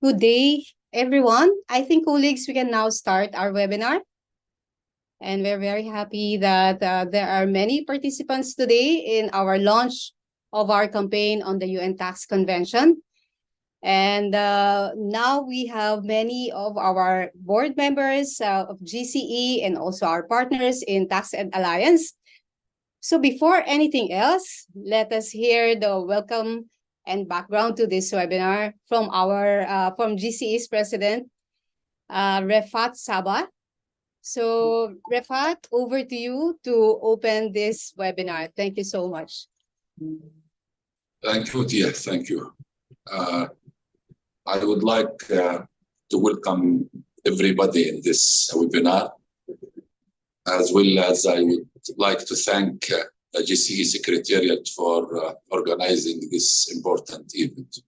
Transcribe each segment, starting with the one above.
Good day, everyone. I think, colleagues, we can now start our webinar. And we're very happy that there are many participants today in our launch of our campaign on the UN Tax Convention. And now we have many of our board members of GCE and also our partners in Tax Ed Alliance. So before anything else, let us hear the welcome and background to this webinar from from GCE's president, Refat Sabah. So Refat, over to you to open this webinar. Thank you so much. Thank you, Tia. Thank you. I would like to welcome everybody in this webinar, as well as I would like to thank the GCE Secretariat for organizing this important event.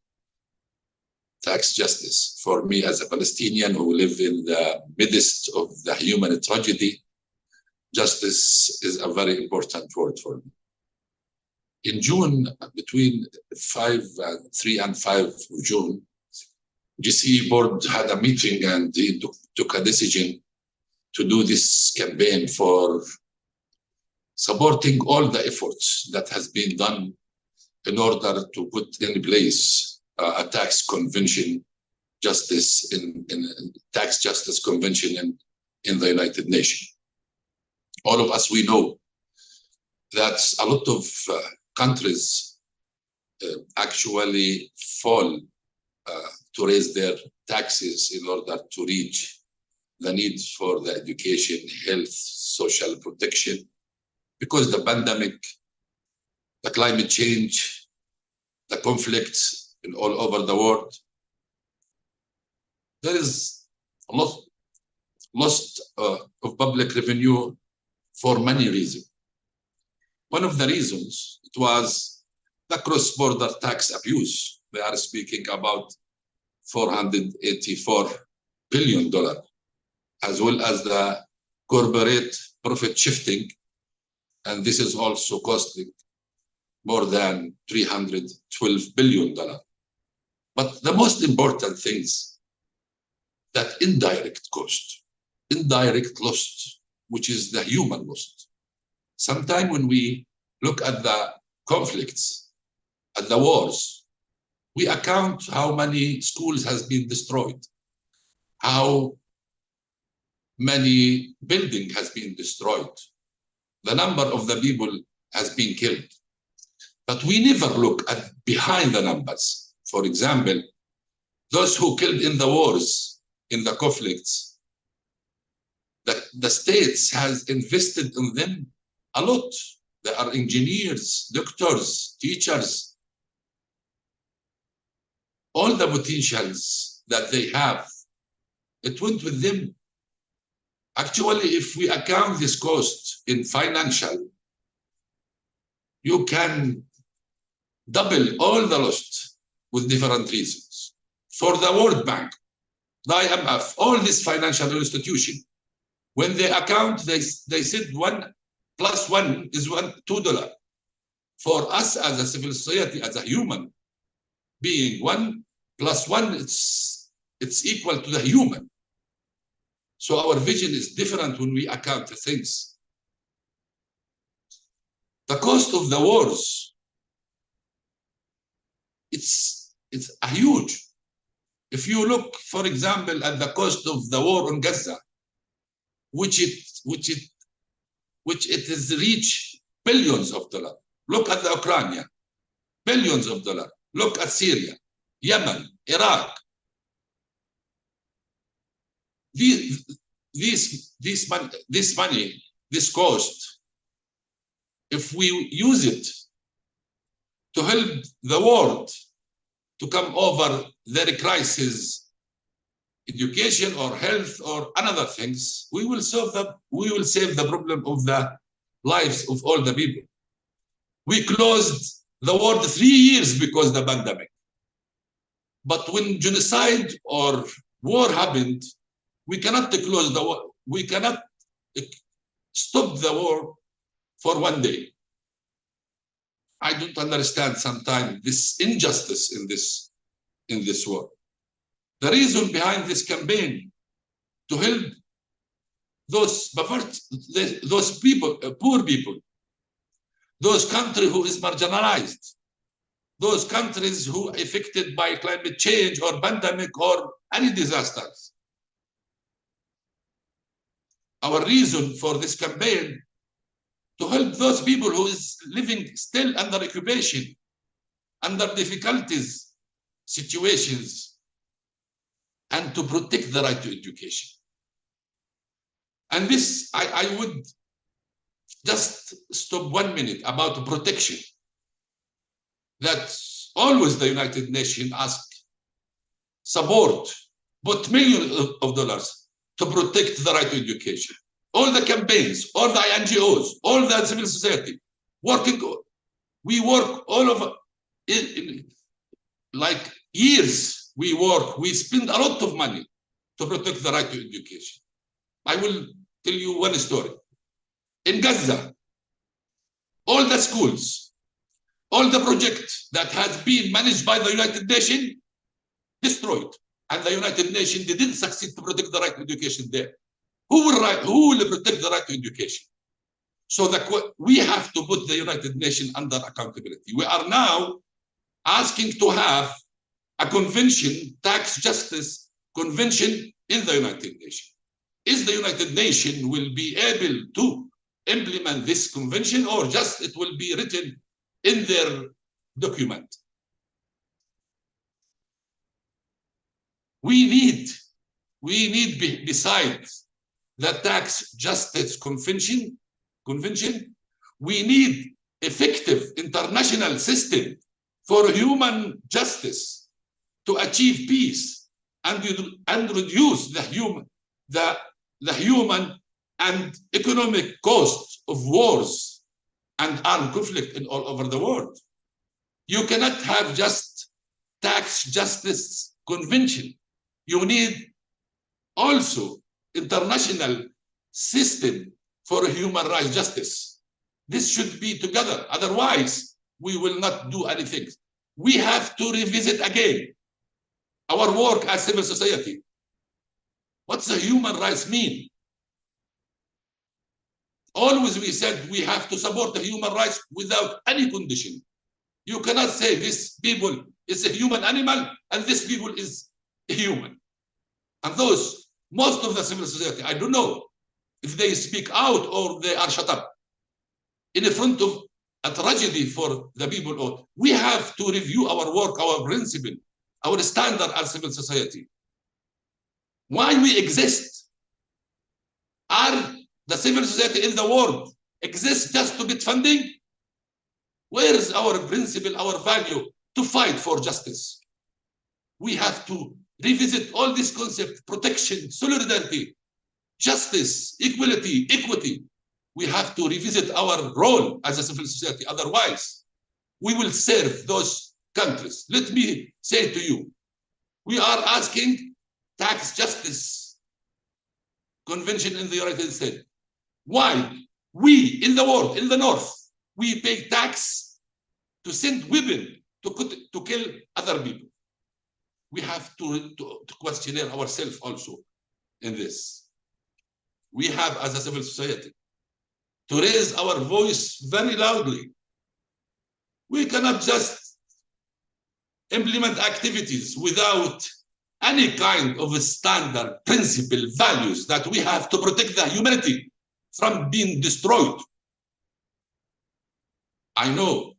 Tax justice. For me, as a Palestinian who live in the midst of the human tragedy, justice is a very important word for me. In June, between 3 and 5 of June, GCE board had a meeting and they took a decision to do this campaign for supporting all the efforts that has been done in order to put in place a tax convention justice in tax justice convention in the United Nations. All of us, we know that a lot of countries actually fall to raise their taxes in order to reach the needs for the education, health, social protection, because the pandemic, the climate change, the conflicts in all over the world, there is a loss of public revenue for many reasons. One of the reasons, it was the cross-border tax abuse. They are speaking about $484 billion, as well as the corporate profit shifting, and this is also costing more than $312 billion. But the most important things, that indirect cost, indirect loss, which is the human loss. Sometimes when we look at the conflicts, at the wars, we account how many schools has been destroyed, how many buildings has been destroyed, the number of the people has been killed. But we never look at behind the numbers. For example, those who killed in the wars, in the conflicts, the states has invested in them a lot. They are engineers, doctors, teachers. All the potentials that they have, it went with them. Actually, if we account this cost in financial, you can double all the loss with different reasons. For the World Bank, the IMF, all these financial institutions, when they account, they said 1 + 1 is $2. For us as a civil society, as a human being, 1 + 1, it's equal to the human. So our vision is different when we account the things. The cost of the wars, it's a huge. If you look, for example, at the cost of the war on Gaza, which it has reached billions of dollars. Look at the Ukraine, billions of dollars. Look at Syria, Yemen, Iraq. This money, this cost, if we use it to help the world to come over their crisis, education or health or another things, we will save the problem of the lives of all the people. We closed the world 3 years because of the pandemic. But when genocide or war happened, we cannot close the war. We cannot stop the war for 1 day. I don't understand sometimes this injustice in this world. The reason behind this campaign to help those people, poor people, those countries who is marginalized, those countries who are affected by climate change or pandemic or any disasters. Our reason for this campaign to help those people who is living still under occupation, under difficulties, situations, and to protect the right to education. And this, I would just stop 1 minute about protection. That's always the United Nations ask support, put millions of dollars to protect the right to education. All the campaigns, all the NGOs, all the civil society, we work all over, like years we work, we spend a lot of money to protect the right to education. I will tell you one story. In Gaza, all the schools, all the projects that has been managed by the United Nations destroyed, and the United Nations didn't succeed to protect the right to education there. Who will protect the right to education? So we have to put the United Nations under accountability. We are now asking to have a convention, tax justice convention in the United Nations. Is the United Nations will be able to implement this convention, or just it will be written in their document? We need besides the tax justice convention, we need effective international system for human justice to achieve peace and reduce the human and economic costs of wars and armed conflict in all over the world. You cannot have just tax justice convention. You need also international system for human rights justice. This should be together. Otherwise, we will not do anything. We have to revisit again our work as civil society. What's the human rights mean? Always we said we have to support the human rights without any condition. You cannot say this people is a human animal and this people is a human. And those, most of the civil society, I don't know if they speak out or they are shut up in front of a tragedy for the people. We have to review our work, our principle, our standard as civil society. Why we exist? Are the civil society in the world exist just to get funding? Where is our principle, our value to fight for justice? We have to revisit all these concepts: protection, solidarity, justice, equality, equity. We have to revisit our role as a civil society. Otherwise, we will serve those countries. Let me say to you, we are asking tax justice convention in the United States. Why? We in the world, in the North, we pay tax to send women to kill other people. We have to questionnaire ourselves also in this. We have, as a civil society, to raise our voice very loudly. We cannot just implement activities without any kind of a standard, principle, values that we have to protect the humanity from being destroyed. I know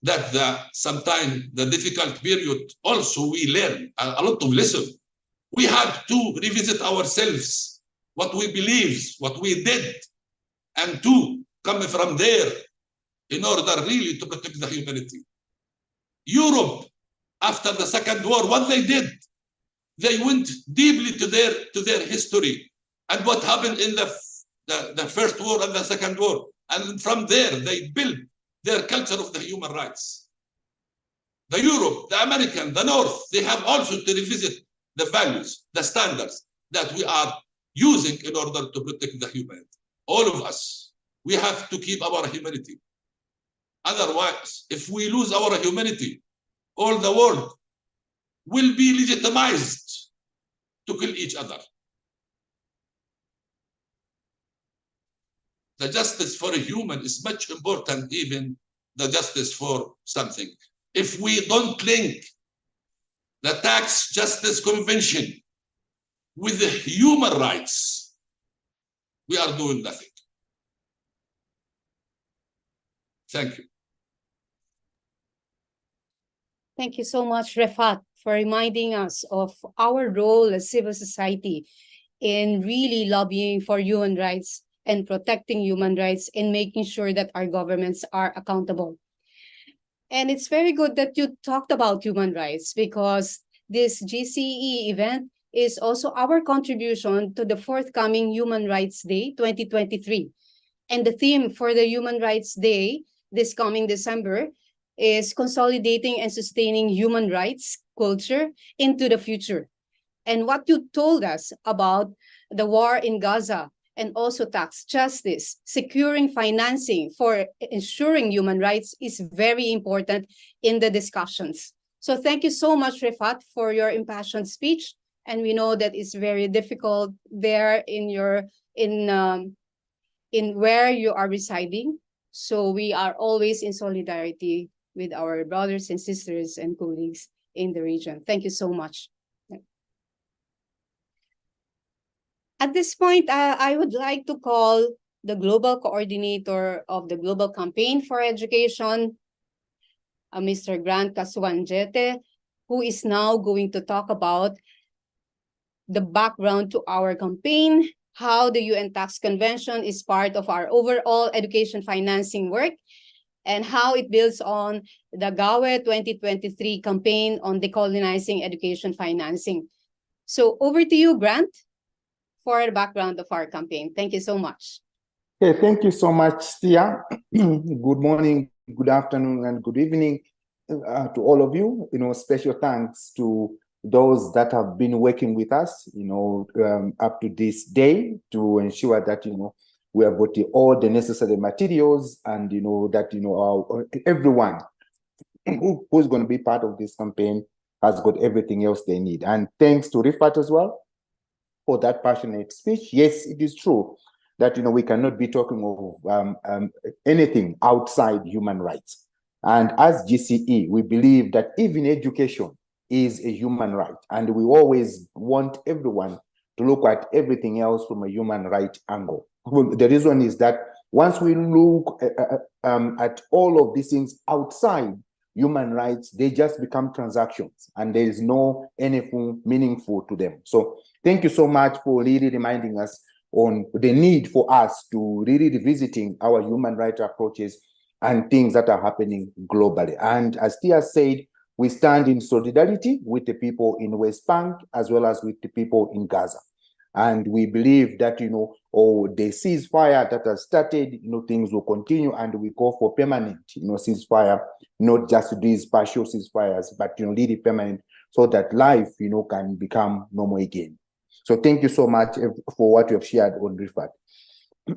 that sometimes the difficult period also we learn a lot of lessons. We have to revisit ourselves, what we believe, what we did, and to come from there in order really to protect the humanity. Europe, after the Second War, what they did, they went deeply to their history and what happened in the First War and the Second War. And from there, they built their culture of the human rights. The Europe, the American, the North, they have also to revisit the values, the standards that we are using in order to protect the humanity. All of us, we have to keep our humanity. Otherwise, if we lose our humanity, all the world will be legitimized to kill each other. The justice for a human is much important, even the justice for something. If we don't link the Tax Justice Convention with the human rights, we are doing nothing. Thank you. Thank you so much, Refat, for reminding us of our role as civil society in really lobbying for human rights and protecting human rights and making sure that our governments are accountable. And it's very good that you talked about human rights, because this GCE event is also our contribution to the forthcoming Human Rights Day 2023. And the theme for the Human Rights Day this coming December is consolidating and sustaining human rights culture into the future. And what you told us about the war in Gaza and also tax justice, securing financing for ensuring human rights is very important in the discussions. So thank you so much, Refat, for your impassioned speech. And we know that it's very difficult there in where you are residing. So we are always in solidarity with our brothers and sisters and colleagues in the region. Thank you so much. At this point, I would like to call the global coordinator of the Global Campaign for Education, Mr. Grant Casuanjete, who is now going to talk about the background to our campaign, how the UN Tax Convention is part of our overall education financing work, and how it builds on the GAWE 2023 campaign on decolonizing education financing. So over to you, Grant, for the background of our campaign. Thank you so much. Okay, thank you so much, Stia. Good morning, good afternoon, and good evening to all of you. Special thanks to those that have been working with us, up to this day to ensure that, we have got all the necessary materials and, that, everyone who's going to be part of this campaign has got everything else they need. And thanks to Rifat as well for that passionate speech. Yes, it is true that, we cannot be talking of anything outside human rights. And as GCE, we believe that even education is a human right. And we always want everyone to look at everything else from a human right angle. Well, the reason is that once we look at all of these things outside human rights, they just become transactions and there is no anything meaningful to them. So thank you so much for really reminding us on the need for us to really revisiting our human rights approaches and things that are happening globally. And as Tia said, we stand in solidarity with the people in West Bank as well as with the people in Gaza. And we believe that, the ceasefire that has started, things will continue, and we call for permanent, ceasefire, not just these partial ceasefires, but, really permanent, so that life, can become normal again. So thank you so much for what you have shared on Rifat.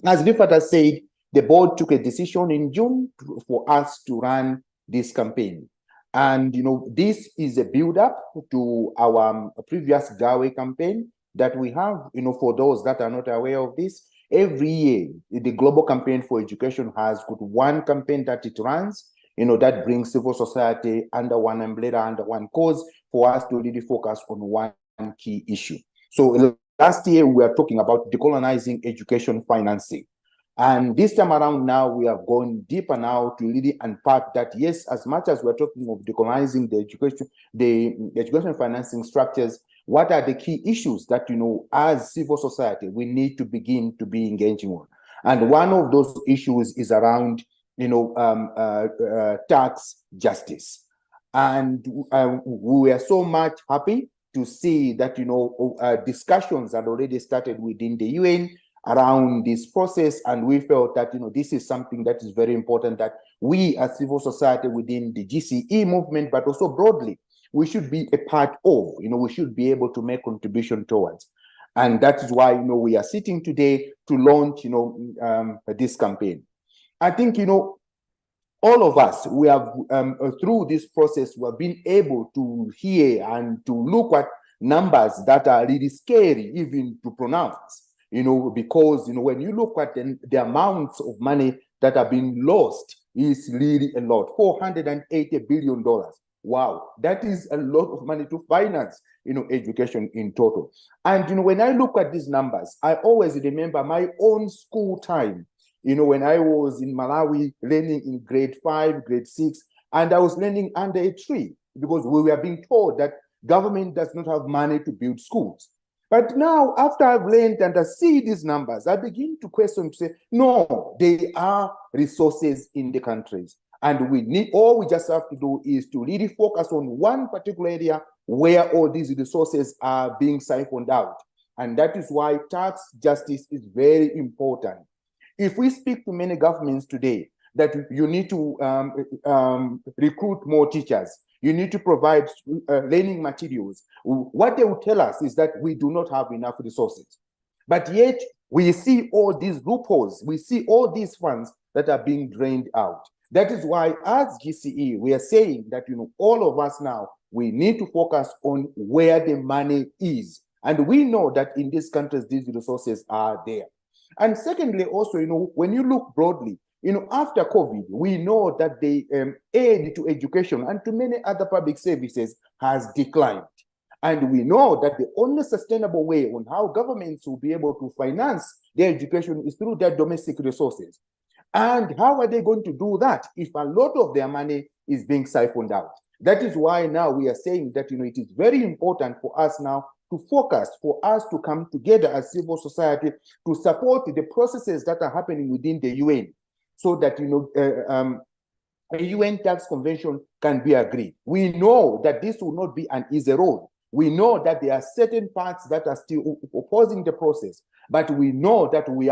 As Rifat has said, the board took a decision in June for us to run this campaign. And, this is a build-up to our previous GAWE campaign that we have, for those that are not aware of this. Every year, the Global Campaign for Education has got one campaign that it runs, that brings civil society under one umbrella, under one cause, for us to really focus on one key issue. So last year, we were talking about decolonizing education financing. And this time around now, we are going deeper now to really unpack that, yes, as much as we're talking of decolonizing the education financing structures, what are the key issues that, as civil society, we need to begin to be engaging on? And one of those issues is around, tax justice. And we are so much happy to see that, discussions had already started within the UN around this process, and we felt that this is something that is very important, that we as civil society within the GCE movement, but also broadly, we should be a part of, we should be able to make contribution towards. And that is why, we are sitting today to launch, this campaign. I think, all of us, we have, through this process, we have been able to hear and to look at numbers that are really scary, even to pronounce, because, when you look at the amounts of money that are being lost, is really a lot. $480 billion. Wow, that is a lot of money to finance, education in total. And, when I look at these numbers, I always remember my own school time, when I was in Malawi learning in grade 5, grade 6, and I was learning under a tree because we were being told that government does not have money to build schools. But now, after I've learned and I see these numbers, I begin to question, to say, no, there are resources in the countries. And all we just have to do is to really focus on one particular area where all these resources are being siphoned out. And that is why tax justice is very important. If we speak to many governments today that you need to recruit more teachers, you need to provide learning materials, what they will tell us is that we do not have enough resources. But yet we see all these loopholes, we see all these funds that are being drained out. That is why as GCE, we are saying that, all of us now, we need to focus on where the money is. And we know that in these countries, these resources are there. And secondly, also, when you look broadly, after COVID, we know that the aid to education and to many other public services has declined. And we know that the only sustainable way on how governments will be able to finance their education is through their domestic resources. And how are they going to do that if a lot of their money is being siphoned out? That is why now we are saying that, it is very important for us now to focus, for us to come together as civil society to support the processes that are happening within the UN, so that, a UN tax convention can be agreed. We know that this will not be an easy road. We know that there are certain parts that are still opposing the process, but we know that we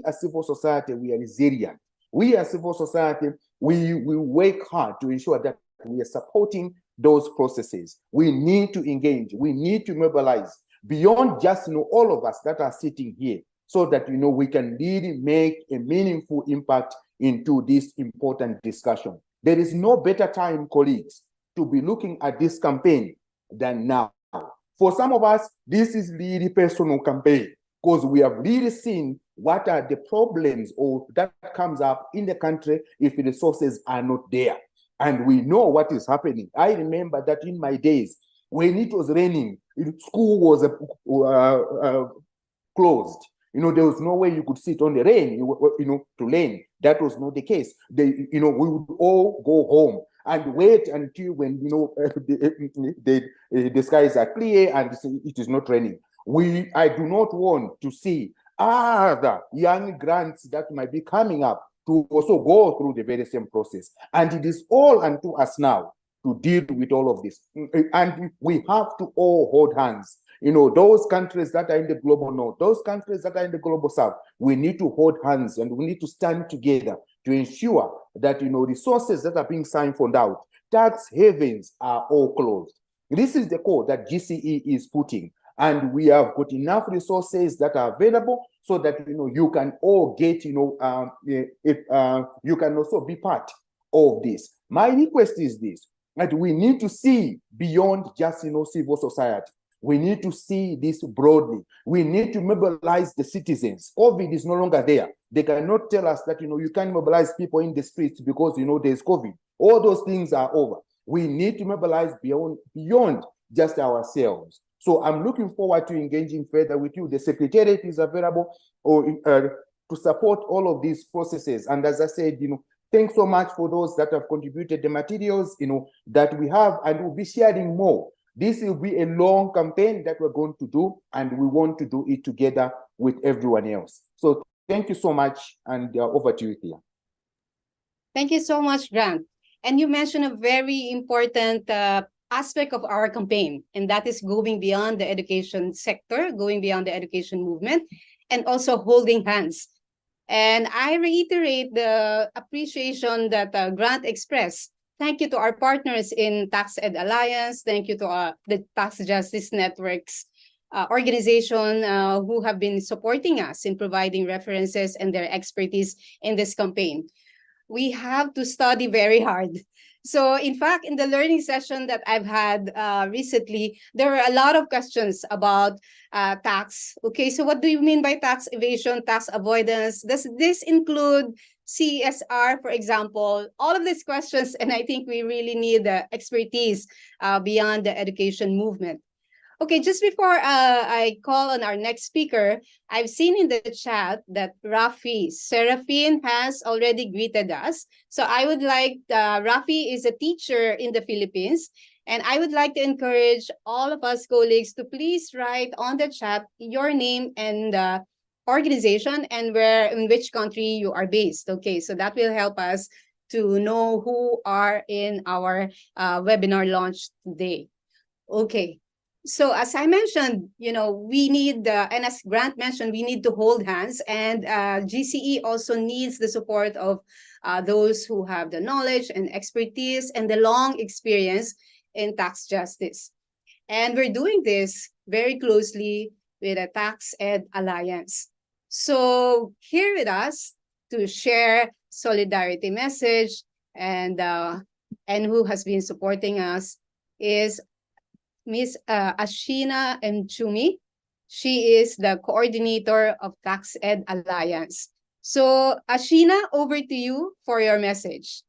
as civil society, we are resilient. We as civil society, we work hard to ensure that we are supporting those processes. We need to engage. We need to mobilize beyond just, all of us that are sitting here, so that, we can really make a meaningful impact into this important discussion. There is no better time, colleagues, to be looking at this campaign than now. For some of us, this is really personal campaign, because we have really seen what are the problems or that comes up in the country if the resources are not there. And we know what is happening. I remember that in my days, when it was raining, school was closed. There was no way you could sit on the rain, to learn. That was not the case. We would all go home and wait until when, the skies are clear and it is not raining. I do not want to see other young grants that might be coming up to also go through the very same process. And it is all unto us now to deal with all of this. And we have to all hold hands. Those countries that are in the global north, those countries that are in the global south, we need to hold hands and we need to stand together to ensure that, resources that are being siphoned out, tax havens are all closed. This is the call that GCE is putting. And we have got enough resources that are available so that, you can all get, you can also be part of this. My request is this, that we need to see beyond just, civil society. We need to see this broadly. We need to mobilize the citizens. COVID is no longer there. They cannot tell us that, you can't mobilize people in the streets because, there's COVID. All those things are over. We need to mobilize beyond just ourselves. So I'm looking forward to engaging further with you. The Secretariat is available to support all of these processes. And as I said, thanks so much for those that have contributed the materials, that we have, and we'll be sharing more. This will be a long campaign that we're going to do, and we want to do it together with everyone else. So thank you so much, and over to you, Thea. Thank you so much, Grant. And you mentioned a very important aspect of our campaign, and that is going beyond the education sector, going beyond the education movement, and also holding hands. And I reiterate the appreciation that Grant expressed. Thank you to our partners in Tax Ed Alliance. Thank you to the Tax Justice Networks organization who have been supporting us in providing references and their expertise in this campaign. we have to study very hard. So in fact, in the learning session that I've had recently, there were a lot of questions about tax. Okay, so what do you mean by tax evasion, tax avoidance? Does this include CSR, for example? All of these questions, and I think we really need the expertise beyond the education movement. Okay, just before I call on our next speaker, I've seen in the chat that Rafi Serafin has already greeted us. So I would like, Rafi is a teacher in the Philippines, and I would like to encourage all of us colleagues to please write on the chat your name and organization and where, in which country you are based. Okay, so that will help us to know who are in our webinar launch today. Okay. So as I mentioned, we need, and as Grant mentioned, we need to hold hands, and GCE also needs the support of those who have the knowledge and expertise and the long experience in tax justice. And we're doing this very closely with the Tax Ed Alliance. So here with us to share solidarity message and who has been supporting us is Ms. Ashina Mchumi. She is the coordinator of Tax Ed Alliance. So Ashina, over to you for your message.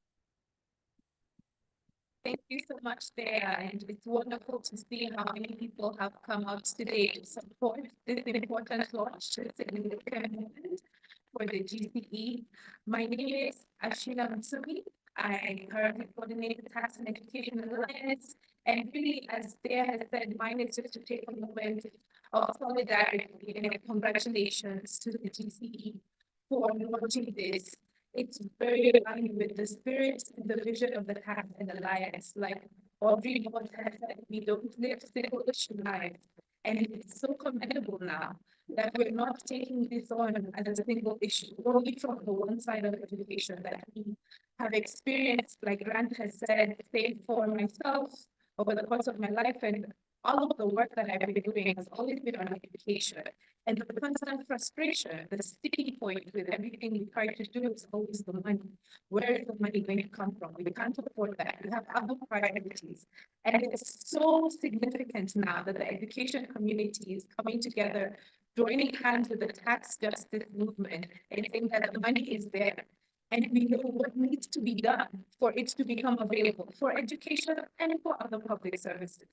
Thank you so much, Thea, and it's wonderful to see how many people have come out today to support this important launch, this significant movement for the GCE. My name is Ashina Mtsumi. I currently coordinate the Tax and Education Alliance, and really, as Thea has said, mine is just to take a moment of solidarity and congratulations to the GCE for launching this. It's very aligned with the spirit and the vision of the Tax and Alliance. Like Audrey Lorde has said, we don't live single issue lives. And it's so commendable now that we're not taking this on as a single issue, only from the one side of education that we have experienced, like Grant has said, same for myself over the course of my life, and all of the work that I've been doing has always been on education. And the constant frustration, the sticking point with everything we try to do is always the money. Where is the money going to come from? We can't afford that. We have other priorities. And it's so significant now that the education community is coming together, joining hands with the tax justice movement, and saying that the money is there. And we know what needs to be done for it to become available for education and for other public services.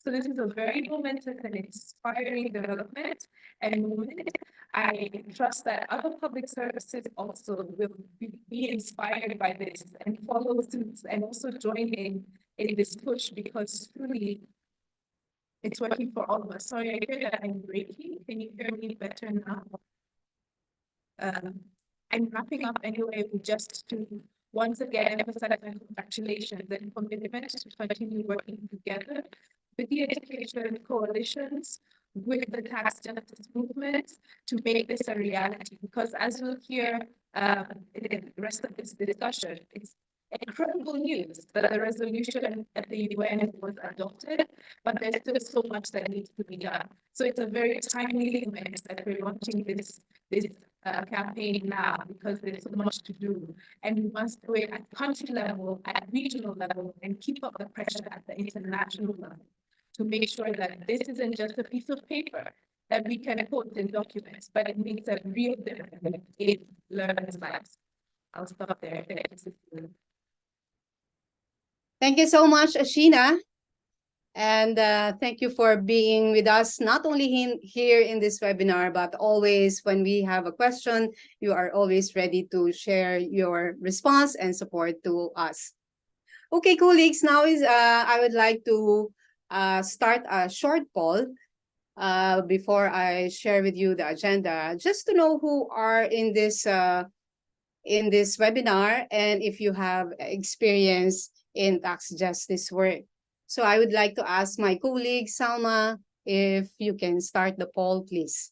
So this is a very momentous and inspiring development and movement. I trust that other public services also will be inspired by this and follow suit and also join in this push, because truly it's working for all of us. Sorry, I hear that I'm breaking. Can you hear me better now? I'm wrapping up anyway with just to once again emphasize my congratulations and commitment to continue working together with the education coalitions, with the tax justice movement to make this a reality. Because as we'll hear in the rest of this discussion, it's incredible news that the resolution at the UN was adopted, but there's still so much that needs to be done. So it's a very timely moment that we're launching this campaign now, because there's so much to do, and we must do it at country level, at regional level, and keep up the pressure at the international level to make sure that this isn't just a piece of paper that we can put in documents, but it makes a real difference in learners' lives. I'll stop there. Thank you so much, Ashina. And thank you for being with us, not only here in this webinar, but always when we have a question, you are always ready to share your response and support to us. Okay, colleagues, now I would like to start a short poll before I share with you the agenda, just to know who are in this webinar and if you have experience in tax justice work. So I would like to ask my colleague, Salma, if you can start the poll, please.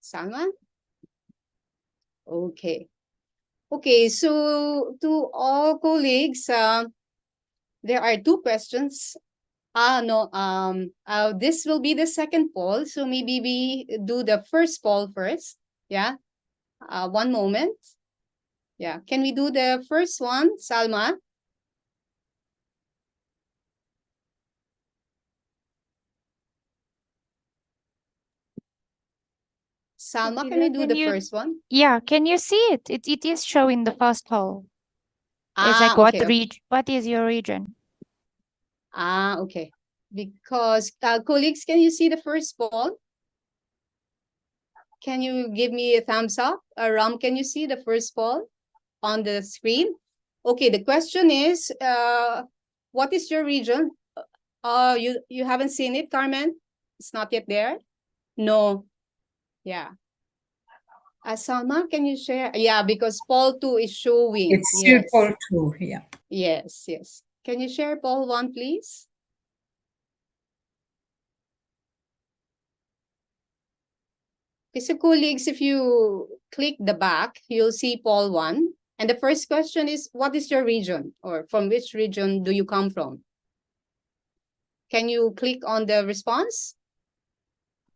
Salma? Okay. Okay, so to all colleagues, there are two questions No, this will be the second poll. So maybe we do the first poll first. Yeah. One moment. Yeah. Can we do the first one, Salma? Salma, can we do the first one? Yeah, can you see it? It is showing the first poll. It's like Okay. what is your region? Okay. Because colleagues, can you see the first poll? Can you give me a thumbs up? Ram, can you see the first poll on the screen? Okay, the question is, what is your region? You haven't seen it, Carmen? It's not yet there? No. Yeah. Salma, can you share? Yeah, because poll 2 is showing. It's still Yes. poll 2, yeah. Yes, yes. Can you share poll 1, please? Okay, so colleagues, if you click the back, you'll see poll 1. And the first question is, what is your region? Or from which region do you come from? Can you click on the response?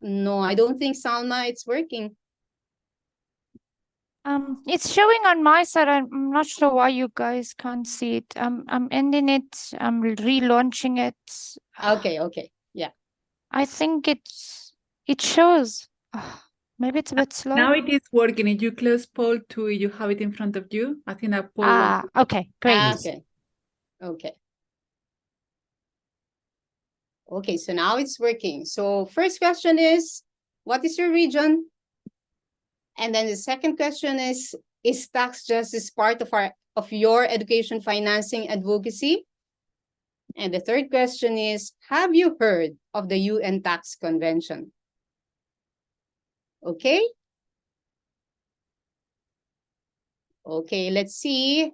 No, I don't think, Salma, it's working. It's showing on my side. I'm not sure why you guys can't see it. I'm ending it. I'm relaunching it. Okay. Yeah. I think it shows. Maybe it's a bit slow. Now it is working. If you close poll 2, you have it in front of you. I think that poll 1. Okay, great. Okay. Okay, so now it's working. So first question is, what is your region? And then the second question is tax justice part of your education financing advocacy? And the third question is, have you heard of the UN Tax Convention? Okay. Okay, let's see.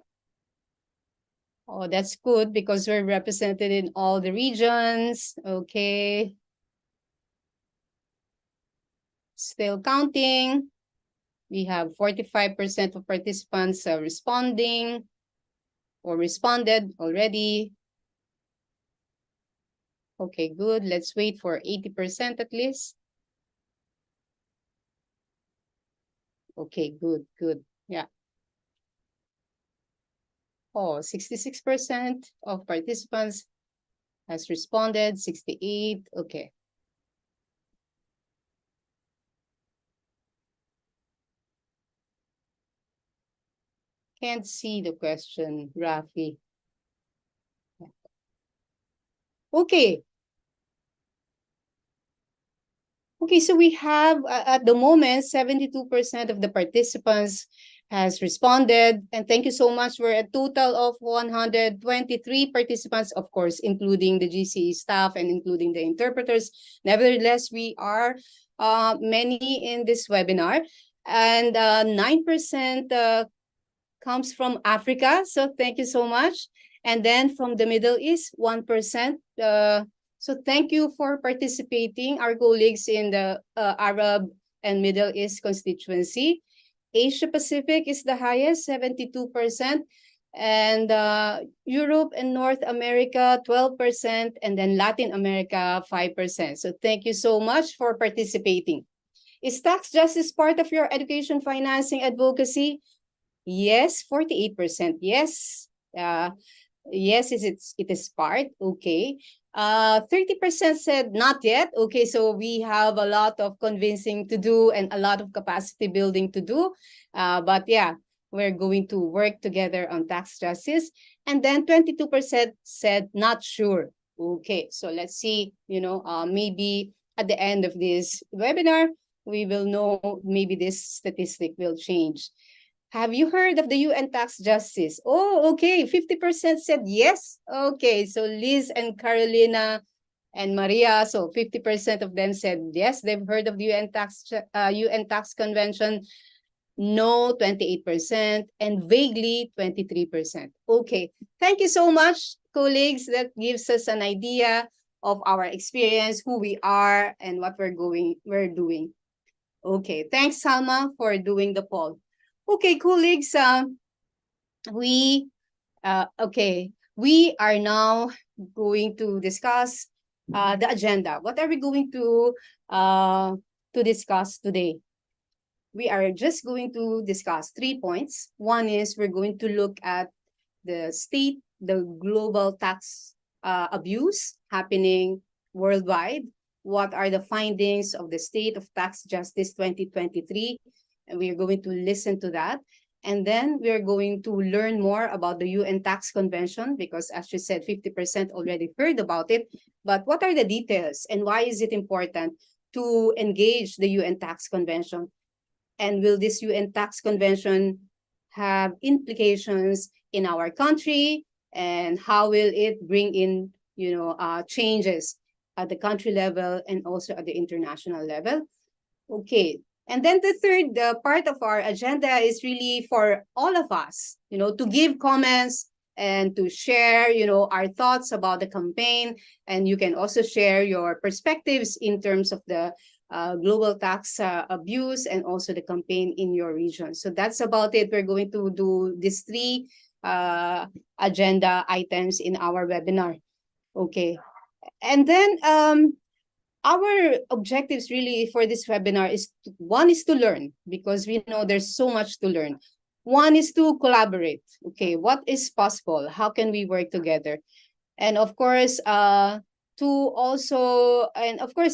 Oh, that's good because we're represented in all the regions. Okay. Still counting. We have 45% of participants responding or responded already. Okay, good. Let's wait for 80% at least. Okay, good. Yeah. Oh, 66% of participants has responded, 68. Okay. Can't see the question, Rafi. Okay. Okay, so we have, at the moment, 72% of the participants has responded. And thank you so much. We're a total of 123 participants, of course, including the GCE staff and including the interpreters. Nevertheless, we are many in this webinar. And 9% comes from Africa. So thank you so much. And then from the Middle East, 1%. So thank you for participating, our colleagues in the Arab and Middle East constituency. Asia Pacific is the highest, 72%. And Europe and North America, 12%. And then Latin America, 5%. So thank you so much for participating. Is tax justice part of your education financing advocacy? Yes, 48%. Yes. Yes, it is part. Okay. 30% said not yet. Okay, so we have a lot of convincing to do and a lot of capacity building to do. But yeah, we're going to work together on tax justice. And then 22% said not sure. Okay, so let's see, maybe at the end of this webinar, we will know maybe this statistic will change. Have you heard of the UN Tax Justice? Oh, okay. 50% said yes. Okay, so Liz and Carolina and Maria, so 50% of them said yes, they've heard of the UN Tax Convention. No, 28%, and vaguely 23%. Okay, thank you so much, colleagues. That gives us an idea of our experience, who we are, and what we're doing. Okay, thanks, Salma, for doing the poll. Okay, colleagues, we are now going to discuss the agenda. What are we going to discuss today? We are just going to discuss 3 points. One is we're going to look at the state, the global tax abuse happening worldwide. What are the findings of the State of Tax Justice 2023? And we are going to listen to that. And then we are going to learn more about the UN Tax Convention, because as you said, 50% already heard about it. But what are the details and why is it important to engage the UN Tax Convention? And will this UN Tax Convention have implications in our country? And how will it bring in, changes at the country level and also at the international level? Okay. And then the third part of our agenda is really for all of us, to give comments and to share, our thoughts about the campaign. And you can also share your perspectives in terms of the global tax abuse and also the campaign in your region. So that's about it. We're going to do these 3 agenda items in our webinar. Okay. And then our objectives really for this webinar is one is to learn, because we know there's so much to learn. One is to collaborate. Okay, what is possible? How can we work together? And of course,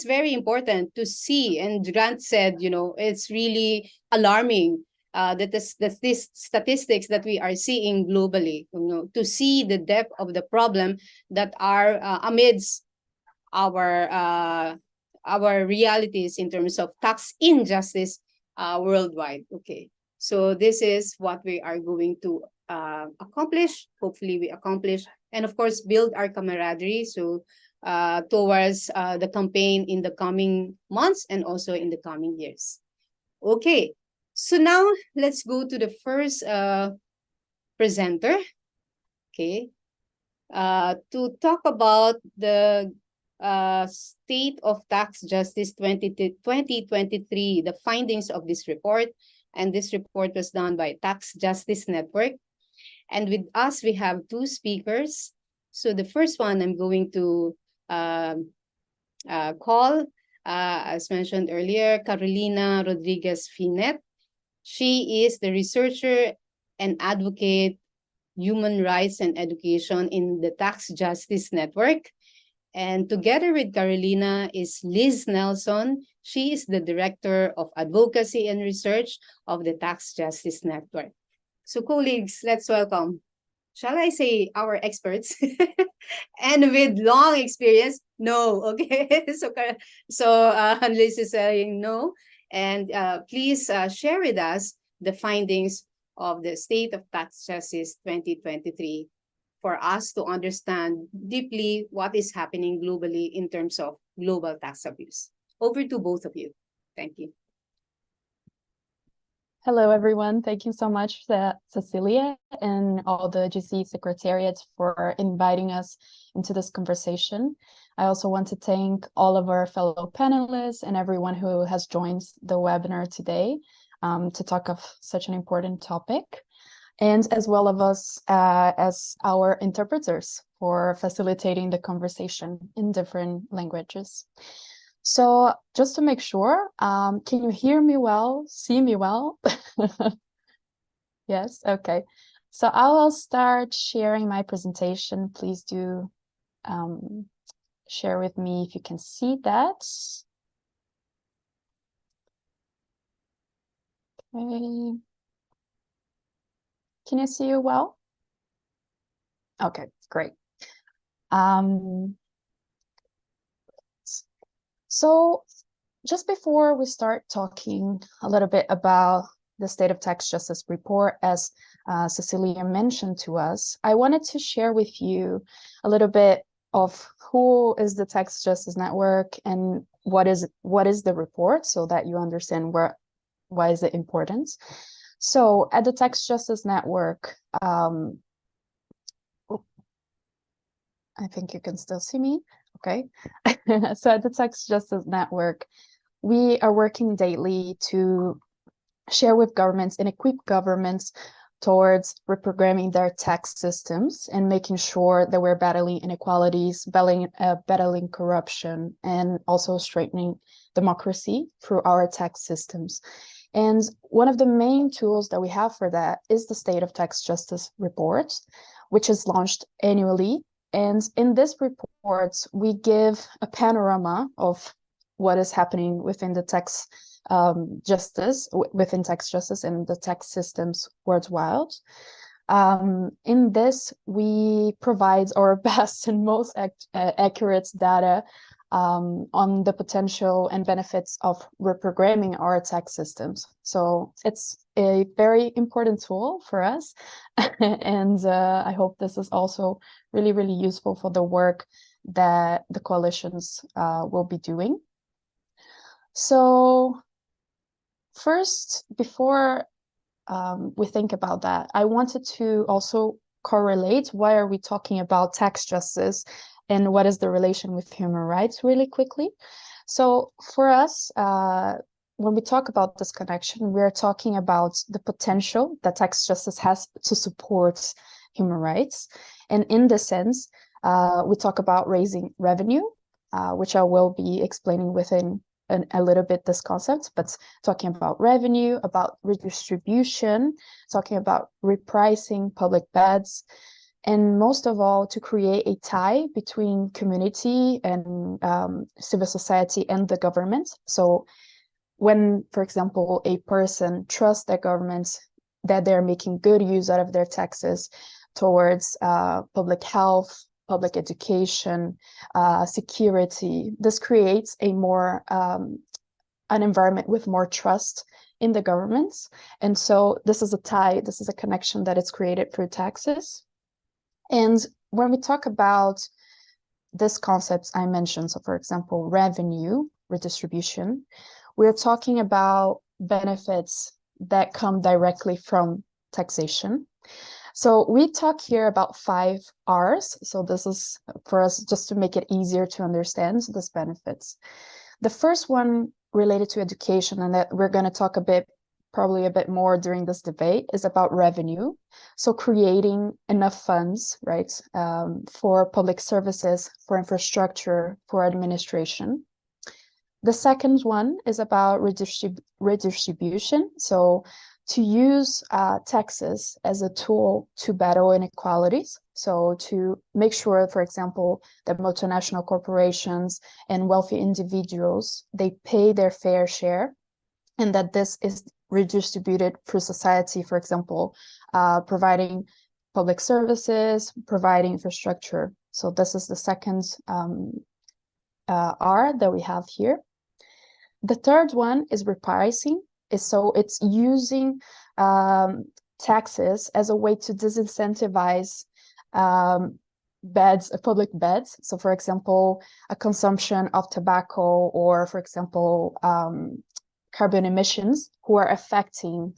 very important to see, and Grant said, it's really alarming that the statistics that we are seeing globally, to see the depth of the problem that are amidst our realities in terms of tax injustice worldwide. Okay, so this is what we are going to accomplish. Hopefully we accomplish, and of course build our camaraderie towards the campaign in the coming months and also in the coming years. Okay, so now let's go to the first presenter. Okay, to talk about the State of Tax Justice 2023, the findings of this report. And this report was done by Tax Justice Network. And with us, we have 2 speakers. So the first one I'm going to call, as mentioned earlier, Carolina Rodriguez Finet. She is the researcher and advocate human rights and education in the Tax Justice Network. And together with Carolina is Liz Nelson. She is the Director of Advocacy and Research of the Tax Justice Network. So colleagues, let's welcome, shall I say, our experts and with long experience. No, okay. So Liz is saying no. And please share with us the findings of the State of Tax Justice 2023 for us to understand deeply what is happening globally in terms of global tax abuse. Over to both of you. Thank you. Hello, everyone. Thank you so much, Cecilia, and all the GC Secretariat for inviting us into this conversation. I also want to thank all of our fellow panelists and everyone who has joined the webinar today to talk of such an important topic, and as well of us as our interpreters for facilitating the conversation in different languages. So just to make sure, can you hear me well, see me well? Yes, okay. So I will start sharing my presentation. Please do share with me if you can see that. Okay. Can you see you well? Okay, great. So just before we start talking a little bit about the State of Tax Justice report, as Cecilia mentioned to us, I wanted to share with you a little bit of who is the Tax Justice Network and what is the report, so that you understand why is it important. So at the Tax Justice Network, I think you can still see me. Okay. So at the Tax Justice Network, we are working daily to share with governments and equip governments towards reprogramming their tax systems and making sure that we're battling inequalities, battling corruption, and also strengthening democracy through our tax systems. And one of the main tools that we have for that is the State of Tax Justice report, which is launched annually. And in this report, we give a panorama of what is happening within the tax within tax justice and the tax systems worldwide. In this, we provide our best and most accurate data on the potential and benefits of reprogramming our tax systems. So it's a very important tool for us. And I hope this is also really, really useful for the work that the coalitions will be doing. So first, before we think about that, I wanted to also correlate why are we talking about tax justice and what is the relation with human rights really quickly. So for us, when we talk about this connection, we're talking about the potential that tax justice has to support human rights. And in this sense, we talk about raising revenue, which I will be explaining within a little bit this concept, but talking about revenue, about redistribution, talking about repricing public beds, and most of all, to create a tie between community and civil society and the government. So when, for example, a person trusts their government that they're making good use out of their taxes towards public health, public education, security, this creates a more an environment with more trust in the governments. And so this is a tie, this is a connection that is created through taxes. And when we talk about these concepts I mentioned, so for example, revenue, redistribution, we're talking about benefits that come directly from taxation. So we talk here about 5 R's. So this is for us just to make it easier to understand these benefits. The first one related to education, and that we're going to talk probably a bit more during this debate, is about revenue. So creating enough funds, right, for public services, for infrastructure, for administration. The second one is about redistribution. So to use taxes as a tool to battle inequalities. So to make sure, for example, that multinational corporations and wealthy individuals, they pay their fair share, and that this is redistributed through society, for example, providing public services, providing infrastructure. So this is the second R that we have here. The third one is repricing. So it's using taxes as a way to disincentivize public beds. So for example, a consumption of tobacco, or for example, carbon emissions, who are affecting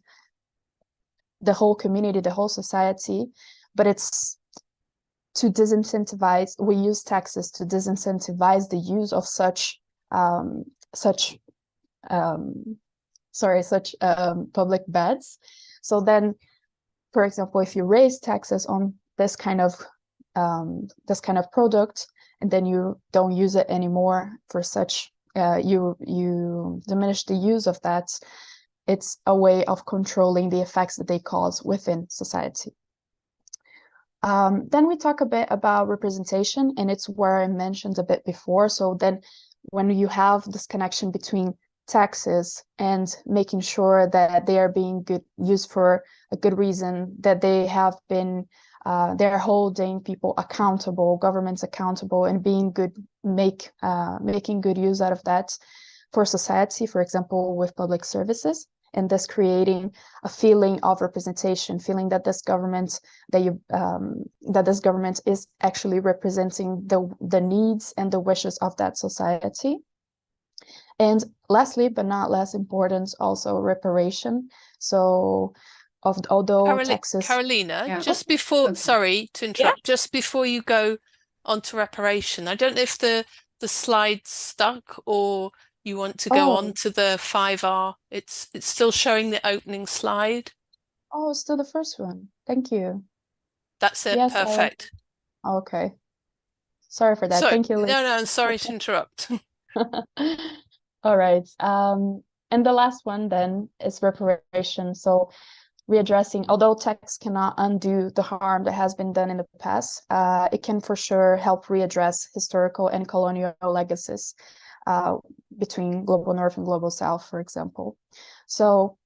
the whole community, the whole society, but it's to disincentivize, we use taxes to disincentivize the use of such public beds. So then, for example, if you raise taxes on this kind of product, and then you don't use it anymore for such, you diminish the use of that, it's a way of controlling the effects that they cause within society. Then we talk a bit about representation, and it's where I mentioned a bit before. So then when you have this connection between taxes and making sure that they are being used for a good reason, that they have been they're holding people accountable, governments accountable, and making good use out of that for society, for example, with public services, and thus creating a feeling of representation, feeling that this government is actually representing the needs and the wishes of that society. And lastly, but not less important, also reparation. So although taxes... Carolina, Yeah. just before, Okay. sorry to interrupt, just before you go on to reparation, I don't know if the slide's stuck or you want to go on to the 5R. It's still showing the opening slide. Oh, still the first one. Thank you. That's it. Yes, Perfect. okay. Sorry for that. So, Thank you, no, Liz. no, I'm sorry to interrupt. All right. And the last one then is reparation. So readdressing, although tax cannot undo the harm that has been done in the past, it can for sure help readdress historical and colonial legacies between Global North and Global South, for example. So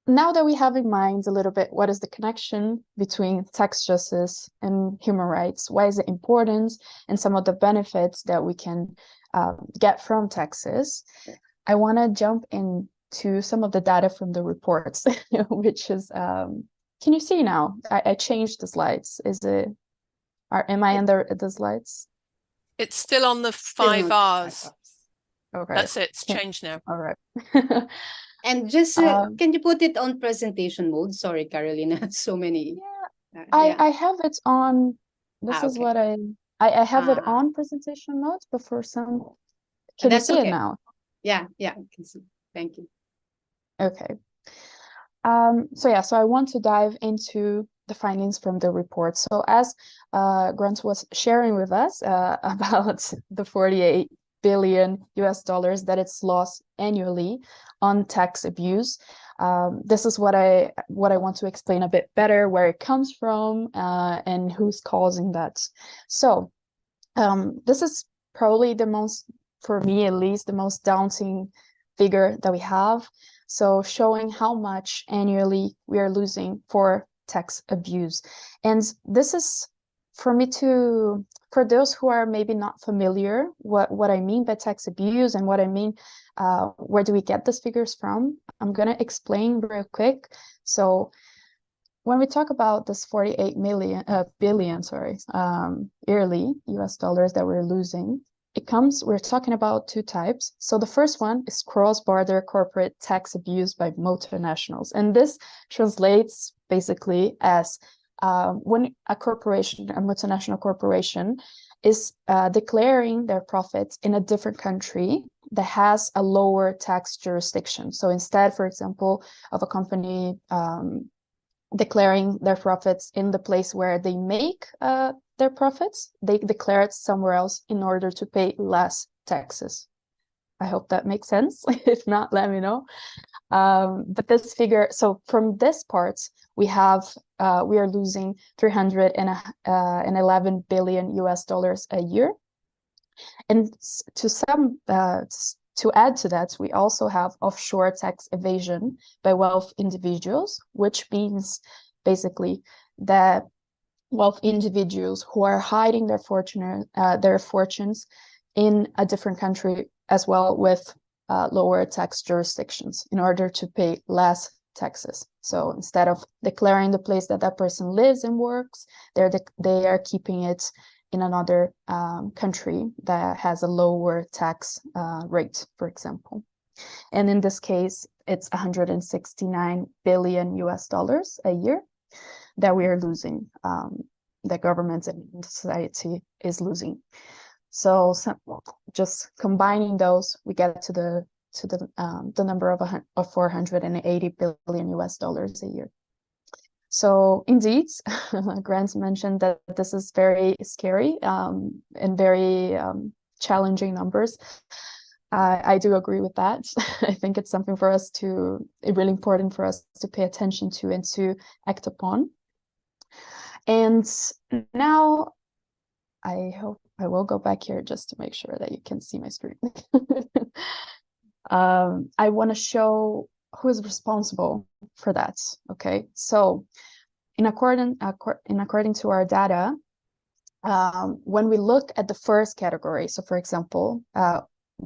now that we have in mind a little bit what is the connection between tax justice and human rights, why is it important, and some of the benefits that we can get from taxes, I want to jump into some of the data from the reports, which is, can you see now? I changed the slides. Am I under the slides? It's still on the Still 5 not hours. Okay. That's it. It's Okay. changed now. All right. And just Um, can you put it on presentation mode? Sorry, Carolina, so many. Yeah, Yeah. I have it on. This is Okay. what I have it Ah. on presentation mode, but for some, can you That's see it okay. now? Yeah, I can see. Thank you. Okay. So I want to dive into the findings from the report. So as Grant was sharing with us about the 48 billion US dollars that it's lost annually on tax abuse, this is what I want to explain a bit better, where it comes from and who's causing that. So this is probably the most, for me at least, the most daunting figure that we have. So showing how much annually we are losing for tax abuse. And this is for for those who are maybe not familiar what I mean by tax abuse and what I mean, where do we get these figures from? I'm going to explain real quick. So when we talk about this 48 billion, yearly US dollars that we're losing, we're talking about two types. So the first one is cross-border corporate tax abuse by multinationals. And this translates basically as when a multinational corporation is declaring their profits in a different country that has a lower tax jurisdiction. So instead, for example, of a company declaring their profits in the place where they make their profits, they declare it somewhere else in order to pay less taxes. I hope that makes sense. If not, let me know. But this figure, so from this part, we are losing 311 billion US dollars a year. And to add to that, we also have offshore tax evasion by wealth individuals, which means basically that wealth individuals who are hiding their fortunes in a different country as well, with lower tax jurisdictions, in order to pay less taxes. So instead of declaring the place that that person lives and works, they are keeping it in another country that has a lower tax rate, for example. And in this case, it's 169 billion US dollars a year that we are losing, that governments and society is losing. So just combining those, we get to the number of 480 billion US dollars a year. So indeed, Grant mentioned that this is very scary and very challenging numbers. I do agree with that. I think it's something for us really important for us to pay attention to and to act upon. And now I hope I will go back here just to make sure that you can see my screen. I want to show who is responsible for that. Okay, so according to our data, when we look at the first category, so for example,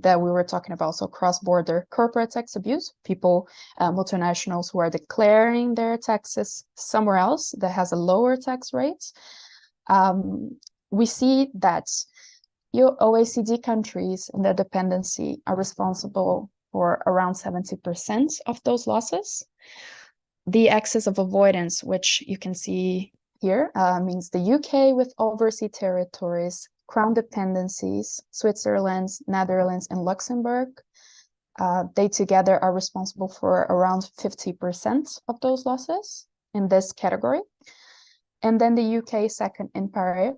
that we were talking about, so cross-border corporate tax abuse, people, multinationals who are declaring their taxes somewhere else that has a lower tax rate, we see that OECD countries and their dependency are responsible for around 70% of those losses. The axis of avoidance, which you can see here, means the UK with overseas territories, crown dependencies, Switzerland, Netherlands, and Luxembourg. They together are responsible for around 50% of those losses in this category. And then the UK Second Empire,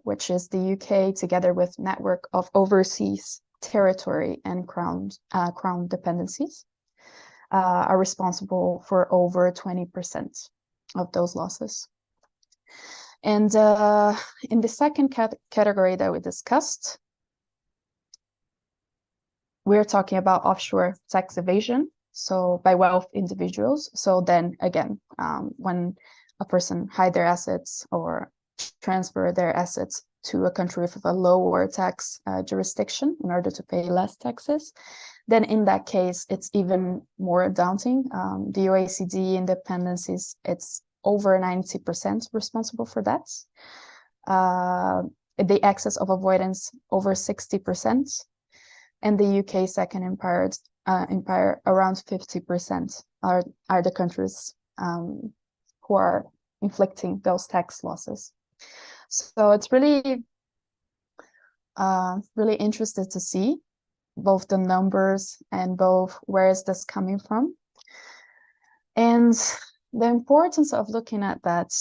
which is the UK together with network of overseas territory and crown dependencies, are responsible for over 20% of those losses. And in the second category that we discussed, we're talking about offshore tax evasion, so by wealth individuals. So then again, when a person hide their assets or transfer their assets to a country with a lower tax jurisdiction in order to pay less taxes, then in that case, it's even more daunting. The OECD independencies, it's over 90% responsible for that. The excess of avoidance, over 60%. And the UK Second Empire, around 50% are the countries who are inflicting those tax losses. So it's really, really interested to see both the numbers and both where is this coming from. And the importance of looking at that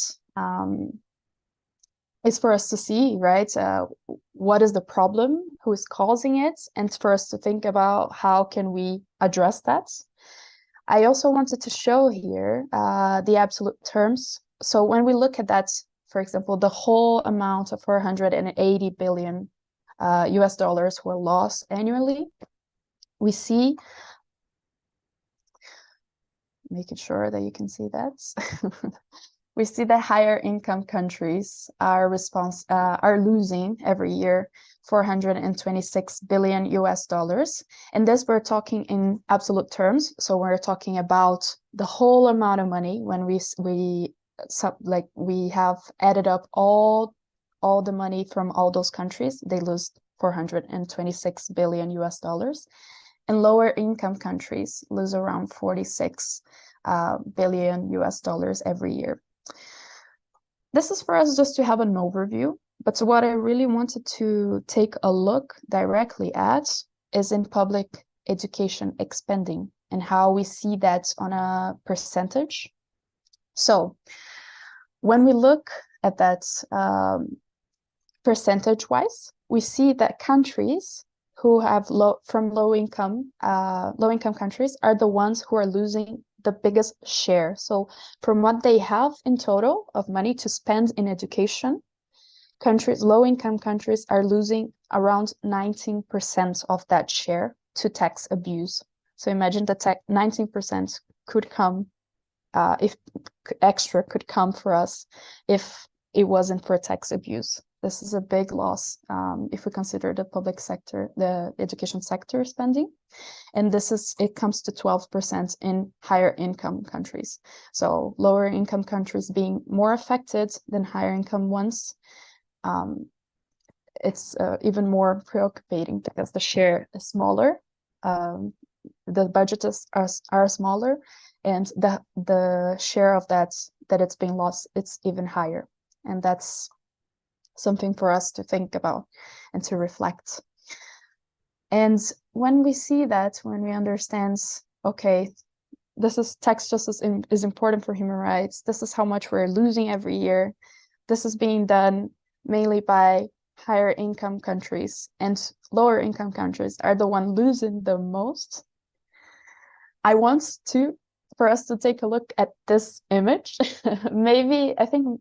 is for us to see, right, what is the problem, who is causing it, and for us to think about how can we address that. I also wanted to show here the absolute terms. So when we look at that, for example, the whole amount of 480 billion US dollars were lost annually, we see, making sure that you can see that, we see that higher income countries are losing every year 426 billion US dollars. And this we're talking in absolute terms. So we're talking about the whole amount of money when we have added up all the money from all those countries, they lose 426 billion US dollars. And lower income countries lose around 46 billion US dollars every year. This is for us just to have an overview, but what I really wanted to take a look directly at is in public education expanding and how we see that on a percentage. So when we look at that percentage-wise, we see that countries who have low income countries are the ones who are losing the biggest share. So from what they have in total of money to spend in education, low income countries are losing around 19% of that share to tax abuse. So imagine that 19% could come, if extra could come for us if it wasn't for tax abuse. This is a big loss if we consider the public sector, the education sector spending. And it comes to 12% in higher income countries. So lower income countries being more affected than higher income ones. It's even more preoccupating because the share is smaller, the budgets are smaller, and the share of that it's being lost, it's even higher. And that's something for us to think about and to reflect. And when we see that, when we understand, okay, this is tax justice is important for human rights, this is how much we're losing every year, this is being done mainly by higher income countries, and lower income countries are the one losing the most. I want for us to take a look at this image. Maybe I think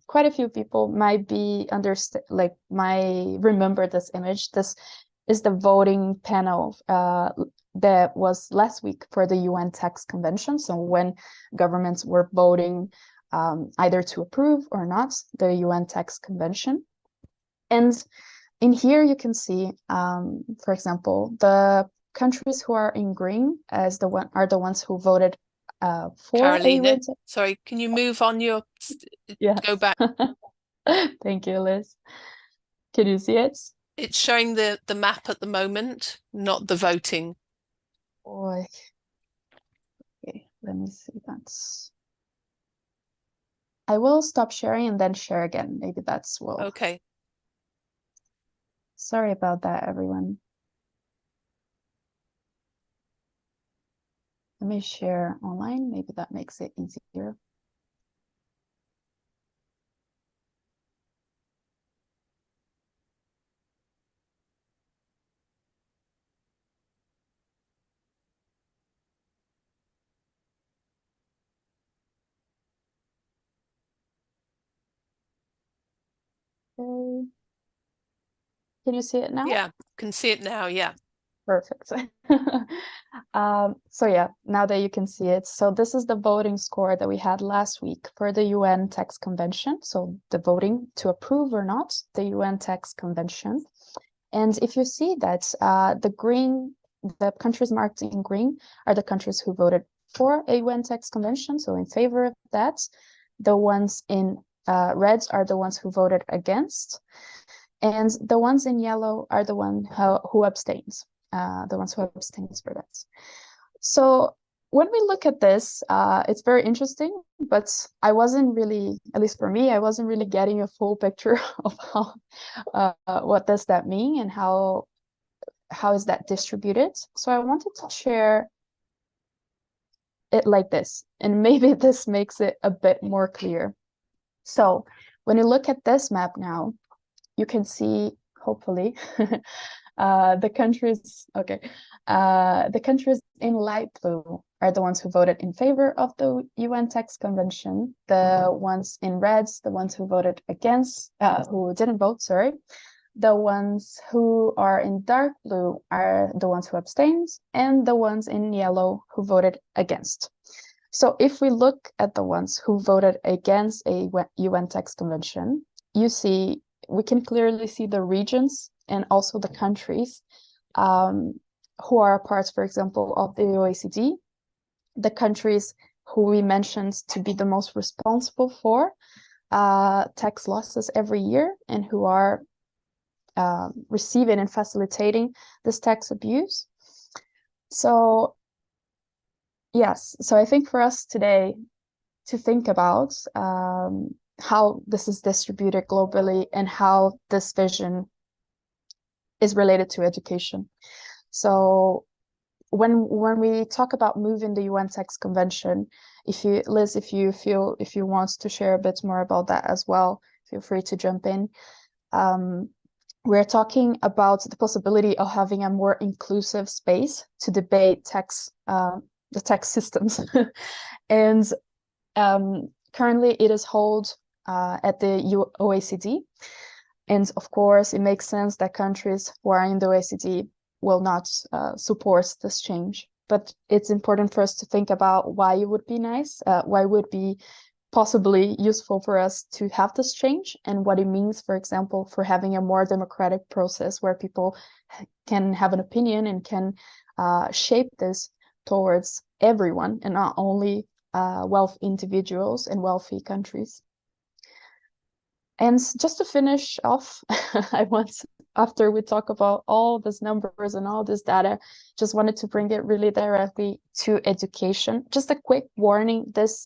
quite a few people might remember this image. This is the voting panel that was last week for the UN Tax Convention. So when governments were voting either to approve or not the UN Tax Convention. And in here you can see, for example, the countries who are in green are the ones who voted for Carolina, sorry, can you move on your go back? Thank you, Liz. Can you see it? It's showing the map at the moment, not the voting. Okay, let me see that. I will stop sharing and then share again. Maybe that's well. Okay. Sorry about that, everyone. Let me share online. Maybe that makes it easier. Okay. Can you see it now? Yeah, can see it now. Yeah. Perfect. So yeah, now that you can see it, so this is the voting score that we had last week for the UN Text Convention. So the voting to approve or not the UN Text Convention. And if you see that the countries marked in green are the countries who voted for a UN Text Convention, so in favor of that. The ones in red are the ones who voted against. And the ones in yellow are the one who abstains, the ones who abstains for that. So when we look at this, it's very interesting, but I wasn't really, at least for me, I wasn't really getting a full picture of how, what does that mean and how is that distributed. So I wanted to share it like this, and maybe this makes it a bit more clear. So when you look at this map now, you can see, hopefully, the countries, okay, the countries in light blue are the ones who voted in favor of the UN Text Convention. The ones in red, the ones who voted against, who didn't vote, sorry. The ones who are in dark blue are the ones who abstained, and the ones in yellow who voted against. So if we look at the ones who voted against a UN Text Convention, we can clearly see the regions and also the countries who are parts, for example, of the OECD, the countries who we mentioned to be the most responsible for tax losses every year and who are receiving and facilitating this tax abuse. So yes, so I think for us today to think about how this is distributed globally and how this vision is related to education. So when we talk about moving the UN Text Convention, Liz, if you want to share a bit more about that as well, feel free to jump in. We're talking about the possibility of having a more inclusive space to debate the tax systems. And currently it is held at the OECD. And of course, it makes sense that countries who are in the OECD will not support this change. But it's important for us to think about why it would be nice, why it would be possibly useful for us to have this change, and what it means, for example, for having a more democratic process where people can have an opinion and can shape this towards everyone and not only wealthy individuals and wealthy countries. And just to finish off, I want, after we talk about all these numbers and all this data, just wanted to bring it really directly to education. Just a quick warning, this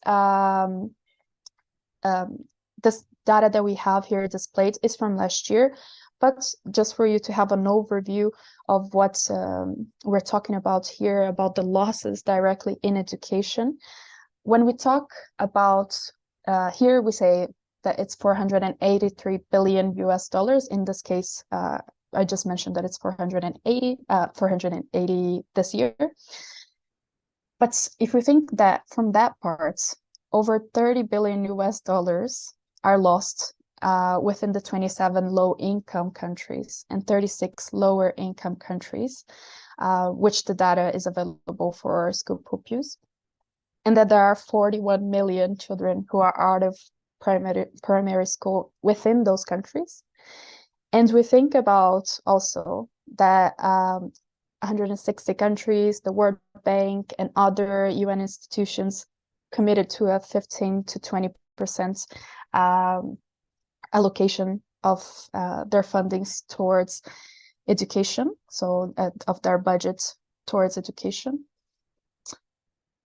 this data that we have here displayed is from last year, but just for you to have an overview of what we're talking about here, about the losses directly in education. When we talk about, here we say that it's 483 billion US dollars. In this case, I just mentioned that it's 480 this year. But if we think that from that part, over 30 billion US dollars are lost within the 27 low-income countries and 36 lower-income countries, which the data is available for school pupils, and that there are 41 million children who are out of primary school within those countries. And we think about also that 160 countries, the World Bank, and other UN institutions committed to a 15 to 20% allocation of their fundings towards education, so of their budgets towards education.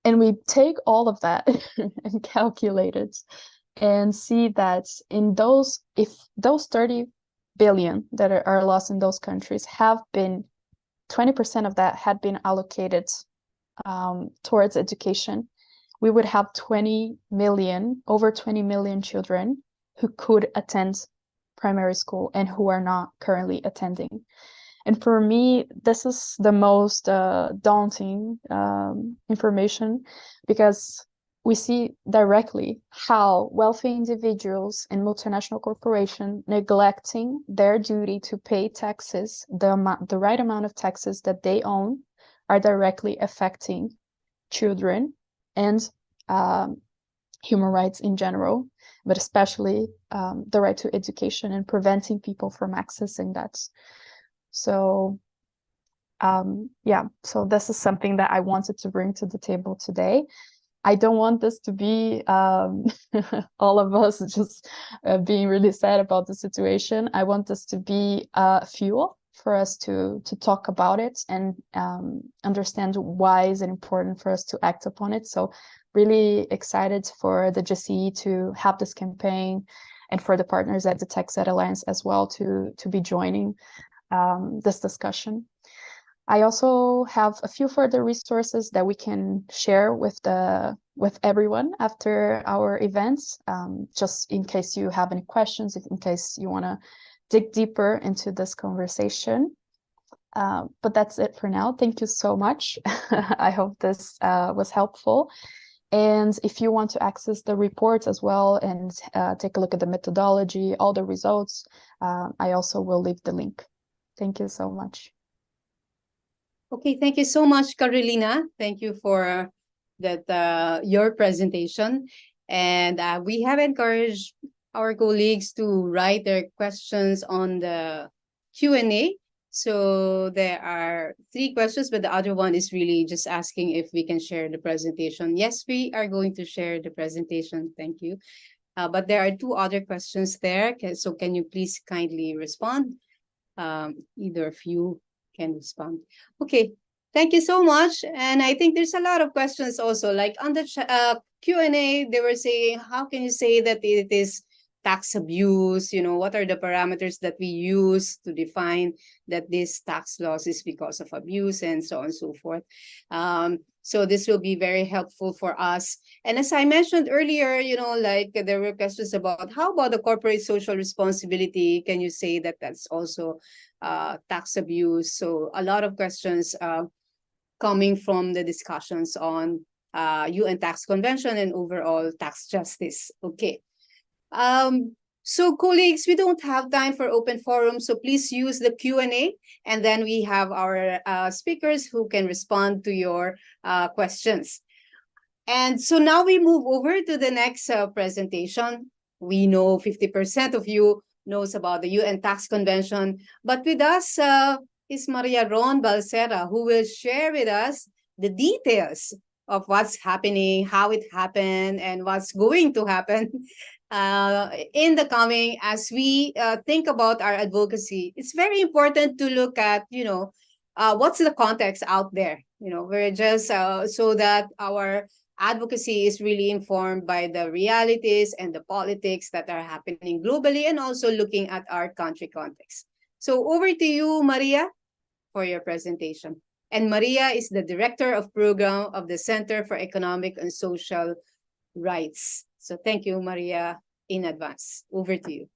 And we take all of that and calculate it and see that in those, if those 30 billion that are lost in those countries have been, 20% of that had been allocated towards education, we would have over 20 million children who could attend primary school and who are not currently attending. And for me, this is the most daunting information, because we see directly how wealthy individuals and multinational corporations neglecting their duty to pay taxes, the right amount of taxes that they own, are directly affecting children and human rights in general, but especially the right to education and preventing people from accessing that. So so this is something that I wanted to bring to the table today. I don't want this to be all of us just being really sad about the situation. I want this to be fuel for us to talk about it and understand why is it important for us to act upon it. So really excited for the GCE to have this campaign, and for the partners at the TechSed Alliance as well to be joining this discussion. I also have a few further resources that we can share with everyone after our events, just in case you have any questions, in case you want to dig deeper into this conversation. But that's it for now. Thank you so much. I hope this was helpful. And if you want to access the reports as well and take a look at the methodology, all the results, I also will leave the link. Thank you so much. Okay, thank you so much, Carolina. Thank you for that your presentation. And we have encouraged our colleagues to write their questions on the Q&A. So there are 3 questions, but the other one is really just asking if we can share the presentation. Yes, we are going to share the presentation. Thank you. But there are 2 other questions there. So can you please kindly respond? Either of you can respond. Okay, thank you so much. And I think there's a lot of questions also, like on the Q&A, they were saying, how can you say that it is tax abuse? You know, what are the parameters that we use to define that this tax loss is because of abuse, and so on and so forth. So this will be very helpful for us. And as I mentioned earlier, you know, like there were questions about how about the corporate social responsibility? Can you say that that's also tax abuse? So a lot of questions coming from the discussions on UN Tax Convention and overall tax justice. Okay. So colleagues, we don't have time for open forum, so please use the Q&A, and then we have our speakers who can respond to your questions. And so now we move over to the next presentation. We know 50% of you knows about the UN Tax Convention, but with us is Maria Ron Balsera, who will share with us the details of what's happening, how it happened, and what's going to happen in the coming as we think about our advocacy. It's very important to look at, you know, what's the context out there. You know, we're just so that our advocacy is really informed by the realities and the politics that are happening globally, and also looking at our country context. So over to you, Maria, for your presentation. And Maria is the Director of Program of the Center for Economic and Social Rights. So thank you, Maria, in advance. Over to you.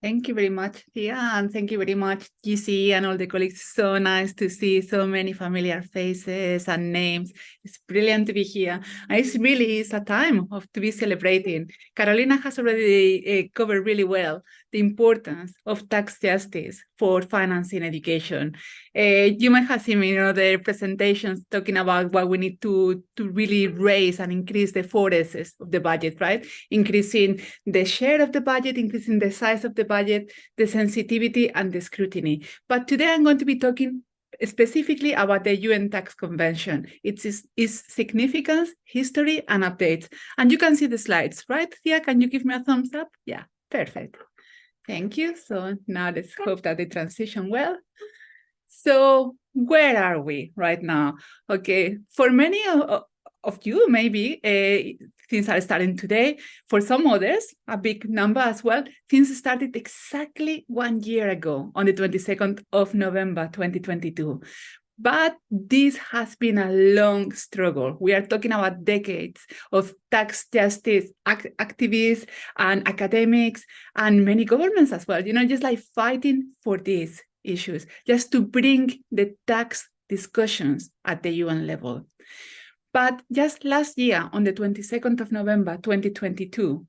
Thank you very much, Tia, and thank you very much, GCE and all the colleagues. So nice to see so many familiar faces and names. It's brilliant to be here. And it really is a time to be celebrating. Carolina has already covered really well the importance of tax justice for financing education. You might have seen, you know, the presentations talking about what we need to really raise and increase the 4 S's of the budget, right? Increasing the share of the budget, increasing the size of the budget, the sensitivity, and the scrutiny. But today I'm going to be talking specifically about the UN Tax Convention, its significance, history, and updates. And you can see the slides, right? Thea, can you give me a thumbs up? Yeah, perfect. Thank you. So now let's hope that they transition well. So where are we right now? Okay, for many of you, maybe things are starting today. For some others, a big number as well, things started exactly 1 year ago on the 22nd of November, 2022, But this has been a long struggle. We are talking about decades of tax justice activists and academics and many governments as well, just like fighting for these issues, just to bring the tax discussions at the UN level. But just last year, on the 22nd of November, 2022,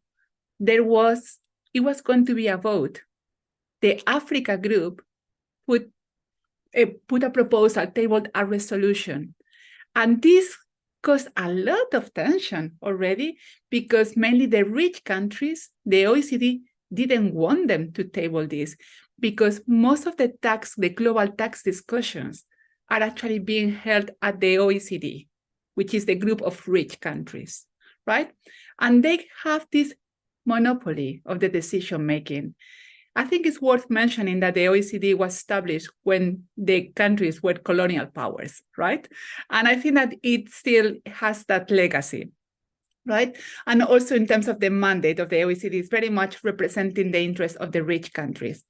it was going to be a vote. The Africa group put a proposal, tabled a resolution. And this caused a lot of tension already, because mainly the rich countries, the OECD, didn't want them to table this, because most of the global tax discussions are actually being held at the OECD, which is the group of rich countries, right? And they have this monopoly of the decision-making. I think it's worth mentioning that the OECD was established when the countries were colonial powers, right? And I think that it still has that legacy, right? And also in terms of the mandate of the OECD, it's very much representing the interests of the rich countries.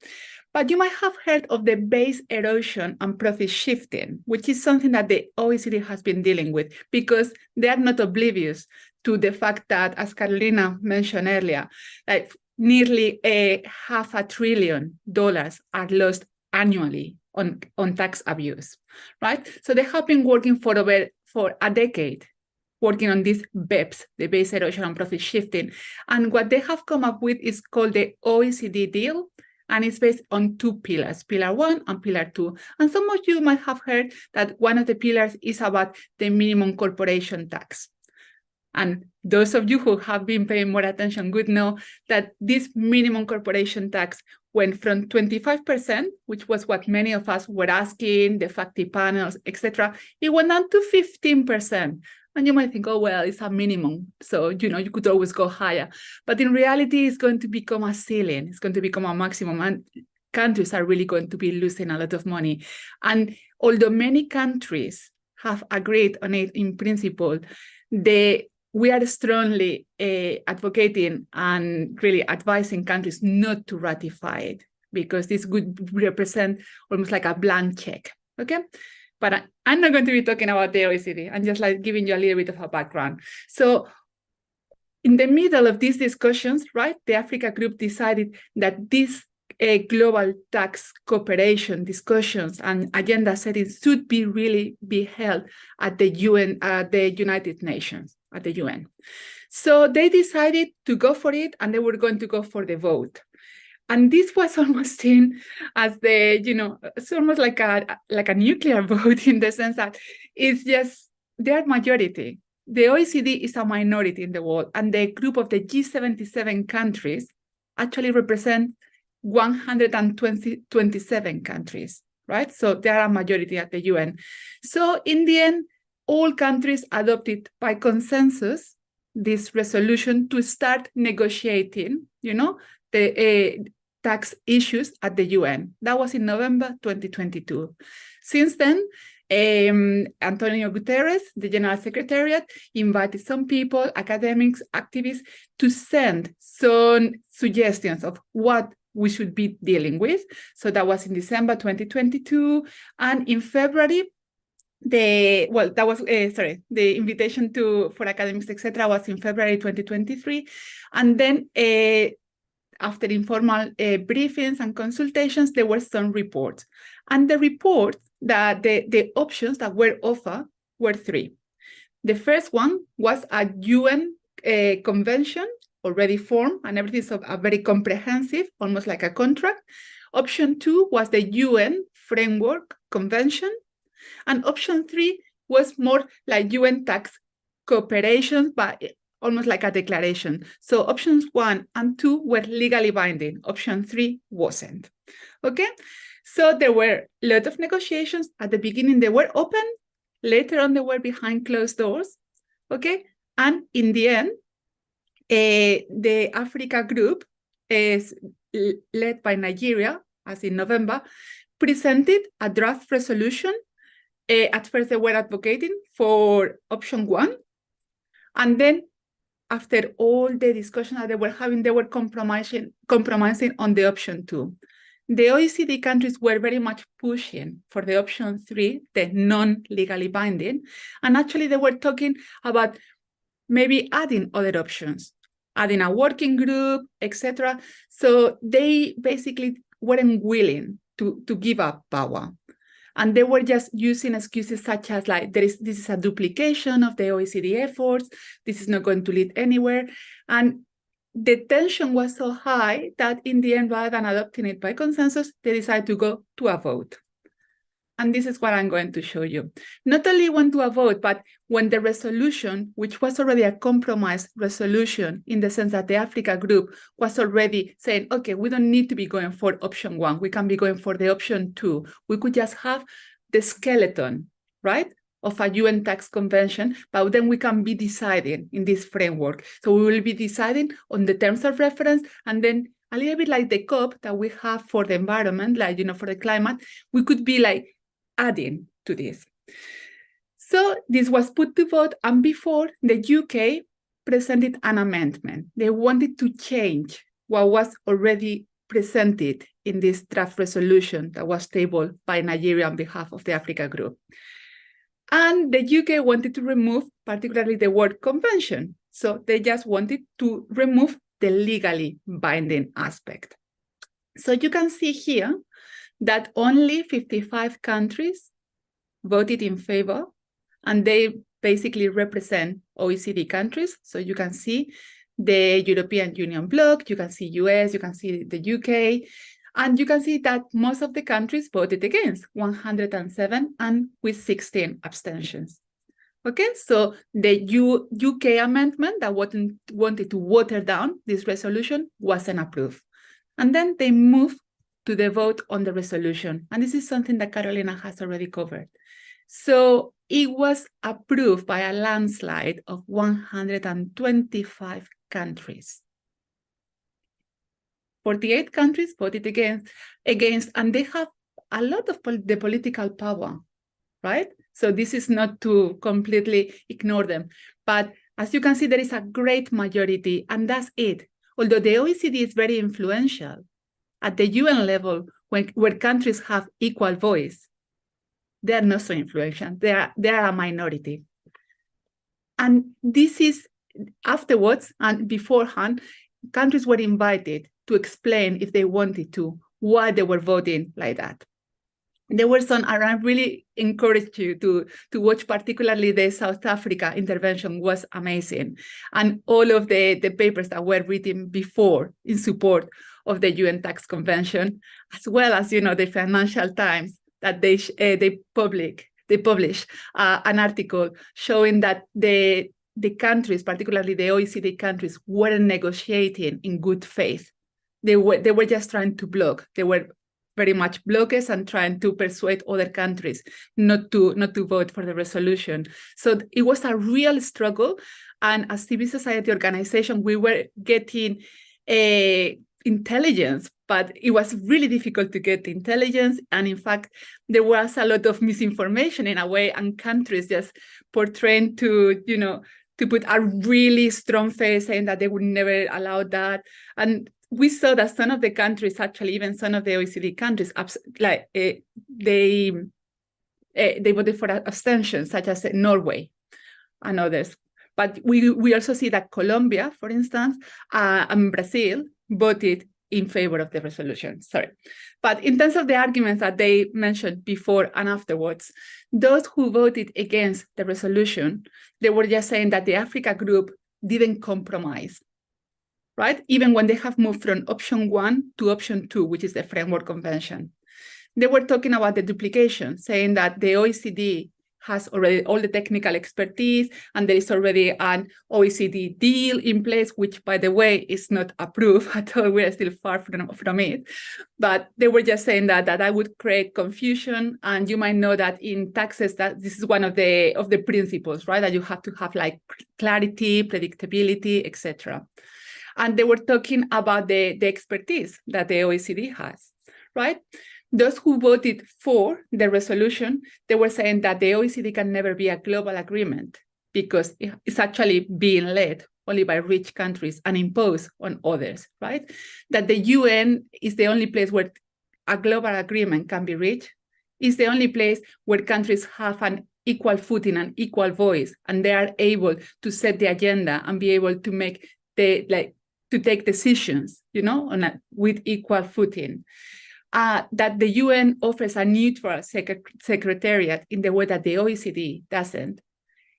But you might have heard of the base erosion and profit shifting, which is something that the OECD has been dealing with, because they are not oblivious to the fact that, as Carolina mentioned earlier, like nearly $500 billion are lost annually on tax abuse, right? So they have been working for a decade, working on these BEPS, the base erosion and profit shifting. And what they have come up with is called the OECD deal, and it's based on two pillars, Pillar 1 and Pillar 2. And some of you might have heard that one of the pillars is about the minimum corporation tax. And those of you who have been paying more attention would know that this minimum corporation tax went from 25%, which was what many of us were asking, the FACTI panels, etc. It went down to 15%. And you might think, oh, well, it's a minimum, so you could always go higher. But in reality, it's going to become a ceiling. It's going to become a maximum, and countries are really going to be losing a lot of money. And although many countries have agreed on it in principle, we are strongly advocating and really advising countries not to ratify it, because this would represent almost like a blank check, okay? But I'm not going to be talking about the OECD. I'm just like giving you a little bit of a background. So in the middle of these discussions, right, the Africa group decided that these global tax cooperation discussions and agenda settings should really be held at the UN, the United Nations, at the UN. So they decided to go for it, and they were going to go for the vote. And this was almost seen as it's almost like a nuclear vote, in the sense that it's just their majority. The OECD is a minority in the world, and the group of the G77 countries actually represent 127 countries, right? So they are a majority at the UN. So in the end, all countries adopted by consensus this resolution to start negotiating, the tax issues at the UN. That was in November 2022. Since then, Antonio Guterres, the General Secretariat, invited some people, academics, activists, to send some suggestions of what we should be dealing with. So that was in December 2022. And in February, the invitation for academics, etc., was in February 2023. And then after informal briefings and consultations, there were some reports. And the report, that the options that were offered were three. The first one was a UN convention already formed, and everything is very comprehensive, almost like a contract. Option 2 was the UN Framework Convention. And option 3 was more like UN tax cooperation, but almost like a declaration. So options 1 and 2 were legally binding. Option 3 wasn't. Okay? So there were a lot of negotiations. At the beginning, they were open. Later on, they were behind closed doors. Okay? And in the end, the Africa group, is led by Nigeria, as in November, presented a draft resolution. At first, they were advocating for option 1. And then, after all the discussion that they were having, they were compromising on the option 2. the OECD countries were very much pushing for the option 3, the non-legally binding, and actually they were talking about maybe adding other options, adding a working group, etc. So they basically weren't willing to give up power. And they were just using excuses such as like, this is a duplication of the OECD efforts, this is not going to lead anywhere. And the tension was so high that in the end, rather than adopting it by consensus, they decided to go to a vote. And this is what I'm going to show you. Not only went to a vote, but when the resolution, which was already a compromise resolution in the sense that the Africa group was already saying, okay, we don't need to be going for option 1, we can be going for the option 2. We could just have the skeleton, right, of a UN tax convention, but then we can be deciding in this framework. So we will be deciding on the terms of reference, and then a little bit like the COP that we have for the environment, like, for the climate, we could be like adding to this. So this was put to vote, and before the UK presented an amendment. They wanted to change what was already presented in this draft resolution that was tabled by Nigeria on behalf of the Africa Group. And the UK wanted to remove particularly the word convention. So they just wanted to remove the legally binding aspect. So you can see here that only 55 countries voted in favor, and they basically represent OECD countries. So you can see the European Union bloc, you can see US, you can see the UK, and you can see that most of the countries voted against, 107, and with 16 abstentions. Okay, so the UK amendment that wanted to water down this resolution wasn't approved. And then they moved to the vote on the resolution. And this is something that Carolina has already covered. So it was approved by a landslide of 125 countries. 48 countries voted against, and they have a lot of the political power, right? So this is not to completely ignore them. But as you can see, there is a great majority, and that's it. Although the OECD is very influential at the UN level, where countries have equal voice, they are not so influential. They are a minority. And this is afterwards and beforehand, countries were invited to explain if they wanted to, why they were voting like that. There were some, and I really encourage you to watch, particularly the South Africa intervention was amazing. And all of the papers that were written before in support of the UN Tax Convention, as well as, the Financial Times, that they publish an article showing that the countries, particularly the OECD countries, weren't negotiating in good faith. They were just trying to block. They were very much blockers and trying to persuade other countries not to vote for the resolution. So it was a real struggle. And as civil society organization, we were getting intelligence, but it was really difficult to get intelligence. And in fact, there was a lot of misinformation in a way, and countries just portraying to put a really strong face, saying that they would never allow that. And we saw that some of the countries, actually, even some of the OECD countries, they voted for abstention, such as Norway and others. But we also see that Colombia, for instance, and Brazil voted in favor of the resolution. Sorry. But in terms of the arguments that they mentioned before and afterwards, those who voted against the resolution, they were just saying that the Africa Group didn't compromise, right? Even when they have moved from option 1 to option 2, which is the Framework Convention. They were talking about the duplication, saying that the OECD has already all the technical expertise, and there is already an OECD deal in place, which, by the way, is not approved at all. We are still far from it. But they were just saying that would create confusion. And you might know that in taxes, that this is one of the principles, right? That you have to have like clarity, predictability, etc. And they were talking about the expertise that the OECD has, right? Those who voted for the resolution, they were saying that the OECD can never be a global agreement because it's actually being led only by rich countries and imposed on others, right? That the UN is the only place where a global agreement can be reached, it's the only place where countries have an equal footing and equal voice, and they are able to set the agenda and be able to make to take decisions, with equal footing. That the UN offers a neutral secretariat in the way that the OECD doesn't.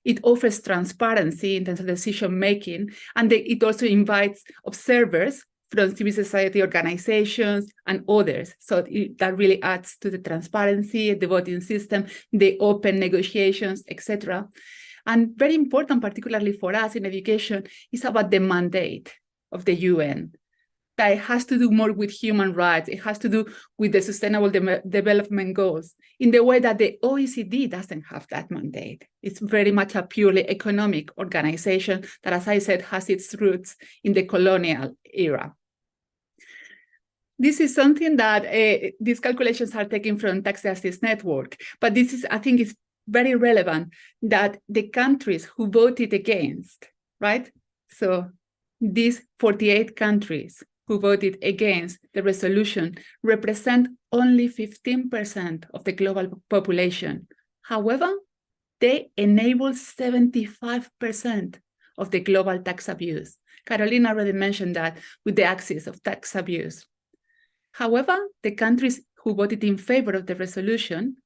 It offers transparency in terms of decision making, and it also invites observers from civil society organizations and others. So that really adds to the transparency, the voting system, the open negotiations, etc. And very important, particularly for us in education, is about the mandate of the UN. That it has to do more with human rights. It has to do with the Sustainable Development Goals in the way that the OECD doesn't have that mandate. It's very much a purely economic organization that, as I said, has its roots in the colonial era. This is something that these calculations are taken from Tax Justice Network, but this is, I think, is very relevant that the countries who voted against, right? So these 48 countries who voted against the resolution represent only 15% of the global population. However, they enable 75% of the global tax abuse. Carolina already mentioned that with the axis of tax abuse. However, the countries who voted in favor of the resolution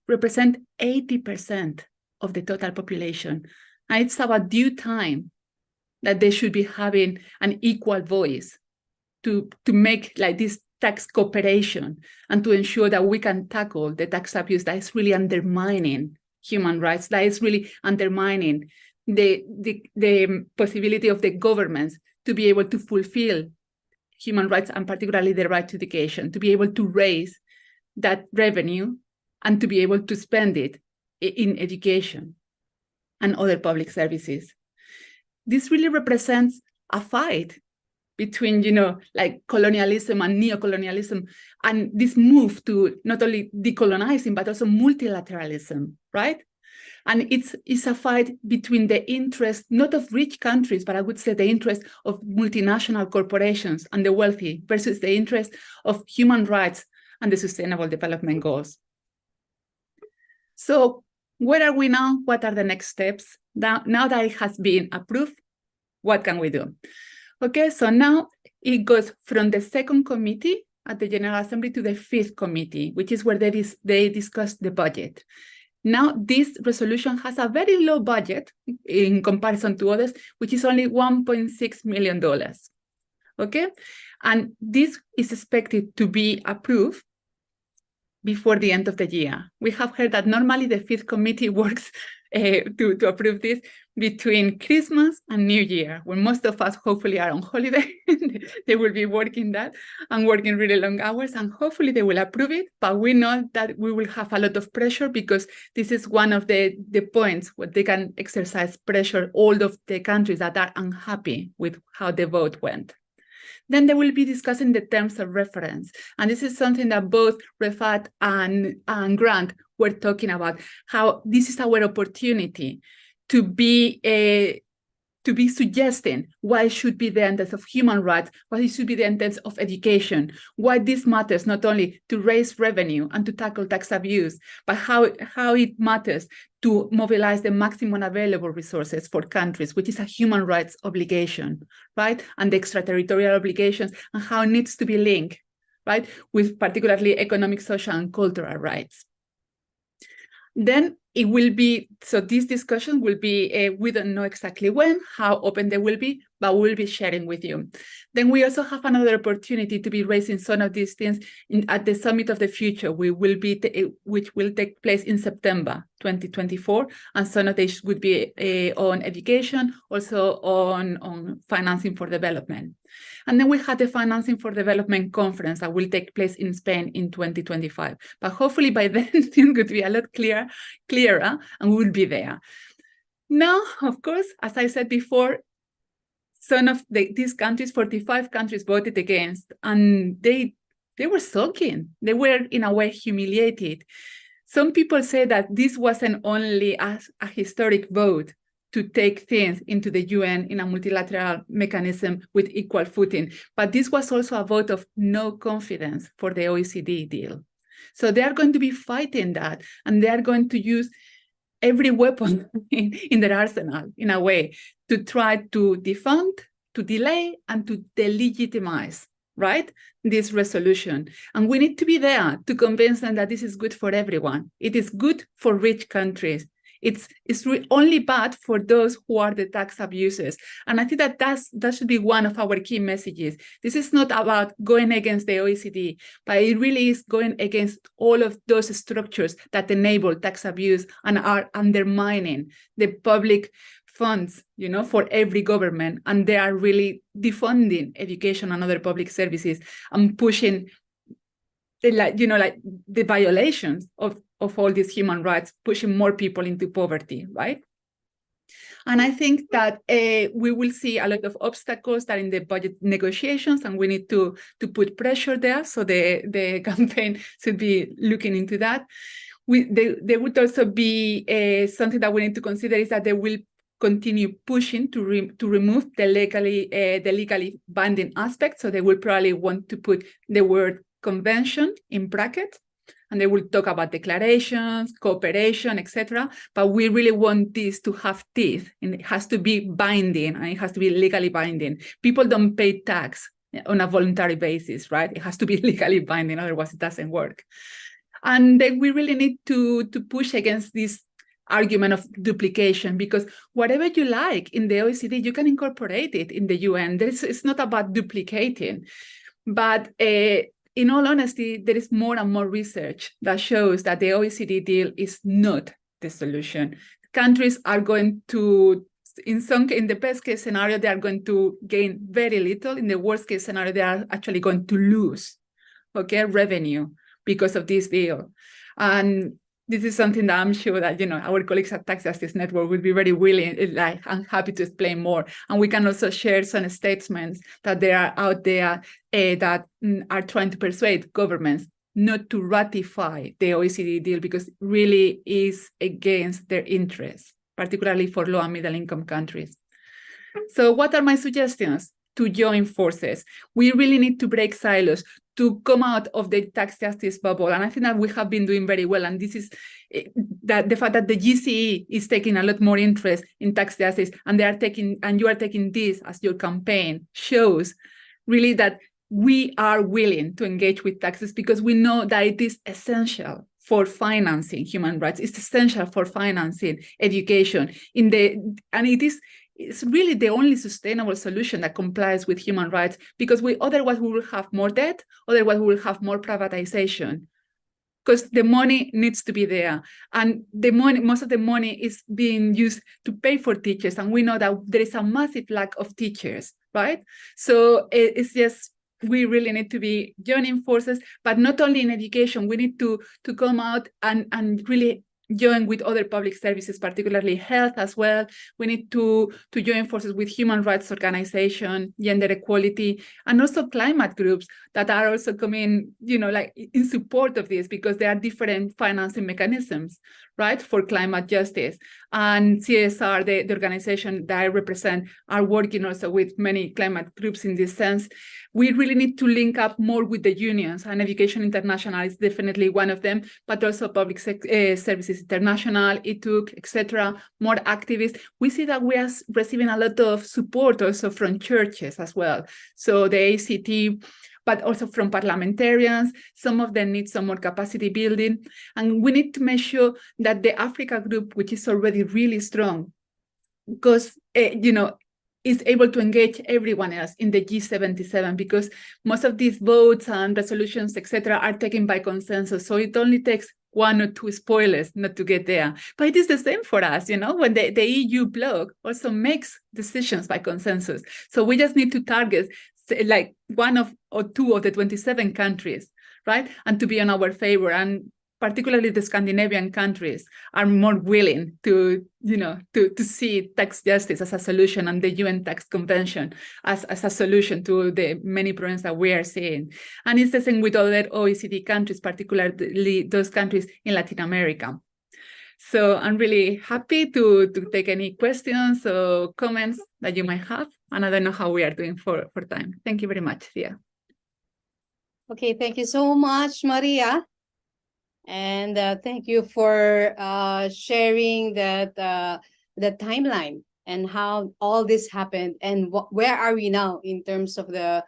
represent 80% of the total population. And it's about due time that they should be having an equal voice to make this tax cooperation and to ensure that we can tackle the tax abuse that is really undermining human rights, that is really undermining the possibility of the governments to be able to fulfill human rights, and particularly the right to education, to be able to raise that revenue and to be able to spend it in education and other public services. This really represents a fight between, colonialism and neocolonialism, and this move to not only decolonizing, but also multilateralism, right? And it's a fight between the interest, not of rich countries, but I would say the interest of multinational corporations and the wealthy versus the interest of human rights and the Sustainable Development Goals. So where are we now? What are the next steps? Now that it has been approved, what can we do? Okay, so now it goes from the second committee at the General Assembly to the fifth committee, which is where they discuss the budget. Now, this resolution has a very low budget in comparison to others, which is only $1.6 million, okay? And this is expected to be approved before the end of the year. We have heard that normally the fifth committee works to approve this between Christmas and New Year, when most of us hopefully are on holiday. They will be working that and working really long hours, and hopefully they will approve it. But we know that we will have a lot of pressure because this is one of the points where they can exercise pressure all of the countries that are unhappy with how the vote went. Then they will be discussing the terms of reference. And this is something that both Refat and Grant were talking about, how this is our opportunity to be suggesting why it should be there in terms of human rights, why it should be there in terms of education, why this matters not only to raise revenue and to tackle tax abuse, but how it matters to mobilize the maximum available resources for countries, which is a human rights obligation, right? And the extraterritorial obligations, and how it needs to be linked, right, with particularly economic, social, and cultural rights. Then it will be, so this discussion will be, we don't know exactly when, how open they will be, but we'll be sharing with you. Then we also have another opportunity to be raising some of these things at the Summit of the Future, which will take place in September 2024. And some of these would be on education, also on financing for development. And then we had the Financing for Development Conference that will take place in Spain in 2025. But hopefully by then things could be a lot clearer, and we will be there. Now, of course, as I said before, some of these countries, 45 countries, voted against, and they were sulking. They were, in a way, humiliated. Some people say that this wasn't only a historic vote, to take things into the UN in a multilateral mechanism with equal footing. But this was also a vote of no confidence for the OECD deal. So they are going to be fighting that, and they are going to use every weapon in their arsenal, in a way, to try to defund, to delay, and to delegitimize, right, this resolution. And we need to be there to convince them that this is good for everyone. It is good for rich countries. It's only bad for those who are the tax abusers. And I think that that should be one of our key messages. This is not about going against the OECD, but it really is going against all of those structures that enable tax abuse and are undermining the public funds, you know, for every government. And they are really defunding education and other public services and pushing the violations of all these human rights, pushing more people into poverty, right? And I think that we will see a lot of obstacles that in the budget negotiations, and we need to put pressure there. So the campaign should be looking into that. There would also be something that we need to consider is that they will continue pushing to remove the legally binding aspect. So they will probably want to put the word convention in brackets, and they will talk about declarations, cooperation, etc. But we really want this to have teeth, and it has to be binding, and it has to be legally binding. People don't pay tax on a voluntary basis, right? It has to be legally binding, otherwise it doesn't work. And then we really need to push against this argument of duplication, because whatever you like in the OECD, you can incorporate it in the UN. It's not about duplicating, but in all honesty, there is more and more research that shows that the OECD deal is not the solution. Countries are going to, in the best case scenario, they are going to gain very little. In the worst case scenario, they are actually going to lose, okay, revenue because of this deal. And this is something that I'm sure that, you know, our colleagues at Tax Justice Network will be very willing, and happy to explain more. And we can also share some statements that there are out there that are trying to persuade governments not to ratify the OECD deal, because it really is against their interests, particularly for low and middle income countries. So what are my suggestions? To join forces. We really need to break silos, to come out of the tax justice bubble. And I think that we have been doing very well. And this is that the fact that the GCE is taking a lot more interest in tax justice, and you are taking this as your campaign, shows really that we are willing to engage with taxes, because we know that it is essential for financing human rights. It's essential for financing education it's really the only sustainable solution that complies with human rights, because otherwise we will have more debt, otherwise we will have more privatization, because the money needs to be there. And most of the money is being used to pay for teachers. And we know that there is a massive lack of teachers, right? So it's just, we really need to be joining forces, but not only in education. We need to come out and really join with other public services, particularly health as well. We need to join forces with human rights organizations, gender equality, and also climate groups that are also coming, you know, like in support of this, because there are different financing mechanisms, right, for climate justice. And CSR, the organization that I represent, are working also with many climate groups in this sense. We really need to link up more with the unions, and Education International is definitely one of them, but also Public Services International, ETUC, etc., more activists. We see that we are receiving a lot of support also from churches as well. So the ACT, but also from parliamentarians. Some of them need some more capacity building. And we need to make sure that the Africa group, which is already really strong, because, you know, is able to engage everyone else in the G77, because most of these votes and resolutions, etc., are taken by consensus. So it only takes one or two spoilers not to get there. But it is the same for us, you know, when the EU bloc also makes decisions by consensus. So we just need to target like one or two of the 27 countries, right? And to be on our favor. And particularly the Scandinavian countries are more willing to, you know, to see tax justice as a solution, and the UN Tax Convention as a solution to the many problems that we are seeing. And it's the same with other OECD countries, particularly those countries in Latin America. So I'm really happy to take any questions or comments that you might have. And I don't know how we are doing for time. Thank you very much, Thea. Okay, thank you so much, Maria. And thank you for sharing that the timeline and how all this happened and where are we now in terms of the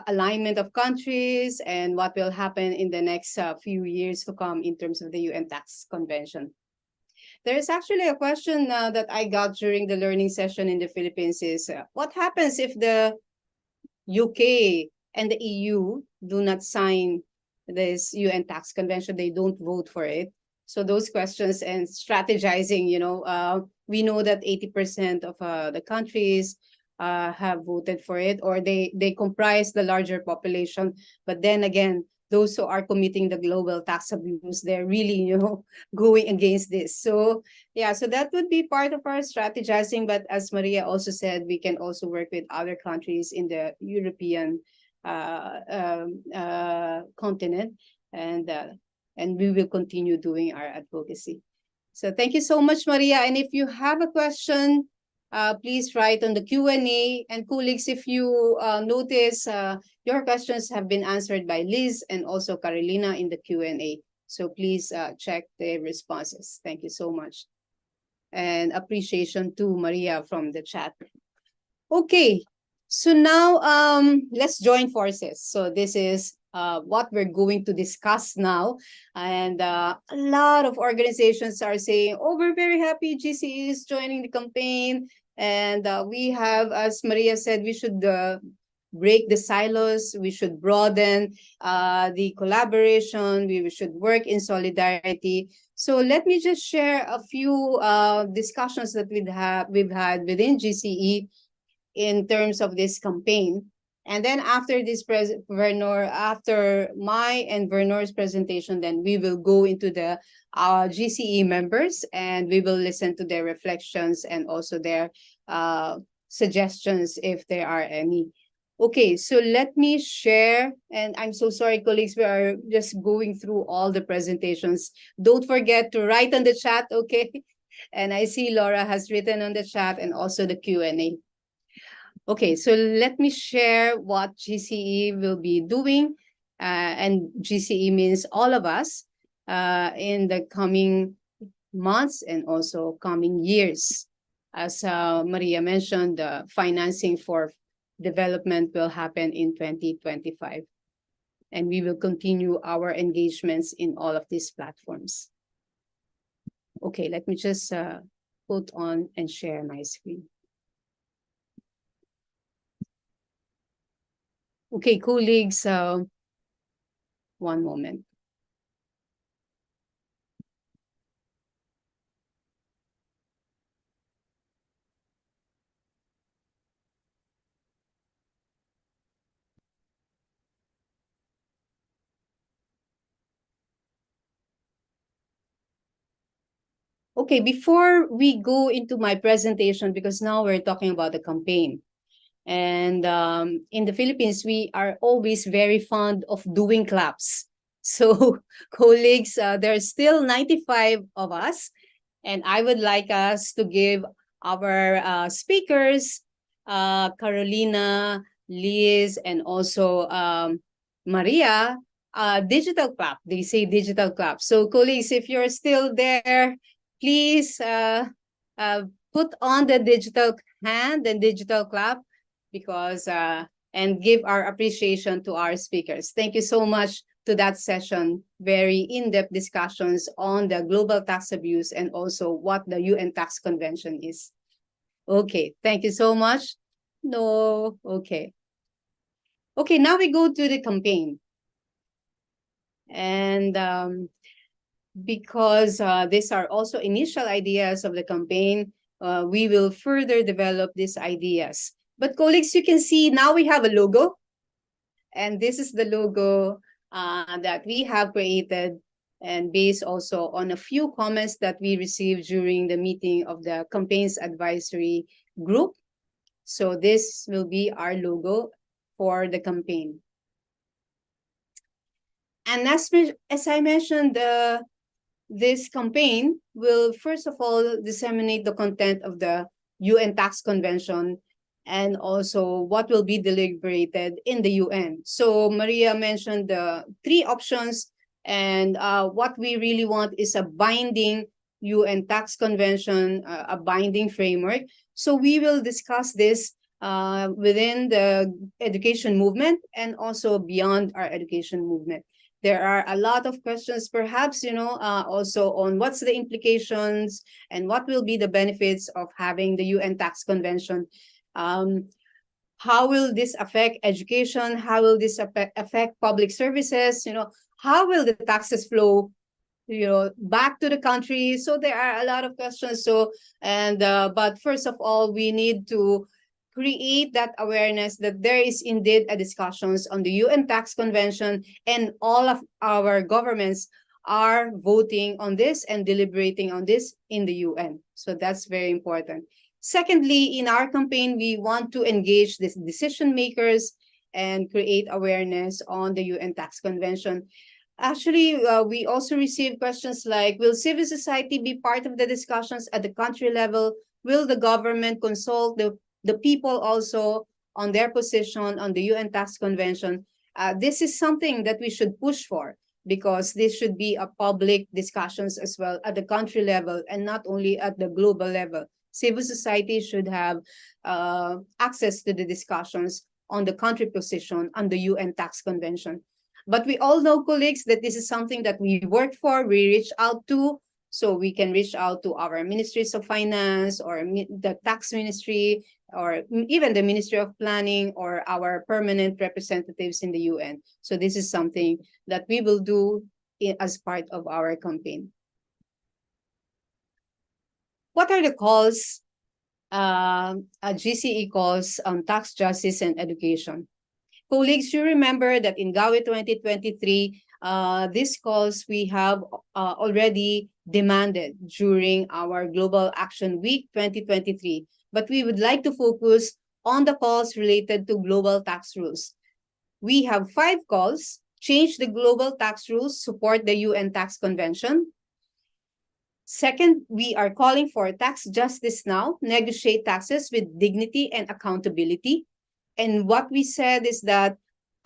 alignment of countries and what will happen in the next few years to come in terms of the UN Tax Convention. There is actually a question that I got during the learning session in the Philippines is what happens if the UK and the EU do not sign this UN Tax Convention, they don't vote for it. So those questions and strategizing, we know that 80% of the countries have voted for it, or they comprise the larger population. But then again, those who are committing the global tax abuse, they're really, going against this. So yeah, so that would be part of our strategizing. But as Maria also said, we can also work with other countries in the European continent, and we will continue doing our advocacy. So thank you so much, Maria. And if you have a question, please write on the Q&A. And colleagues, if you notice, your questions have been answered by Liz and also Carolina in the Q&A. So please check the responses. Thank you so much. And appreciation to Maria from the chat. Okay. So now let's join forces. So this is what we're going to discuss now. And a lot of organizations are saying, oh, we're very happy GCE is joining the campaign. And we have, as Maria said, we should break the silos. We should broaden the collaboration. We should work in solidarity. So let me just share a few discussions that we've had within GCE in terms of this campaign. And then after this, after my and Vernor's presentation, then we will go into the GCE members and we will listen to their reflections and also their suggestions if there are any. Okay, so let me share, and I'm so sorry, colleagues, we are just going through all the presentations. Don't forget to write on the chat, okay? And I see Laura has written on the chat and also the Q&A. Okay, so let me share what GCE will be doing, and GCE means all of us in the coming months and also coming years. As Maria mentioned, the financing for development will happen in 2025, and we will continue our engagements in all of these platforms. Okay, let me just put on and share my screen. Okay, colleagues, one moment. Okay, before we go into my presentation, because now we're talking about the campaign. And in the Philippines, we are always very fond of doing claps. So colleagues, there's still 95 of us. And I would like us to give our speakers, Carolina, Liz, and also Maria, digital clap. They say digital clap. So colleagues, if you're still there, please put on the digital hand and digital clap, because and give our appreciation to our speakers. Thank you so much to that session. Very in-depth discussions on the global tax abuse and also what the UN Tax Convention is. Okay, thank you so much. No, okay. Okay, now we go to the campaign. And because these are also initial ideas of the campaign, we will further develop these ideas. But colleagues, you can see now we have a logo. And this is the logo that we have created, and based also on a few comments that we received during the meeting of the campaign's advisory group. So this will be our logo for the campaign. And as I mentioned, this campaign will first of all disseminate the content of the UN Tax Convention and also what will be deliberated in the UN. So Maria mentioned the 3 options, and what we really want is a binding UN Tax Convention, a binding framework. So we will discuss this within the education movement and also beyond our education movement. There are a lot of questions, perhaps, also on what's the implications and what will be the benefits of having the UN Tax Convention. How will this affect education? How will this affect public services? How will the taxes flow, back to the country? So there are a lot of questions. But first of all, we need to create that awareness that there is indeed a discussions on the UN Tax Convention, and all of our governments are voting on this and deliberating on this in the UN. So that's very important. Secondly, in our campaign, we want to engage the decision makers and create awareness on the UN Tax Convention. Actually, we also received questions like, will civil society be part of the discussions at the country level? Will the government consult the people also on their position on the UN Tax Convention? This is something that we should push for, because this should be a public discussions as well at the country level and not only at the global level. Civil society should have access to the discussions on the country position on the UN Tax Convention. But we all know, colleagues, that this is something that we work for, we reach out to. So we can reach out to our ministries of finance or the tax ministry, or even the Ministry of Planning, or our permanent representatives in the UN. So this is something that we will do as part of our campaign. What are the calls, GCE calls on tax justice and education? Colleagues, you remember that in GAWE 2023, these calls we have already demanded during our Global Action Week 2023. But we would like to focus on the calls related to global tax rules. We have 5 calls: change the global tax rules, support the UN Tax Convention. Second, we are calling for tax justice now, negotiate taxes with dignity and accountability. And what we said is that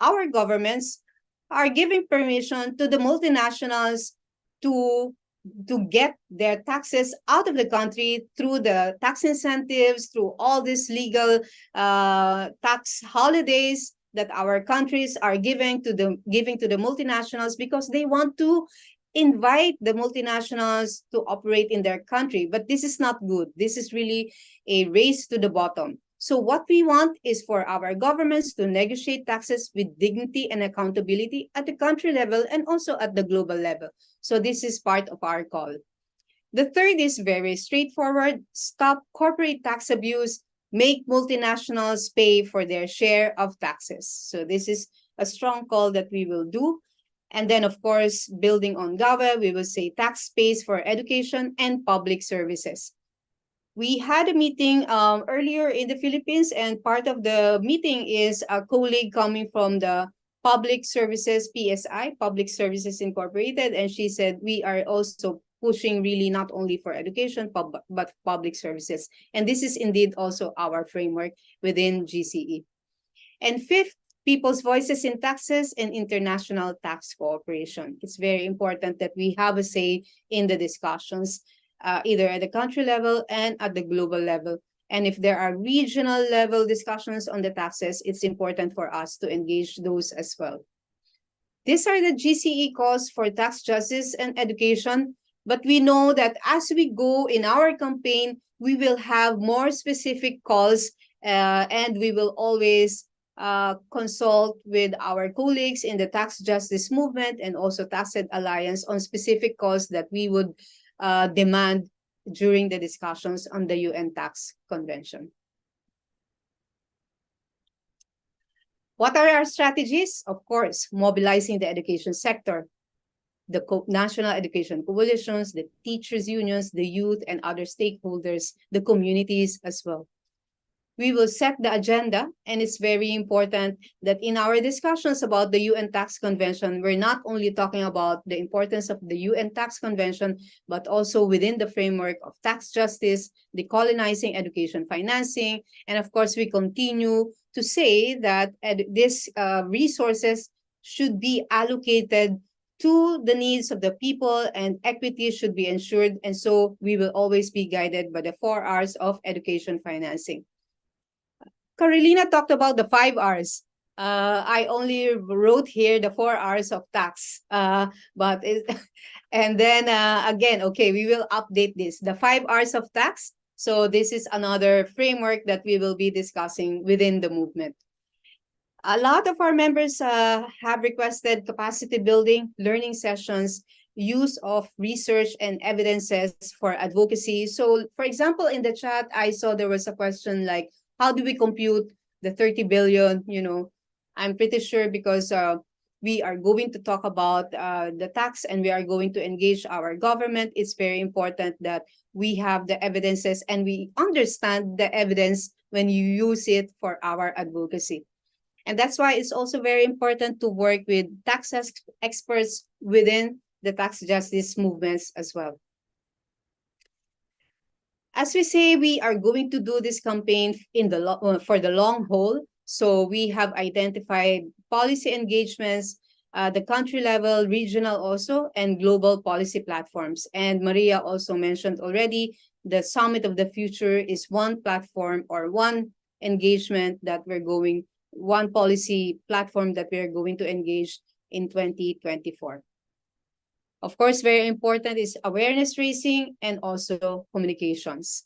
our governments are giving permission to the multinationals to get their taxes out of the country through the tax incentives, through all these legal tax holidays that our countries are giving to the multinationals, because they want to invite the multinationals to operate in their country. But this is not good. This is really a race to the bottom. So what we want is for our governments to negotiate taxes with dignity and accountability at the country level and also at the global level. So this is part of our call. The third is very straightforward: stop corporate tax abuse, make multinationals pay for their share of taxes. So this is a strong call that we will do. And then, of course, building on GAWE, we will say tax space for education and public services. We had a meeting earlier in the Philippines, and part of the meeting is a colleague coming from the Public Services, PSI, Public Services Incorporated, and she said we are also pushing really not only for education, but public services. And this is indeed also our framework within GCE. And fifth, people's voices in taxes and international tax cooperation. It's very important that we have a say in the discussions, either at the country level and at the global level. And if there are regional level discussions on the taxes, it's important for us to engage those as well. These are the GCE calls for tax justice and education. But we know that as we go in our campaign, we will have more specific calls, and we will always consult with our colleagues in the tax justice movement and also TaxEd Alliance on specific calls that we would demand during the discussions on the UN Tax Convention. What are our strategies? Of course, mobilizing the education sector, the national education coalitions, the teachers' unions, the youth and other stakeholders, the communities as well. we will set the agenda, and it's very important that in our discussions about the UN Tax Convention, we're not only talking about the importance of the UN Tax Convention, but also within the framework of tax justice, decolonizing education financing, and of course, we continue to say that these resources should be allocated to the needs of the people, and equity should be ensured. And so we will always be guided by the 4 R's of education financing. Carolina talked about the 5 R's. I only wrote here the 4 R's of tax, but and then again, okay, we will update this, the 5 R's of tax. So this is another framework that we will be discussing within the movement. A lot of our members have requested capacity building, learning sessions, use of research and evidences for advocacy. So for example, in the chat, I saw there was a question like, how do we compute the 30 billion? You know, I'm pretty sure because we are going to talk about the tax and we are going to engage our government. It's very important that we have the evidences and we understand the evidence when you use it for our advocacy. And that's why it's also very important to work with tax experts within the tax justice movements as well. As we say, we are going to do this campaign for the long haul. So we have identified policy engagements, the country level, regional also, and global policy platforms. And Maria also mentioned already, the Summit of the Future is one platform or one engagement that one policy platform that we're going to engage in 2024. Of course, very important is awareness raising and also communications.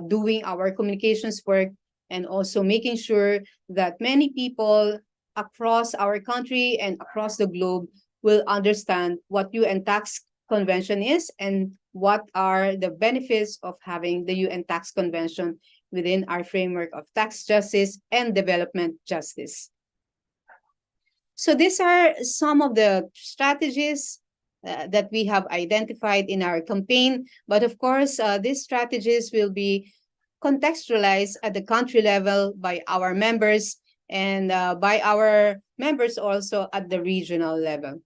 Doing our communications work and also making sure that many people across our country and across the globe will understand what UN Tax Convention is and what are the benefits of having the UN Tax Convention within our framework of tax justice and development justice. So these are some of the strategies that we have identified in our campaign. But of course, these strategies will be contextualized at the country level by our members and by our members also at the regional level.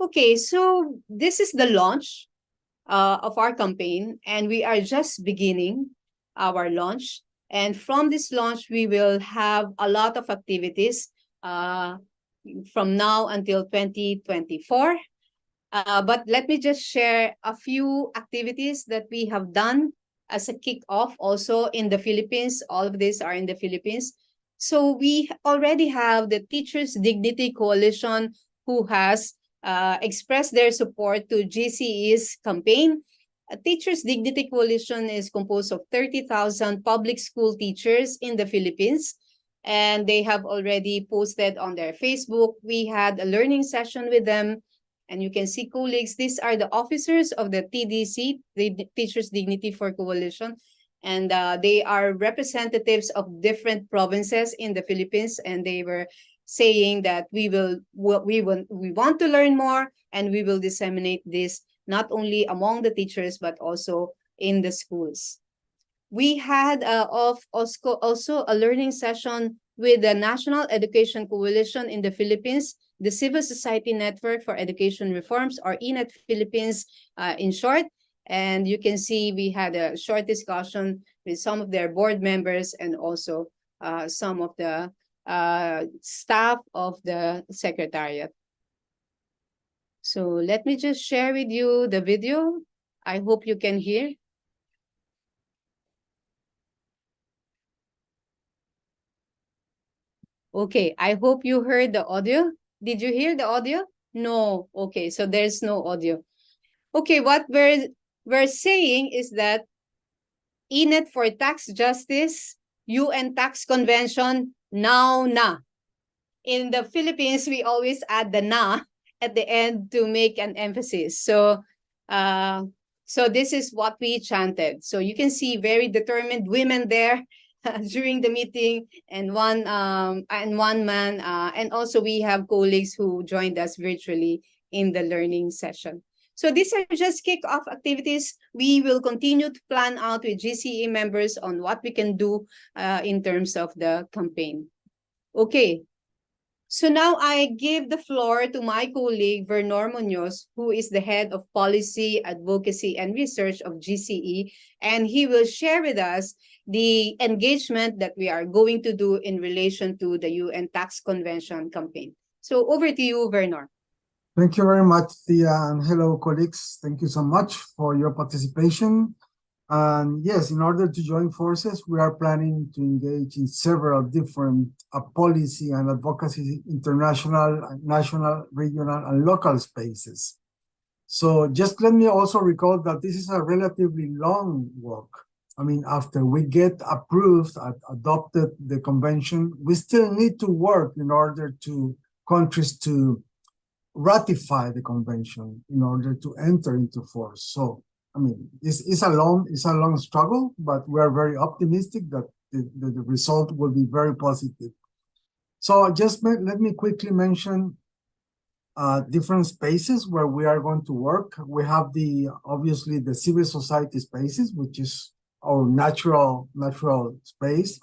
Okay, so this is the launch of our campaign, and we are just beginning our launch. And from this launch, we will have a lot of activities from now until 2024. But let me just share a few activities that we have done as a kickoff also in the Philippines. All of these are in the Philippines. So we already have the Teachers Dignity Coalition who has expressed their support to GCE's campaign. Teachers Dignity Coalition is composed of 30,000 public school teachers in the Philippines, and they have already posted on their Facebook. We had a learning session with them, and you can see colleagues. These are the officers of the TDC, the Teachers Dignity for Coalition, and they are representatives of different provinces in the Philippines, and they were saying that we want to learn more, and we will disseminate this not only among the teachers, but also in the schools. We had also a learning session with the National Education Coalition in the Philippines, the Civil Society Network for Education Reforms, or ENET Philippines in short. And you can see we had a short discussion with some of their board members and also some of the staff of the Secretariat. So let me just share with you the video. I hope you can hear. Okay, I hope you heard the audio. Did you hear the audio? No. Okay, so there's no audio. Okay, what we're saying is that ENET for Tax Justice, UN Tax Convention, now na. In the Philippines, we always add the na at the end to make an emphasis. So this is what we chanted. So you can see very determined women there during the meeting, and one man, and also we have colleagues who joined us virtually in the learning session. So these are just kick-off activities. We will continue to plan out with GCE members on what we can do in terms of the campaign. Okay. So now I give the floor to my colleague, Vernor Munoz, who is the head of policy, advocacy, and research of GCE, and he will share with us the engagement that we are going to do in relation to the UN Tax Convention campaign. So over to you, Vernor. Thank you very much, Tia, and hello, colleagues. Thank you so much for your participation. And yes, in order to join forces, we are planning to engage in several different policy and advocacy, international, national, regional, and local spaces. So just let me also recall that this is a relatively long work. I mean, after we get approved, adopted the convention, we still need to work in order to countries to ratify the convention in order to enter into force. So I mean, it's a long struggle, but we are very optimistic that the result will be very positive. So just let me quickly mention different spaces where we are going to work. We have obviously the civil society spaces, which is our natural space.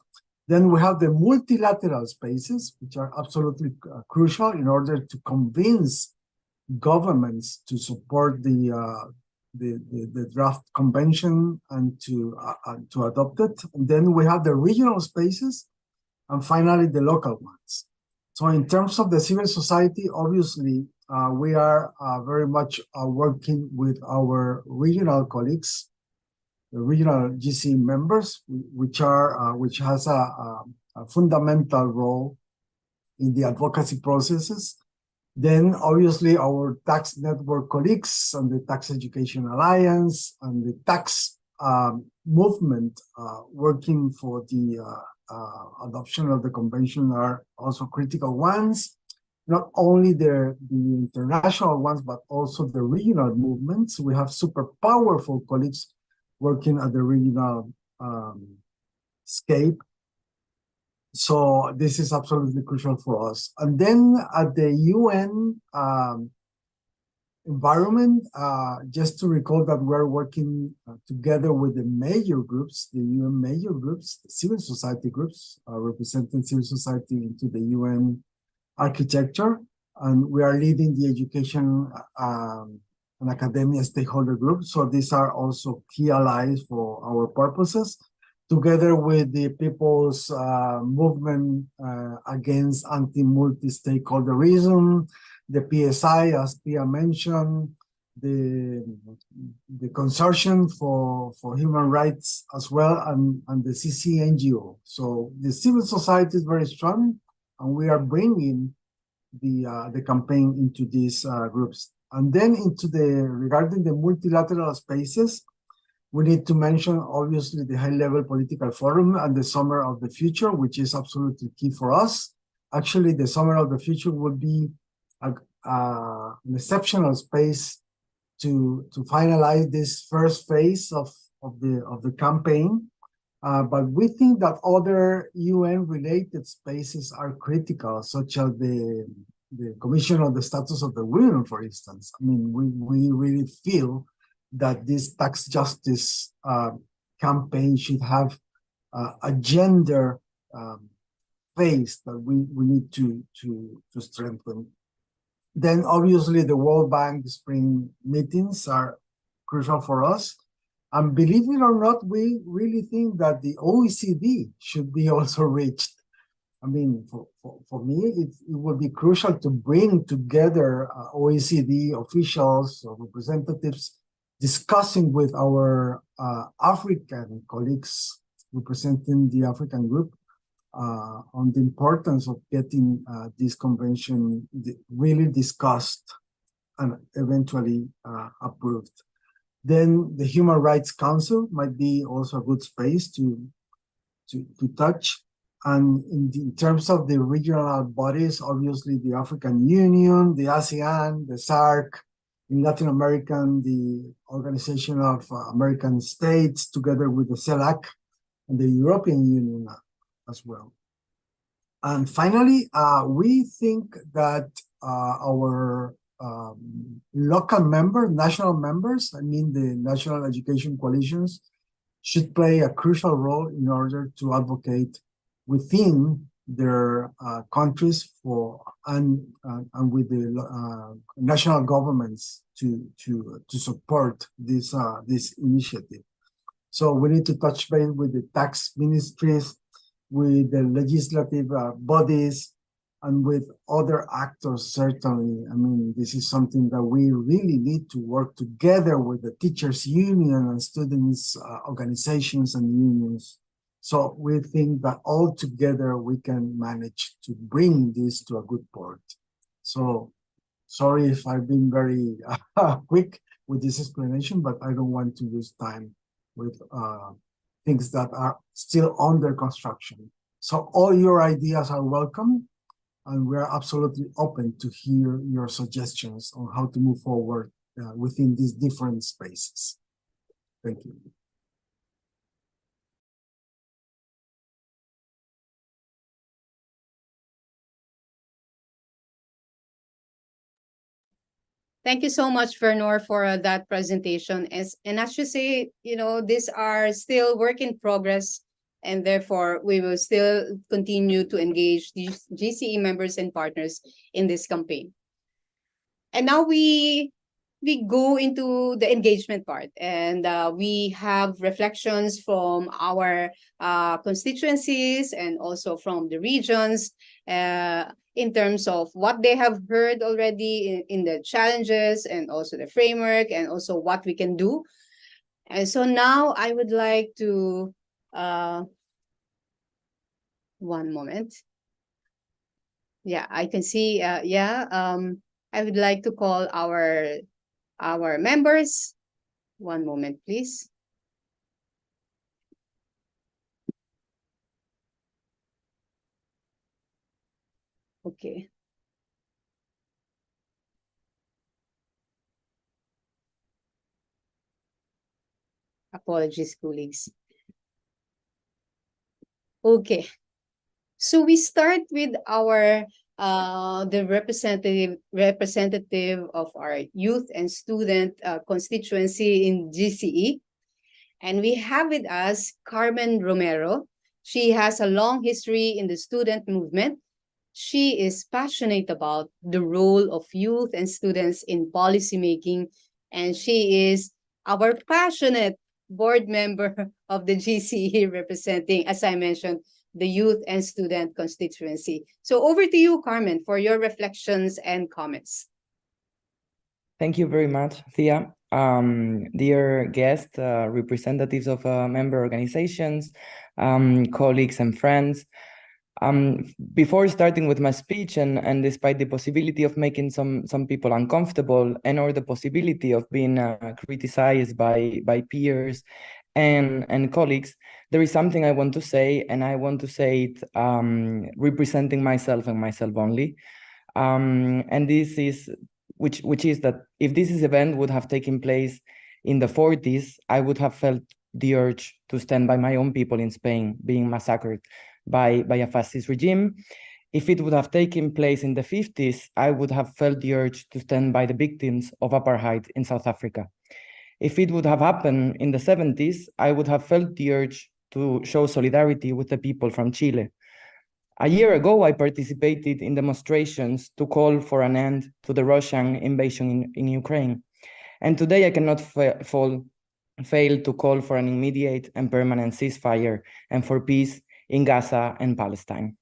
Then we have the multilateral spaces, which are absolutely crucial in order to convince governments to support the draft convention and to adopt it. And then we have the regional spaces, and finally the local ones. So in terms of the civil society, obviously we are very much working with our regional colleagues, the regional GC members, which has a fundamental role in the advocacy processes. Then obviously our tax network colleagues and the Tax Education Alliance and the tax movement working for the adoption of the convention are also critical ones. Not only the international ones, but also the regional movements. We have super powerful colleagues working at the regional scape. So this is absolutely crucial for us. And then at the UN environment, just to recall that we're working together with the major groups, the UN major groups, the civil society groups, representing civil society into the UN architecture. And we are leading the education and academia stakeholder group. So these are also key allies for our purposes, together with the people's movement against anti-multi-stakeholderism, the PSI, as Pia mentioned, the Consortium for Human Rights as well, and the CCNGO. So the civil society is very strong, and we are bringing the campaign into these groups. And then regarding the multilateral spaces, we need to mention, obviously, the high-level political forum and the Summer of the Future, which is absolutely key for us. Actually, the Summer of the Future will be an exceptional space to finalize this first phase of the campaign. But we think that other UN-related spaces are critical, such as the Commission on the Status of the Women, for instance. I mean, we really feel that this tax justice campaign should have a gender phase that we need to strengthen. Then obviously the World Bank spring meetings are crucial for us. And believe it or not, we really think that the OECD should be also reached. I mean, for me, it would be crucial to bring together OECD officials or representatives discussing with our African colleagues representing the African group on the importance of getting this convention really discussed and eventually approved. Then the Human Rights Council might be also a good space to touch. And in terms of the regional bodies, obviously the African Union, the ASEAN, the SAARC, in Latin America, the Organization of American States, together with the CELAC and the European Union as well. And finally, we think that our local members, national members, I mean the National Education Coalitions, should play a crucial role in order to advocate within their countries for and with the national governments to support this initiative. So we need to touch base with the tax ministries, with the legislative bodies, and with other actors, certainly. I mean, this is something that we really need to work together with the teachers' union and students' organizations and unions. So we think that all together we can manage to bring this to a good port. So sorry if I've been very quick with this explanation, but I don't want to lose time with things that are still under construction. So all your ideas are welcome, and we're absolutely open to hear your suggestions on how to move forward within these different spaces. Thank you. Thank you so much, Vernor, for that presentation. And as you say, these are still work in progress, and therefore we will still continue to engage these GCE members and partners in this campaign. And now we go into the engagement part, and we have reflections from our constituencies and also from the regions in terms of what they have heard already in the challenges and also the framework and also what we can do. And so now I would like to, one moment. Yeah, I can see, I would like to call our members. One moment, please. Okay. Apologies, colleagues. Okay. So we start with our the representative of our youth and student constituency in GCE. And we have with us Carmen Romero. She has a long history in the student movement. She is passionate about the role of youth and students in policymaking, and she is our passionate board member of the GCE representing, as I mentioned, the youth and student constituency. So over to you, Carmen, for your reflections and comments. Thank you very much, Thea. Dear guests, representatives of member organizations, colleagues and friends. Before starting with my speech, and despite the possibility of making some people uncomfortable or the possibility of being criticized by peers and colleagues, there is something I want to say, and I want to say it representing myself and myself only. And this is, which is that if this event would have taken place in the 40s, I would have felt the urge to stand by my own people in Spain being massacred by a fascist regime. If it would have taken place in the 50s, I would have felt the urge to stand by the victims of apartheid in South Africa. If it would have happened in the 70s, I would have felt the urge to show solidarity with the people from Chile. A year ago, I participated in demonstrations to call for an end to the Russian invasion in Ukraine. And today I cannot fail to call for an immediate and permanent ceasefire and for peace in Gaza and Palestine.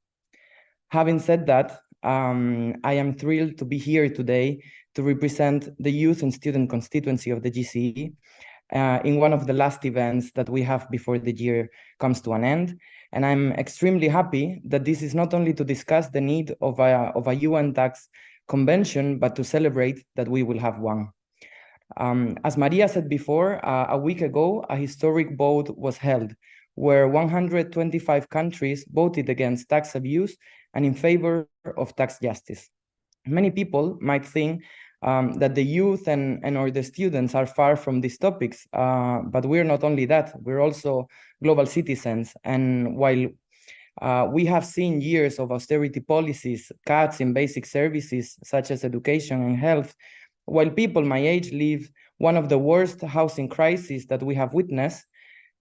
Having said that, I am thrilled to be here today to represent the youth and student constituency of the GCE in one of the last events that we have before the year comes to an end. And I'm extremely happy that this is not only to discuss the need of a UN tax convention, but to celebrate that we will have one. As Maria said before, a week ago, a historic vote was held where 125 countries voted against tax abuse and in favor of tax justice. Many people might think that the youth and or the students are far from these topics, but we're not only that, we're also global citizens. And while We have seen years of austerity policies, cuts in basic services such as education and health, while people my age live one of the worst housing crises that we have witnessed.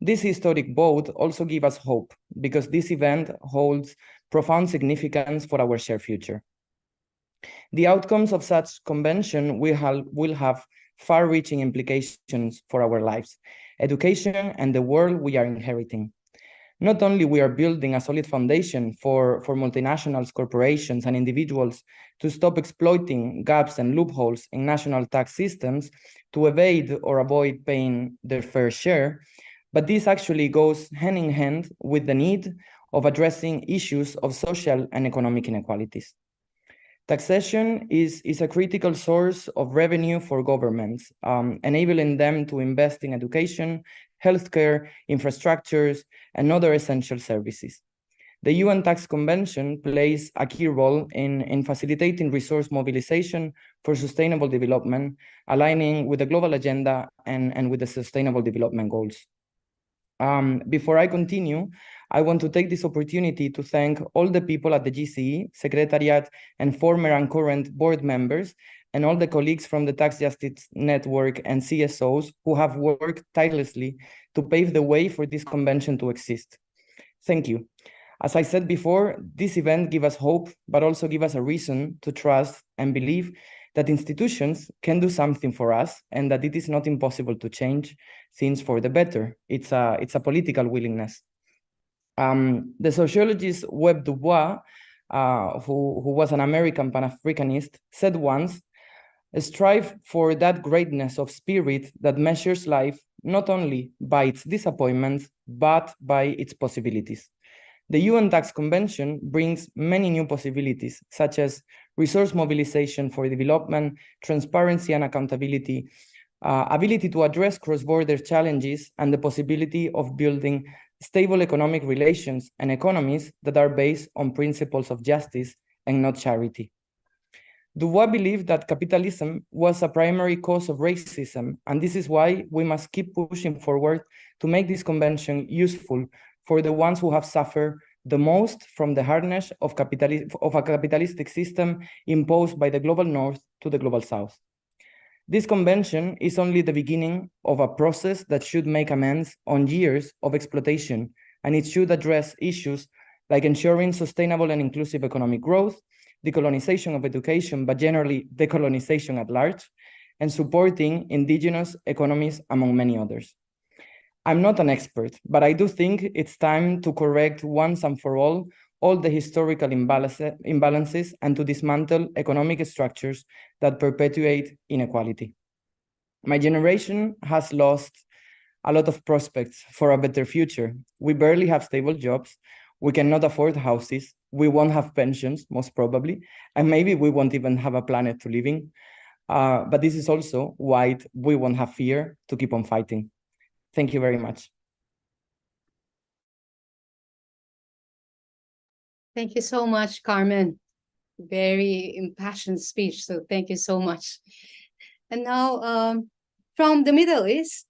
This historic vote also gives us hope, because this event holds profound significance for our shared future. The outcomes of such convention will have far-reaching implications for our lives, education, and the world we are inheriting. Not only we are building a solid foundation for multinationals, corporations, and individuals to stop exploiting gaps and loopholes in national tax systems to evade or avoid paying their fair share, but this actually goes hand in hand with the need of addressing issues of social and economic inequalities. Taxation is a critical source of revenue for governments, enabling them to invest in education, healthcare, infrastructures, and other essential services. The UN Tax Convention plays a key role in facilitating resource mobilization for sustainable development, aligning with the global agenda and with the Sustainable Development Goals. Before I continue, I want to take this opportunity to thank all the people at the GCE, Secretariat, and former and current board members, and all the colleagues from the Tax Justice Network and CSOs who have worked tirelessly to pave the way for this convention to exist. Thank you. As I said before, this event gives us hope, but also gives us a reason to trust and believe that institutions can do something for us and that it is not impossible to change things for the better. It's a political willingness. The sociologist Webb Dubois, who was an American Pan-Africanist, said once, "Strive for that greatness of spirit that measures life not only by its disappointments, but by its possibilities." The UN Tax Convention brings many new possibilities, such as resource mobilization for development, transparency and accountability, ability to address cross-border challenges, and the possibility of building stable economic relations and economies that are based on principles of justice and not charity. Dubois believed that capitalism was a primary cause of racism, and this is why we must keep pushing forward to make this convention useful for the ones who have suffered the most from the hardness of a capitalistic system imposed by the global North to the global South. This convention is only the beginning of a process that should make amends on years of exploitation, and it should address issues like ensuring sustainable and inclusive economic growth, decolonization of education, but generally decolonization at large, and supporting indigenous economies, among many others. I'm not an expert, but I do think it's time to correct once and for all the historical imbalances and to dismantle economic structures that perpetuate inequality. My generation has lost a lot of prospects for a better future. We barely have stable jobs. We cannot afford houses. We won't have pensions, most probably, and maybe we won't even have a planet to live in. But this is also why we won't have fear to keep on fighting. Thank you very much. Thank you so much, Carmen. Very impassioned speech, so thank you so much. And now, from the Middle East,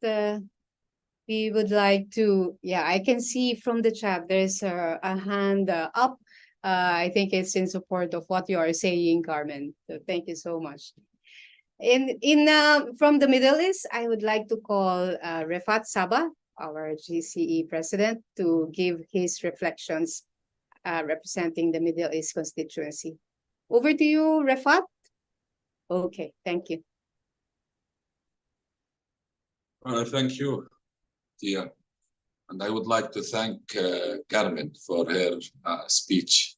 we would like to, I can see from the chat, there's a hand up. I think it's in support of what you are saying, Carmen. So thank you so much. From the Middle East, I would like to call Refat Sabah, our GCE president, to give his reflections representing the Middle East constituency. Over to you, Refat. Okay, thank you. Thank you, Tia. And I would like to thank Carmen for her speech.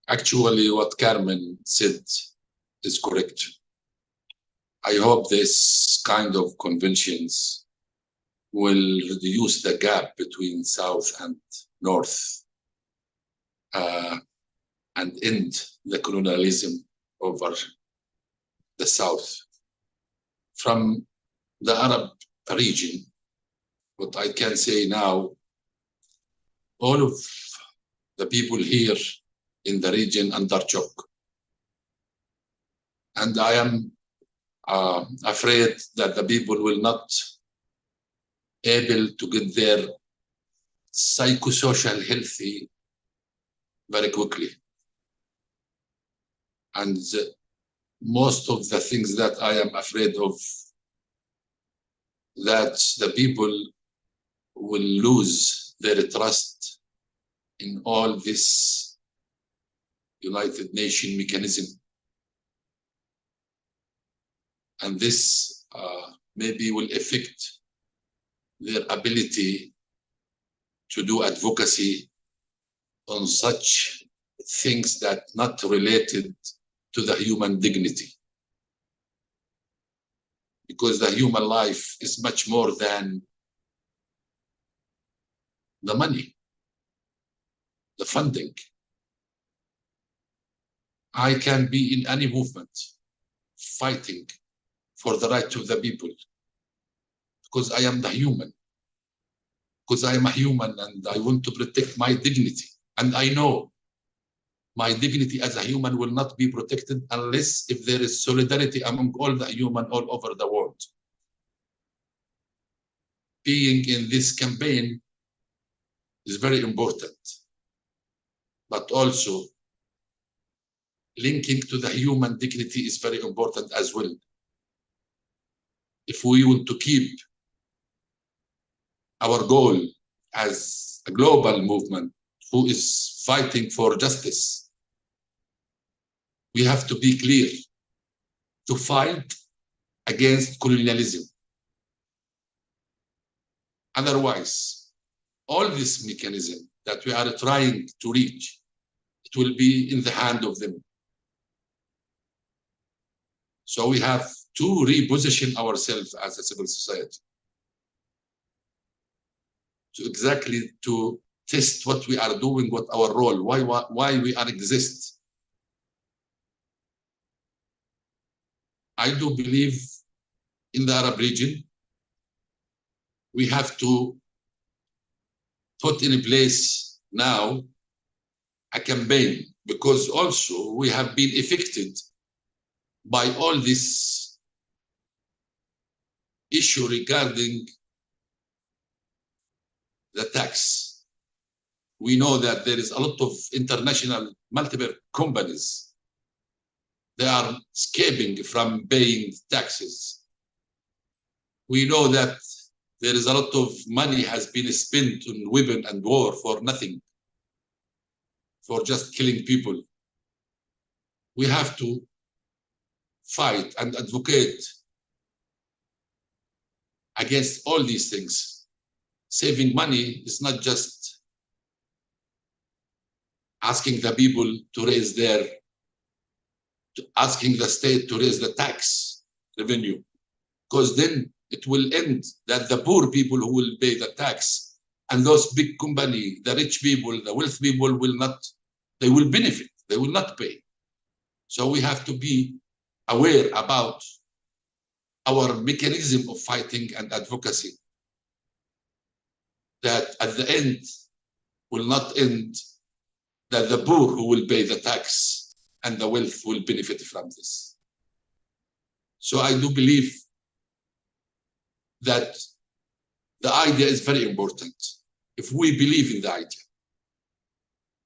Actually, what Carmen said is correct. I hope this kind of conventions will reduce the gap between South and North and end the colonialism over the South. From the Arab region, what I can say now, all of the people here in the region under shock. And I am afraid that the people will not able to get their psychosocial healthy very quickly. And most of the things that I am afraid of, that the people will lose their trust in all this United Nations mechanism. And this maybe will affect their ability to do advocacy on such things that not related to the human dignity. Because the human life is much more than the money, the funding. I can be in any movement fighting for the right of the people because I am the human. Because I am a human and I want to protect my dignity. And I know my dignity as a human will not be protected unless if there is solidarity among all the human all over the world. Being in this campaign is very important, but also linking to the human dignity is very important as well. If we want to keep our goal as a global movement who is fighting for justice, we have to be clear to fight against colonialism. Otherwise, all this mechanism that we are trying to reach, it will be in the hand of them. So we have to reposition ourselves as a civil society to test what we are doing, what our role, why we are exist. I do believe in the Arab region, we have to put in place now a campaign, because also we have been affected by all this issue regarding the tax. We know that there is a lot of international multiple companies. They are escaping from paying taxes. We know that there is a lot of money has been spent on weapon and war for nothing, for just killing people. We have to fight and advocate against all these things. Saving money is not just asking the people to raise asking the state to raise the tax revenue, because then it will end that the poor people who will pay the tax and those big companies, the rich people, the wealthy people will not, they will benefit, they will not pay. So we have to be aware about our mechanism of fighting and advocacy, that at the end will not end that the poor who will pay the tax and the wealth will benefit from this. So I do believe that the idea is very important if we believe in the idea,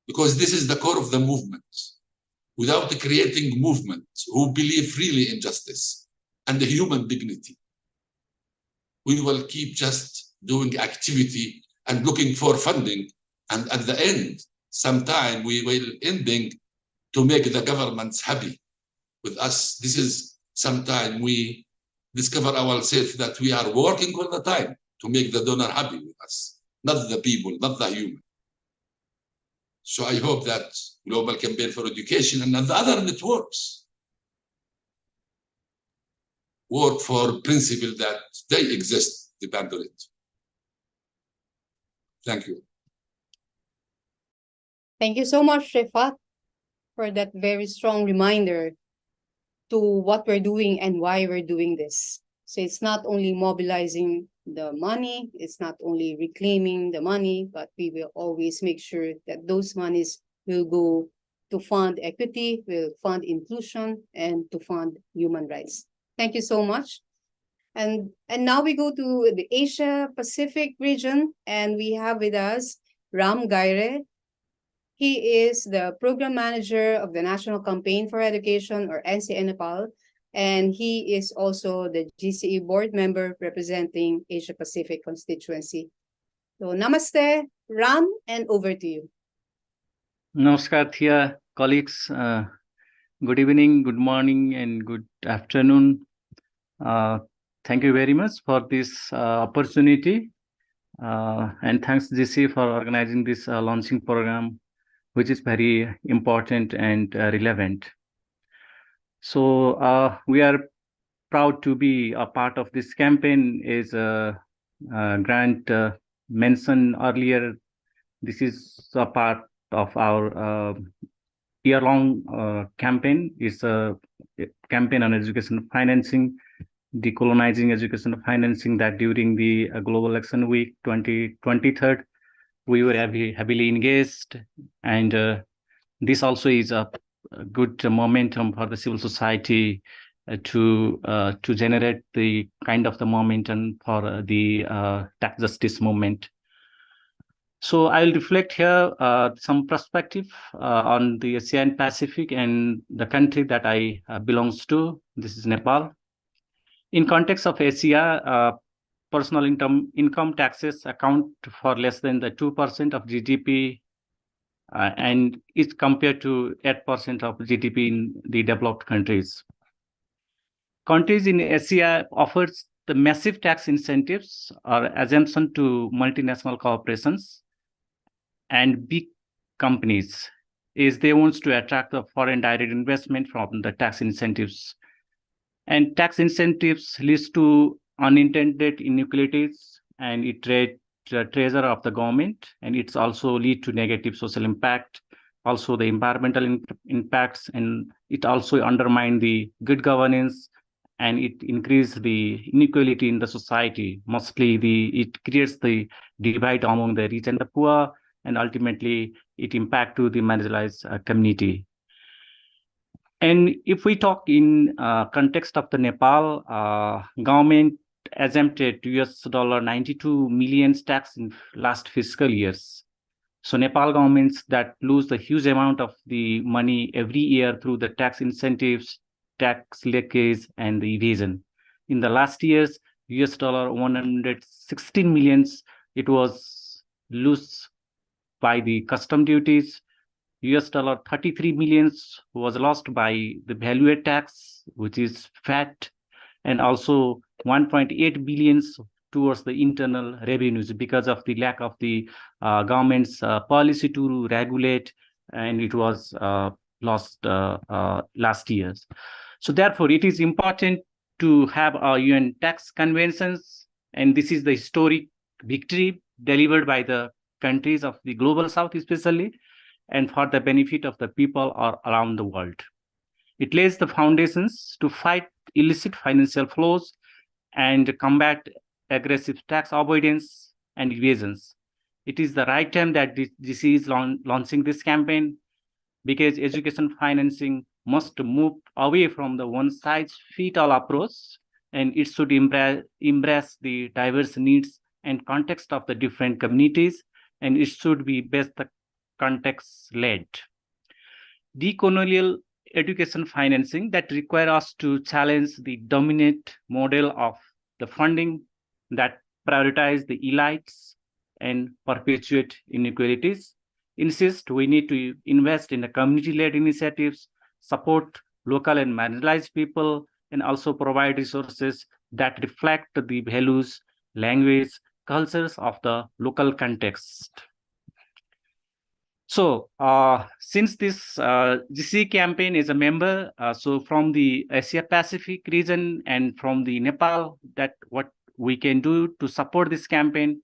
because this is the core of the movement. Without creating movement who believe really in justice and the human dignity, we will keep just doing activity and looking for funding, and at the end, sometime we will ending to make the governments happy with us. This is sometime we discover ourselves that we are working all the time to make the donor happy with us, not the people, not the human. So I hope that Global Campaign for Education and the other networks work for principle that they exist, depend on it. Thank you. Thank you so much, Rifat, for that very strong reminder to what we're doing and why we're doing this. So it's not only mobilizing the money, it's not only reclaiming the money, but we will always make sure that those monies will go to fund equity, will fund inclusion, and to fund human rights. Thank you so much. And now we go to the Asia Pacific region, and we have with us Ram Gaire. He is the program manager of the National Campaign for Education, or NCE Nepal, and he is also the GCE board member representing Asia Pacific constituency. So namaste, Ram, and over to you. Namaskar, Thea, colleagues. Good evening, good morning, and good afternoon. Thank you very much for this opportunity. And thanks, GC, for organizing this launching program, which is very important and relevant. So we are proud to be a part of this campaign. As Grant mentioned earlier, this is a part of our year-long campaign. It's a campaign on education financing, decolonizing education financing, that during the Global Election Week 2023, we were heavily engaged. And this also is a good momentum for the civil society to generate the kind of the momentum for the tax justice movement. So I'll reflect here some perspective on the ASEAN Pacific and the country that I belongs to. This is Nepal. In context of Asia, personal income taxes account for less than the 2% of GDP, and it's compared to 8% of GDP in the developed countries. Countries in Asia offers the massive tax incentives or exemption to multinational corporations and big companies, is they want to attract the foreign direct investment from the tax incentives. And tax incentives leads to unintended inequalities, and it treasure of the government, and it's also lead to negative social impact, also the environmental impacts, and it also undermine the good governance, and it increase the inequality in the society. Mostly it creates the divide among the rich and the poor, and ultimately it impact to the marginalized community. And if we talk in context of the Nepal, government exempted $92 million tax in last fiscal years. So Nepal governments that lose the huge amount of the money every year through the tax incentives, tax leakage, and the evasion. In the last years, $116 million, it was lost by the custom duties. $33 million was lost by the value tax, which is VAT, and also 1.8 billion towards the internal revenues because of the lack of the government's policy to regulate, and it was lost last years. So therefore, it is important to have our UN tax conventions, and this is the historic victory delivered by the countries of the global south especially, and for the benefit of the people around the world. It lays the foundations to fight illicit financial flows and combat aggressive tax avoidance and evasions. It is the right time that GC is launching this campaign, because education financing must move away from the one-size-fits-all approach, and it should embrace the diverse needs and context of the different communities, and it should be best context-led. Decolonial education financing that require us to challenge the dominant model of the funding that prioritize the elites and perpetuate inequalities. Insist we need to invest in the community-led initiatives, support local and marginalized people, and also provide resources that reflect the values, language, cultures of the local context. So since this GC campaign is a member, so from the Asia Pacific region and from the Nepal, that what we can do to support this campaign,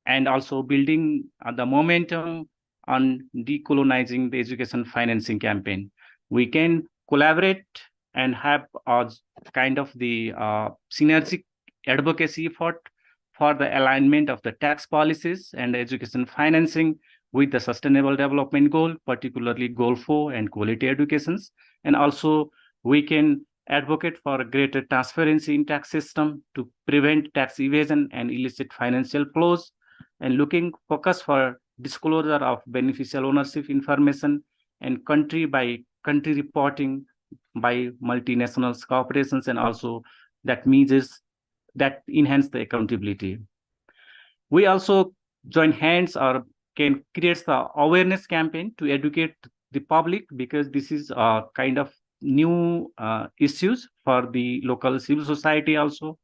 and also building the momentum on decolonizing the education financing campaign. We can collaborate and have a kind of the synergic advocacy effort for the alignment of the tax policies and education financing with the Sustainable Development Goal, particularly Goal 4 and quality educations. And also we can advocate for a greater transparency in tax system to prevent tax evasion and illicit financial flows, and looking focus for disclosure of beneficial ownership information and country by country reporting by multinational corporations, and also that measures that enhance the accountability. We also join hands or can create the awareness campaign to educate the public, because this is a kind of new issues for the local civil society also.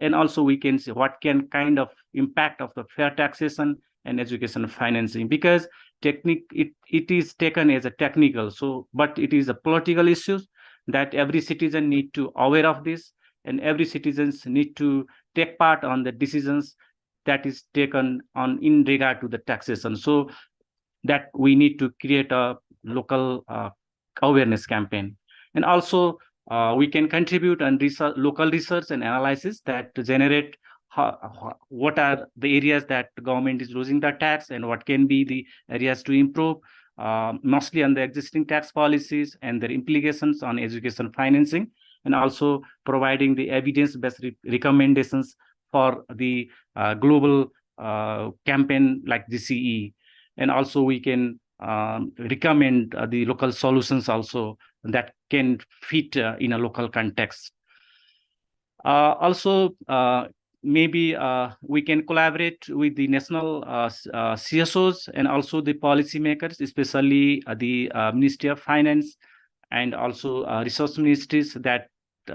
And also we can see what can kind of impact of the fair taxation and education financing, because it is taken as a technical, so but it is a political issues that every citizen need to aware of this, and every citizens need to take part on the decisions that is taken on in regard to the taxation. So that we need to create a local awareness campaign. And also we can contribute and local research and analysis that generate what are the areas that the government is losing the tax, and what can be the areas to improve, mostly on the existing tax policies and their implications on education financing, and also providing the evidence-based recommendations for the global campaign like GCE. And also we can recommend the local solutions also that can fit in a local context. Also, maybe we can collaborate with the national CSOs and also the policymakers, especially the Ministry of Finance and also resource ministries that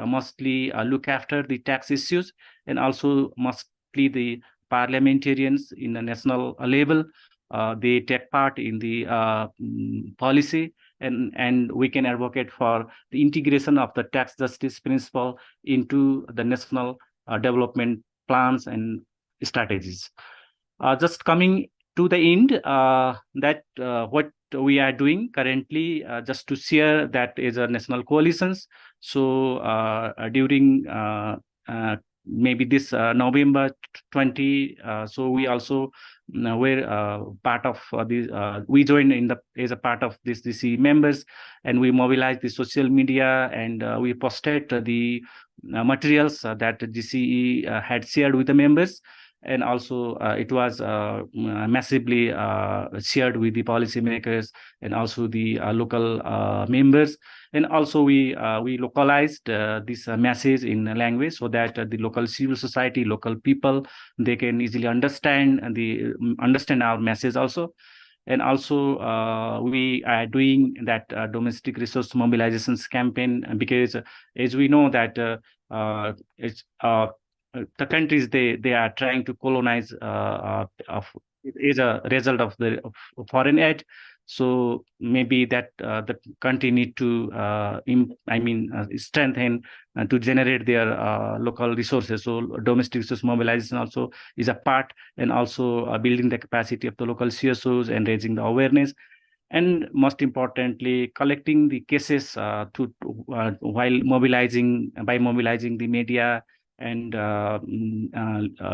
mostly look after the tax issues, and also mostly the parliamentarians in the national level. They take part in the policy, and we can advocate for the integration of the tax justice principle into the national development plans and strategies. Just coming to the end, that what we are doing currently, just to share that is a national coalitions. So during maybe this November 20, so we also were part of we joined in the as a part of this GCE members, and we mobilized the social media, and we posted the materials that GCE had shared with the members, and also it was massively shared with the policymakers and also the local members. And also we localized this message in a language so that the local civil society, local people, they can easily understand and our message also. And also we are doing that domestic resource mobilizations campaign, because as we know that it's the countries they are trying to colonize is a result of the foreign aid. So maybe that the country need to strengthen to generate their local resources. So domestic resource mobilization also is a part, and also building the capacity of the local CSOs and raising the awareness. And most importantly, collecting the cases while mobilizing the media, and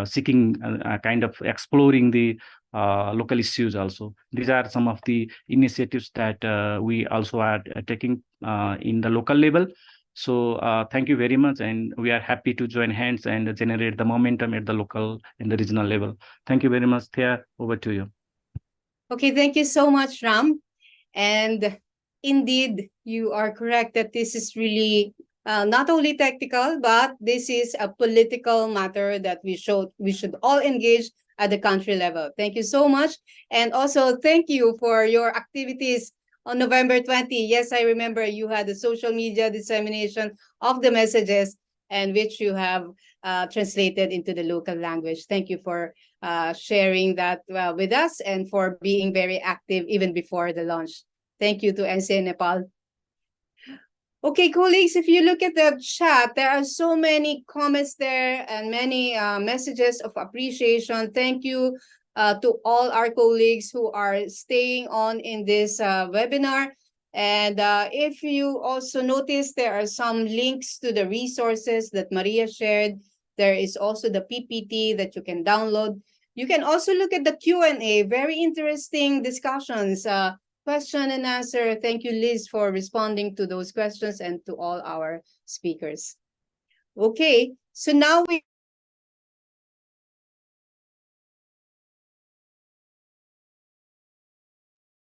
seeking kind of exploring the local issues also. These are some of the initiatives that we also are taking in the local level. So thank you very much, and we are happy to join hands and generate the momentum at the local and the regional level. Thank you very much. Thea, over to you. Okay, thank you so much, Ram. And indeed, you are correct that this is really not only technical, but this is a political matter that we should all engage at the country level. Thank you so much. And also thank you for your activities on November 20. Yes, I remember you had the social media dissemination of the messages, and which you have translated into the local language. Thank you for sharing that with us, and for being very active even before the launch. Thank you to NCA Nepal. Okay, colleagues, if you look at the chat, there are so many comments there and many messages of appreciation. Thank you to all our colleagues who are staying on in this webinar. And if you also notice, there are some links to the resources that Maria shared. There is also the PPT that you can download. You can also look at the Q&A, very interesting discussions question and answer. Thank you, Liz, for responding to those questions and to all our speakers. Okay, so now we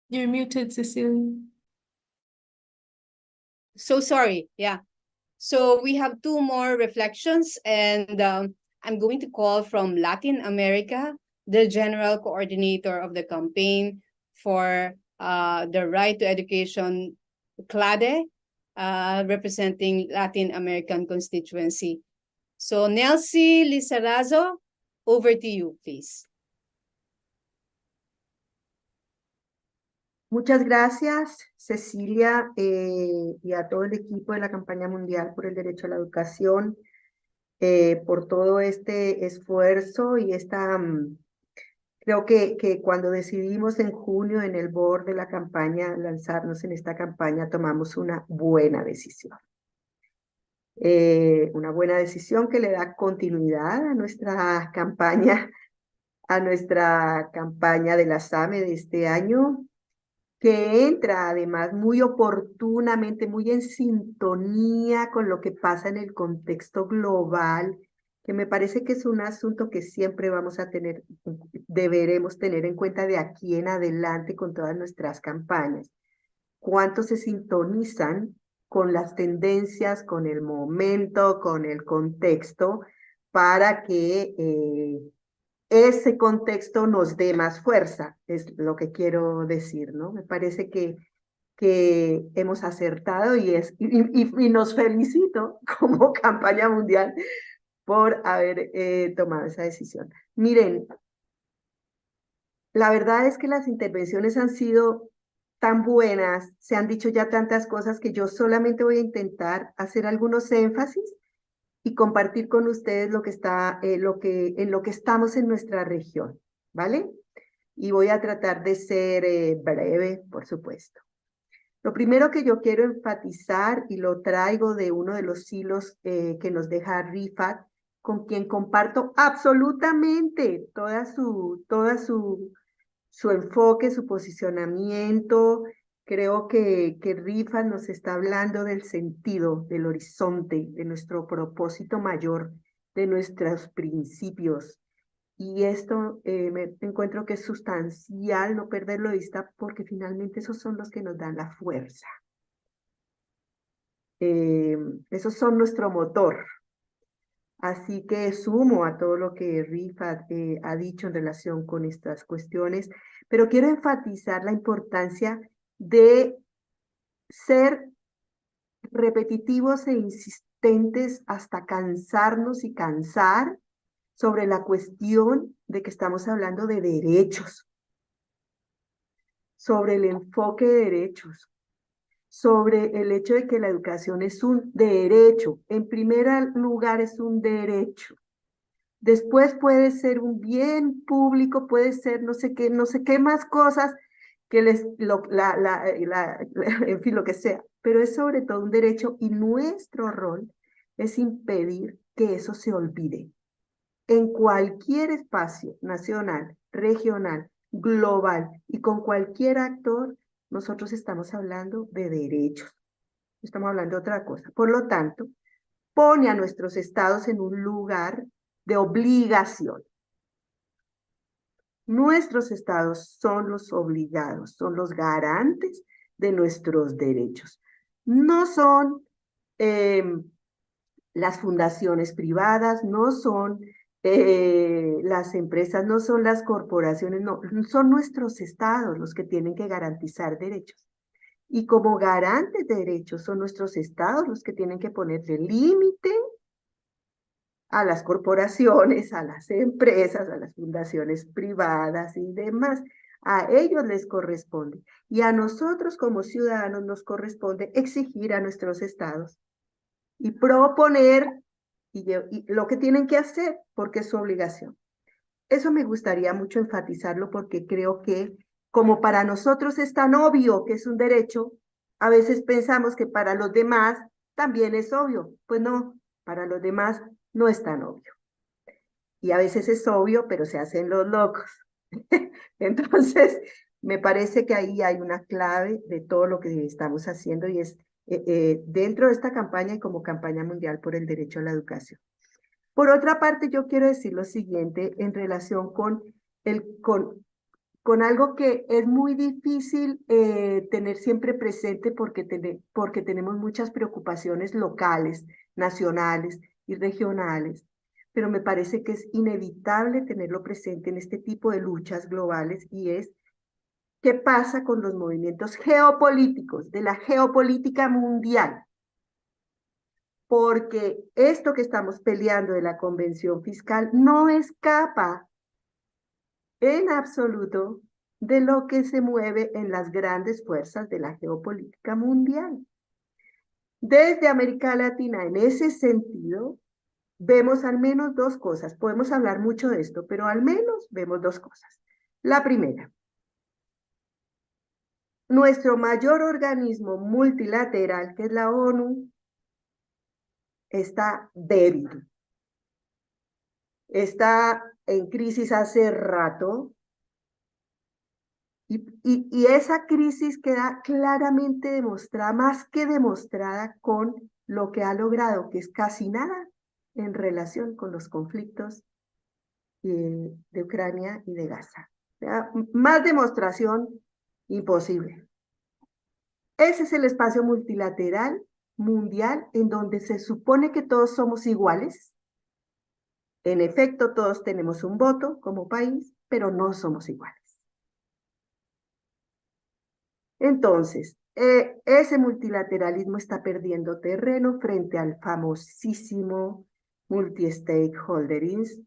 You're muted, Cecilia. so sorry. Yeah. So we have two more reflections, and I'm going to call from Latin America, the general coordinator of the campaign for the right to education, CLADE, representing Latin American constituency. So Nelsie Lizarazo, over to you, please. Muchas gracias, Cecilia, y a todo el equipo de la Campaña Mundial por el Derecho a la Educación, por todo este esfuerzo y creo que cuando decidimos en junio en el board de la campaña lanzarnos en esta campaña, tomamos una buena decisión. Una buena decisión que le da continuidad a nuestra campaña de la SAME de este año, que entra además muy oportunamente, muy en sintonía con lo que pasa en el contexto global, que me parece que es un asunto que siempre deberemos tener en cuenta de aquí en adelante con todas nuestras campañas. Cuánto se sintonizan con las tendencias, con el momento, con el contexto, para que ese contexto nos dé más fuerza, es lo que quiero decir, ¿no? Me parece que hemos acertado y nos felicito como campaña mundial por haber tomado esa decisión. Miren, la verdad es que las intervenciones han sido tan buenas, se han dicho ya tantas cosas que yo solamente voy a intentar hacer algunos énfasis y compartir con ustedes en lo que estamos en nuestra región, ¿vale? Y voy a tratar de ser breve, por supuesto. Lo primero que yo quiero enfatizar, y lo traigo de uno de los hilos que nos deja Rifat, con quien comparto absolutamente su enfoque, su posicionamiento. Creo que Rifat nos está hablando del sentido, del horizonte, de nuestro propósito mayor, de nuestros principios. Y esto me encuentro que es sustancial no perderlo de vista porque finalmente esos son los que nos dan la fuerza. Esos son nuestro motor. Así que sumo a todo lo que Rifat ha dicho en relación con estas cuestiones, pero quiero enfatizar la importancia de ser repetitivos e insistentes hasta cansarnos y cansar sobre la cuestión de que estamos hablando de derechos, sobre el enfoque de derechos, sobre el hecho de que la educación es un derecho. En primer lugar es un derecho. Después puede ser un bien público, puede ser no sé qué más cosas que en fin, lo que sea, pero es sobre todo un derecho y nuestro rol es impedir que eso se olvide. En cualquier espacio nacional, regional, global y con cualquier actor, nosotros estamos hablando de derechos, estamos hablando de otra cosa. Por lo tanto, pone a nuestros estados en un lugar de obligación. Nuestros estados son los obligados, son los garantes de nuestros derechos. No son las fundaciones privadas, no son las empresas, no son las corporaciones, no, son nuestros estados los que tienen que garantizar derechos. Y como garantes de derechos son nuestros estados los que tienen que ponerle límite a las corporaciones, a las empresas, a las fundaciones privadas y demás. A ellos les corresponde. Y a nosotros como ciudadanos nos corresponde exigir a nuestros estados y proponer y lo que tienen que hacer, porque es su obligación. Eso me gustaría mucho enfatizarlo porque creo que como para nosotros es tan obvio que es un derecho, a veces pensamos que para los demás también es obvio. Pues no, para los demás no es tan obvio. Y a veces es obvio, pero se hacen los locos. Entonces, Me parece que ahí hay una clave de todo lo que estamos haciendo y es dentro de esta campaña y como campaña mundial por el derecho a la educación. Por otra parte, yo quiero decir lo siguiente en relación con algo que es muy difícil tener siempre presente porque tenemos muchas preocupaciones locales, nacionales y regionales, pero me parece que es inevitable tenerlo presente en este tipo de luchas globales y es qué pasa con los movimientos geopolíticos de la geopolítica mundial. Porque esto que estamos peleando de la convención fiscal no escapa en absoluto de lo que se mueve en las grandes fuerzas de la geopolítica mundial. Desde América Latina, en ese sentido, vemos al menos dos cosas. Podemos hablar mucho de esto, pero al menos vemos dos cosas. La primera, nuestro mayor organismo multilateral, que es la ONU, está débil. Está en crisis hace rato. Y esa crisis queda claramente demostrada, más que demostrada con lo que ha logrado, que es casi nada en relación con los conflictos de Ucrania y de Gaza. O sea, más demostración imposible. Ese es el espacio multilateral mundial en donde se supone que todos somos iguales. En efecto, todos tenemos un voto como país, pero no somos iguales. Entonces, ese multilateralismo está perdiendo terreno frente al famosísimo multi-stakeholderism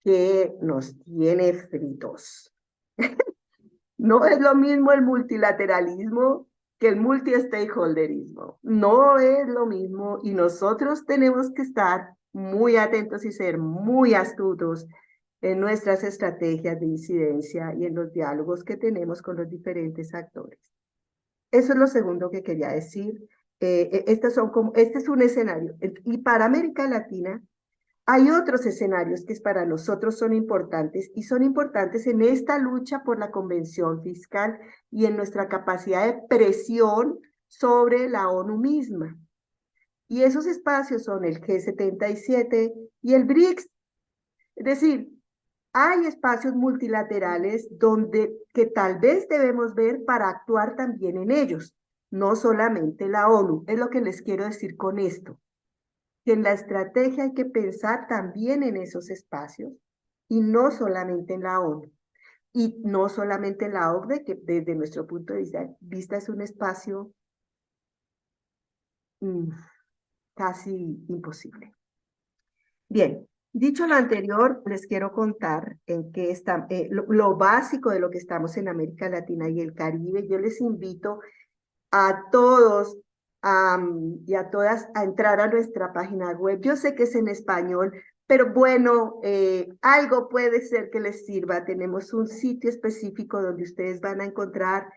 que nos tiene fritos. No es lo mismo el multilateralismo que el multi-stakeholderismo. No es lo mismo y nosotros tenemos que estar muy atentos y ser muy astutos en nuestras estrategias de incidencia y en los diálogos que tenemos con los diferentes actores. Eso es lo segundo que quería decir. Este es un escenario. Y para América Latina hay otros escenarios que para nosotros son importantes y son importantes en esta lucha por la convención fiscal y en nuestra capacidad de presión sobre la ONU misma. Y esos espacios son el G77 y el BRICS. Es decir, hay espacios multilaterales que tal vez debemos ver para actuar también en ellos, no solamente la ONU. Es lo que les quiero decir con esto, que en la estrategia hay que pensar también en esos espacios y no solamente en la ONU. Y no solamente en la OCDE, que desde nuestro punto de vista es un espacio casi imposible. Bien. Dicho lo anterior, les quiero contar en qué está, lo básico de lo que estamos en América Latina y el Caribe. Yo les invito a todos y a todas a entrar a nuestra página web. Yo sé que es en español, pero bueno, algo puede ser que les sirva. Tenemos un sitio específico donde ustedes van a encontrar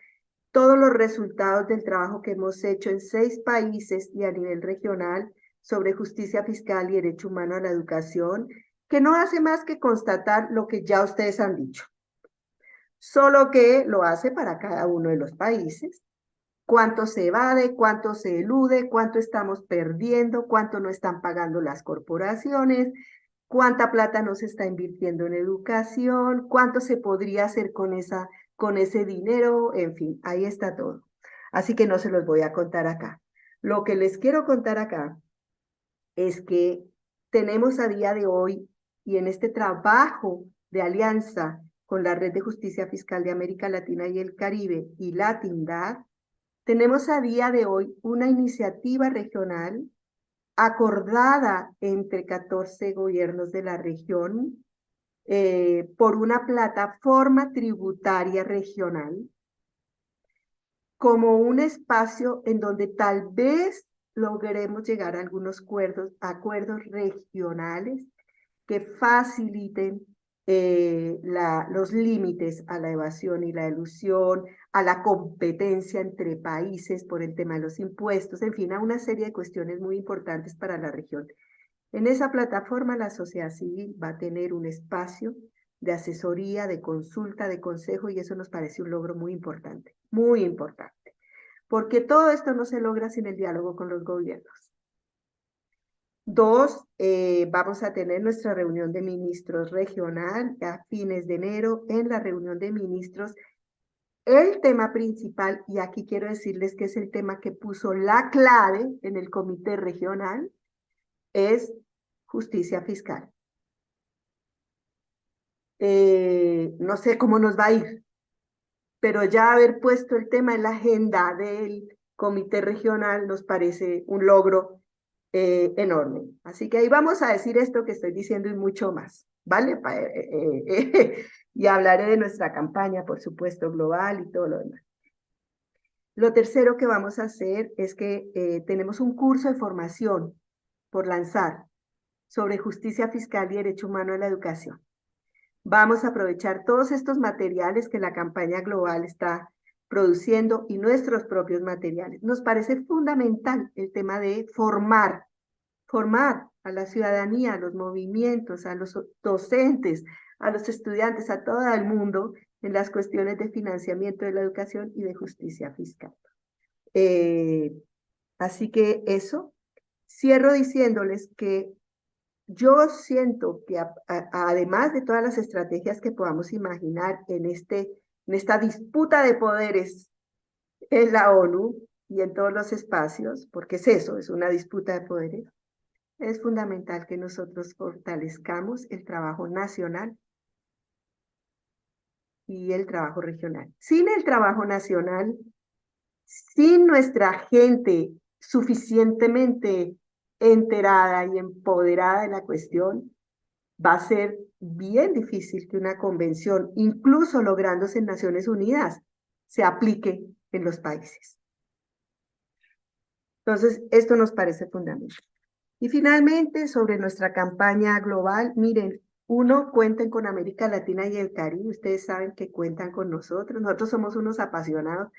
todos los resultados del trabajo que hemos hecho en 6 países y a nivel regional sobre justicia fiscal y derecho humano a la educación, que no hace más que constatar lo que ya ustedes han dicho, solo que lo hace para cada uno de los países. Cuánto se evade, cuánto se elude, cuánto estamos perdiendo, cuánto no están pagando las corporaciones, cuánta plata nos está invirtiendo en educación, cuánto se podría hacer con ese dinero, en fin, ahí está todo. Así que no se los voy a contar acá. Lo que les quiero contar acá es que tenemos a día de hoy y en este trabajo de alianza con la Red de Justicia Fiscal de América Latina y el Caribe y Latindad, tenemos a día de hoy una iniciativa regional acordada entre 14 gobiernos de la región por una plataforma tributaria regional como un espacio en donde tal vez logremos llegar a algunos acuerdos regionales que faciliten los límites a la evasión y la elusión, a la competencia entre países por el tema de los impuestos, en fin, a una serie de cuestiones muy importantes para la región. En esa plataforma la sociedad civil va a tener un espacio de asesoría, de consulta, de consejo, y eso nos parece un logro muy importante, porque todo esto no se logra sin el diálogo con los gobiernos. 2, vamos a tener nuestra reunión de ministros regional a fines de enero. En la reunión de ministros, el tema principal, y aquí quiero decirles que es el tema que puso la clave en el comité regional, es justicia fiscal. No sé cómo nos va a ir, pero ya haber puesto el tema en la agenda del comité regional nos parece un logro enorme. Así que ahí vamos a decir esto que estoy diciendo y mucho más, ¿vale? Y hablaré de nuestra campaña, por supuesto, global y todo lo demás. Lo tercero que vamos a hacer es que tenemos un curso de formación por lanzar sobre justicia fiscal y derecho humano en la educación. Vamos a aprovechar todos estos materiales que la campaña global está produciendo y nuestros propios materiales. Nos parece fundamental el tema de formar a la ciudadanía, a los movimientos, a los docentes, a los estudiantes, a todo el mundo en las cuestiones de financiamiento de la educación y de justicia fiscal. Así que eso. Cierro diciéndoles que yo siento que además de todas las estrategias que podamos imaginar en esta disputa de poderes en la ONU y en todos los espacios, porque es eso, es una disputa de poderes, es fundamental que nosotros fortalezcamos el trabajo nacional y el trabajo regional. Sin el trabajo nacional, sin nuestra gente suficientemente enterada y empoderada de la cuestión, va a ser bien difícil que una convención, incluso lográndose en Naciones Unidas, se aplique en los países. Entonces, esto nos parece fundamental. Y finalmente, sobre nuestra campaña global, miren, cuenten con América Latina y el Caribe. Ustedes saben que cuentan con nosotros. Nosotros somos unos apasionados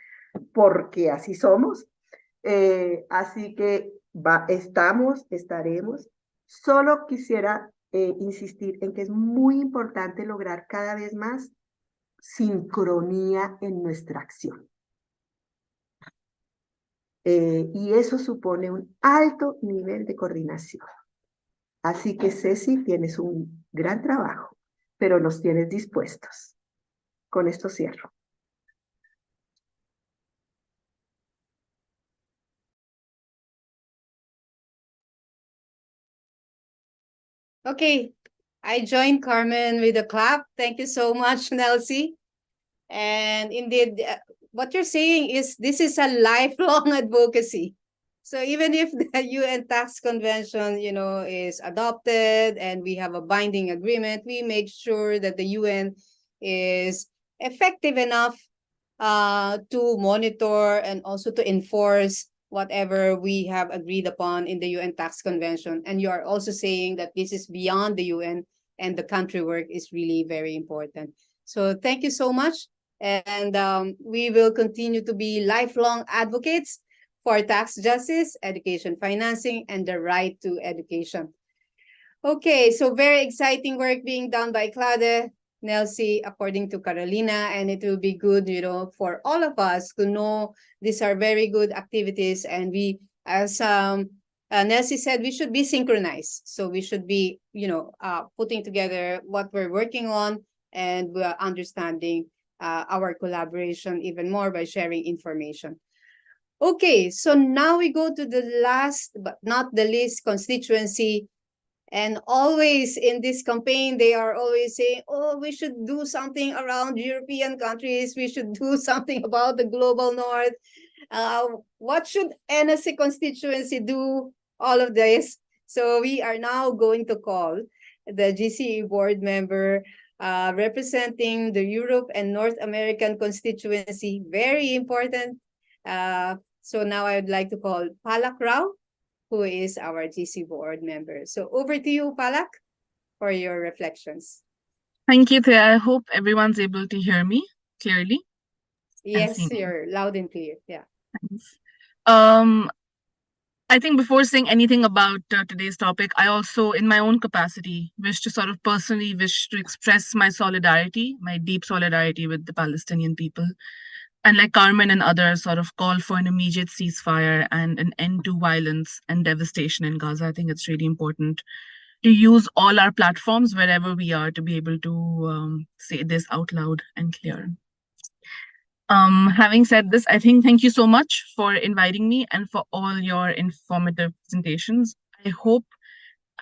porque así somos. Así que estaremos. Solo quisiera insistir en que es muy importante lograr cada vez más sincronía en nuestra acción. Y eso supone un alto nivel de coordinación. Así que, Ceci, tienes un gran trabajo, pero nos tienes dispuestos. Con esto cierro. Okay, I joined Carmen with a clap. Thank you so much, Nelsie. And indeed, what you're saying is this is a lifelong advocacy. So even if the UN Tax Convention, is adopted and we have a binding agreement, we make sure that the UN is effective enough to monitor and also to enforce whatever we have agreed upon in the UN Tax Convention. And you are also saying that this is beyond the UN and the country work is really very important. So thank you so much. And we will continue to be lifelong advocates for tax justice, education financing, and the right to education. Okay, so very exciting work being done by Claude, Nelsie, according to Carolina, and it will be good, for all of us to know these are very good activities. And we, as Nelsie said, we should be synchronized. So we should be, putting together what we're working on, and we're understanding our collaboration even more by sharing information. Okay, so now we go to the last but not the least constituency. And always in this campaign, they are always saying, oh, we should do something around European countries. We should do something about the global north. What should NSC constituency do? All of this. So we are now going to call the GCE board member representing the Europe and North American constituency. Very important. So now I would like to call Palak Rao, who is our GC board member. So over to you, Palak, for your reflections. Thank you, Thea. I hope everyone's able to hear me clearly. Yes, you're loud and clear. Yeah. Thanks. I think before saying anything about today's topic, I also, in my own capacity, wish to express my solidarity, my deep solidarity with the Palestinian people. And like Carmen and others, sort of call for an immediate ceasefire and an end to violence and devastation in Gaza. I think it's really important to use all our platforms wherever we are to be able to say this out loud and clear. Having said this, I think thank you so much for inviting me and for all your informative presentations. I hope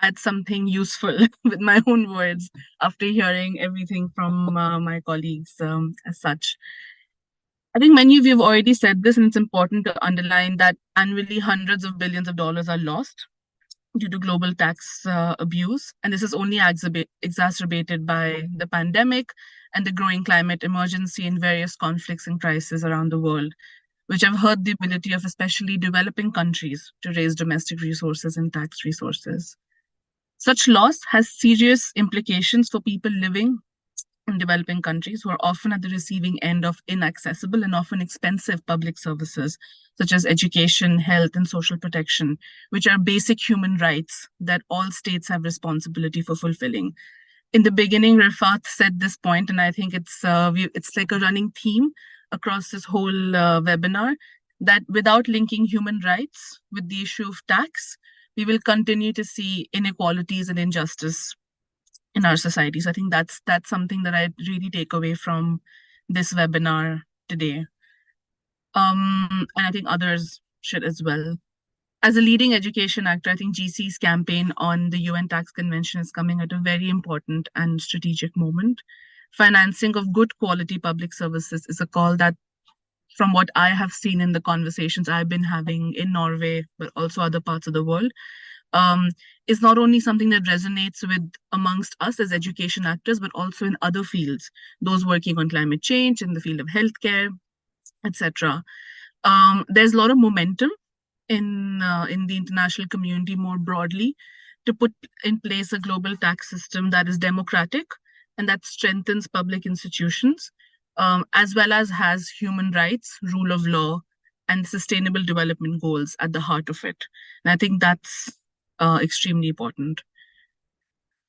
I had something useful with my own words after hearing everything from my colleagues as such. I think many of you have already said this, and it's important to underline that annually hundreds of billions of dollars are lost due to global tax abuse. And this is only exacerbated by the pandemic and the growing climate emergency and various conflicts and crises around the world, which have hurt the ability of especially developing countries to raise domestic resources and tax resources. Such loss has serious implications for people living in developing countries who are often at the receiving end of inaccessible and often expensive public services, such as education, health, and social protection, which are basic human rights that all states have responsibility for fulfilling. In the beginning, Rifat said this point, and I think it's like a running theme across this whole webinar, that without linking human rights with the issue of tax, we will continue to see inequalities and injustice in our societies. I think that's something that I really take away from this webinar today. And I think others should as well. As a leading education actor, I think GC's campaign on the UN Tax Convention is coming at a very important and strategic moment. Financing of good quality public services is a call that, from what I have seen in the conversations I've been having in Norway, but also other parts of the world, is not only something that resonates with amongst us as education actors, but also in other fields, those working on climate change, in the field of healthcare, etc. There's a lot of momentum in the international community more broadly to put in place a global tax system that is democratic and that strengthens public institutions, as well as has human rights, rule of law, and sustainable development goals at the heart of it. And I think that's extremely important.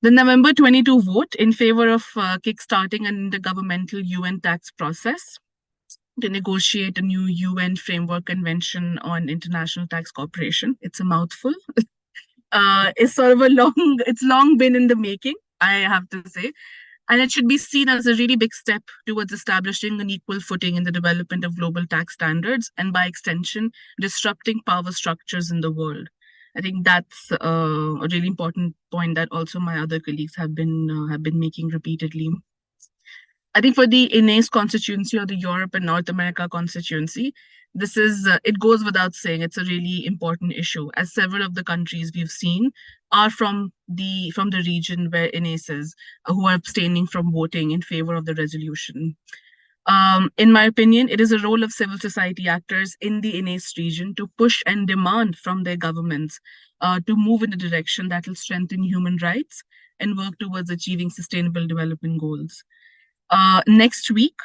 The November 22 vote in favor of kickstarting an intergovernmental UN tax process to negotiate a new UN Framework Convention on International Tax Cooperation. It's a mouthful. It's sort of it's long been in the making, I have to say. And it should be seen as a really big step towards establishing an equal footing in the development of global tax standards and, by extension, disrupting power structures in the world. I think that's a really important point that also my other colleagues have been making repeatedly. I think for the INES constituency, or the Europe and North America constituency, this is, it goes without saying, it's a really important issue, as several of the countries we've seen are from the region where INES is, who are abstaining from voting in favor of the resolution. In my opinion, it is a role of civil society actors in the INES region to push and demand from their governments to move in a direction that will strengthen human rights and work towards achieving sustainable development goals. Next week,